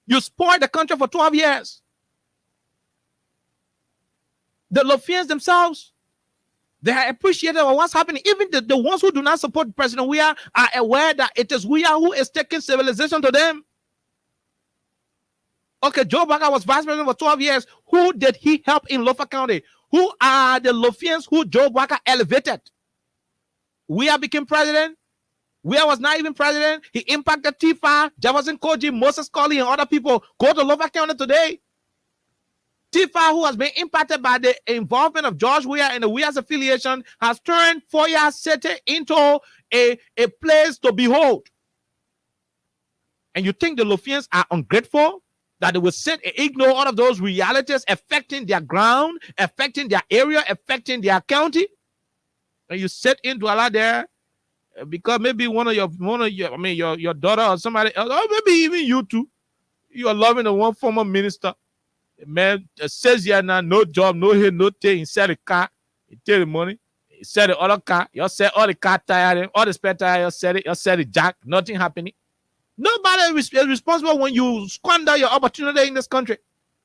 Speaker 4: You spoiled the country for 12 years. The Lofians themselves, they are appreciative of what's happening. Even the ones who do not support President Weah are aware that it is Weah who is taking civilization to them. Okay, Joe Baca was vice president for 12 years. Who did he help in Lofa County? Who are the Lofians who Joe Baca elevated? Weah became president. Weah was not even president. He impacted Tifa, Jefferson Koji, Moses Colley, and other people. Go to Lofa County today. Tifa, who has been impacted by the involvement of George Weah and the Weah's affiliation, has turned Foya City into a place to behold. And you think the Lofians are ungrateful? That they will sit and ignore all of those realities affecting their ground, affecting their area, affecting their county? And you sit in Douala there because maybe your daughter or somebody else, or maybe even you too, you are loving the one former minister. The man says you now no job, no head, no thing. He sell the car, he take the money, he sell the other car, you sell all the car tire, all the spare tire, you sell the jack, nothing happening. Nobody is responsible when you squander your opportunity in this country.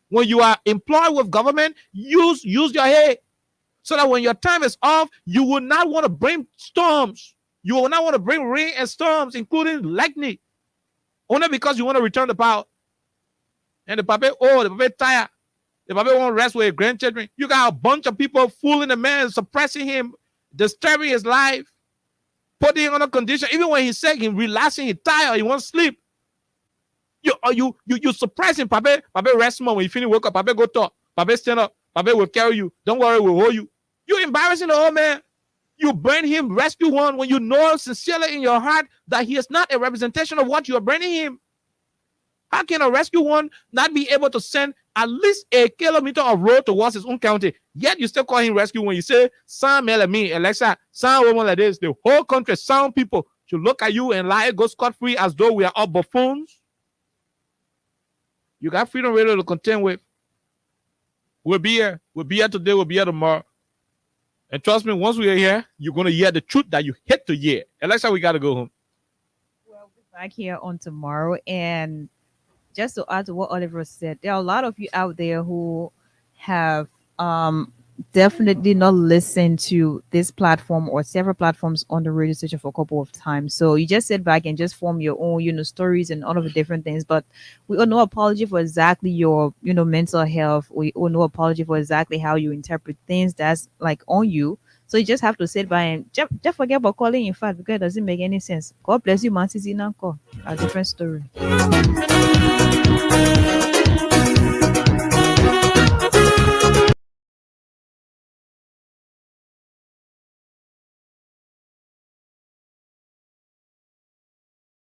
Speaker 4: When you are employed with government, use your head so that when your time is off, you will not want to bring storms. You will not want to bring rain and storms, including lightning, only because you want to return the power. And the papa tired. The papa won't rest with his grandchildren. You got a bunch of people fooling the man, suppressing him, disturbing his life, putting him on a condition. Even when he's sick, he's relaxing, he's tired, he wants sleep. You surprise him. Papa rest small when you finish wake up. Papa go talk. Papa stand up. Papa will carry you. Don't worry, we'll hold you. You embarrassing the old man. You bring him rescue one when you know sincerely in your heart that he is not a representation of what you are bringing him. How can a rescue one not be able to send at least a kilometer of road towards his own county? Yet you still call him rescue when you say, "Some male like me, Alexa, some woman like this." The whole country, some people should look at you and lie, go scot-free as though we are all buffoons. You got Freedom Radio to contend with. We'll be here. We'll be here today. We'll be here tomorrow. And trust me, once we are here, you're going to hear the truth that you hate to hear. Alexa, we got to go home.
Speaker 7: We'll be back here on tomorrow. And just to add to what Oliver said, there are a lot of you out there who have definitely not listened to this platform or several platforms on the radio station for a couple of times. So you just sit back and just form your own, stories and all of the different things. But we owe no apology for exactly your, mental health. We owe no apology for exactly how you interpret things. That's like on you. So you just have to sit by and just forget about calling in fact, because it doesn't make any sense. God bless you, man. A different story.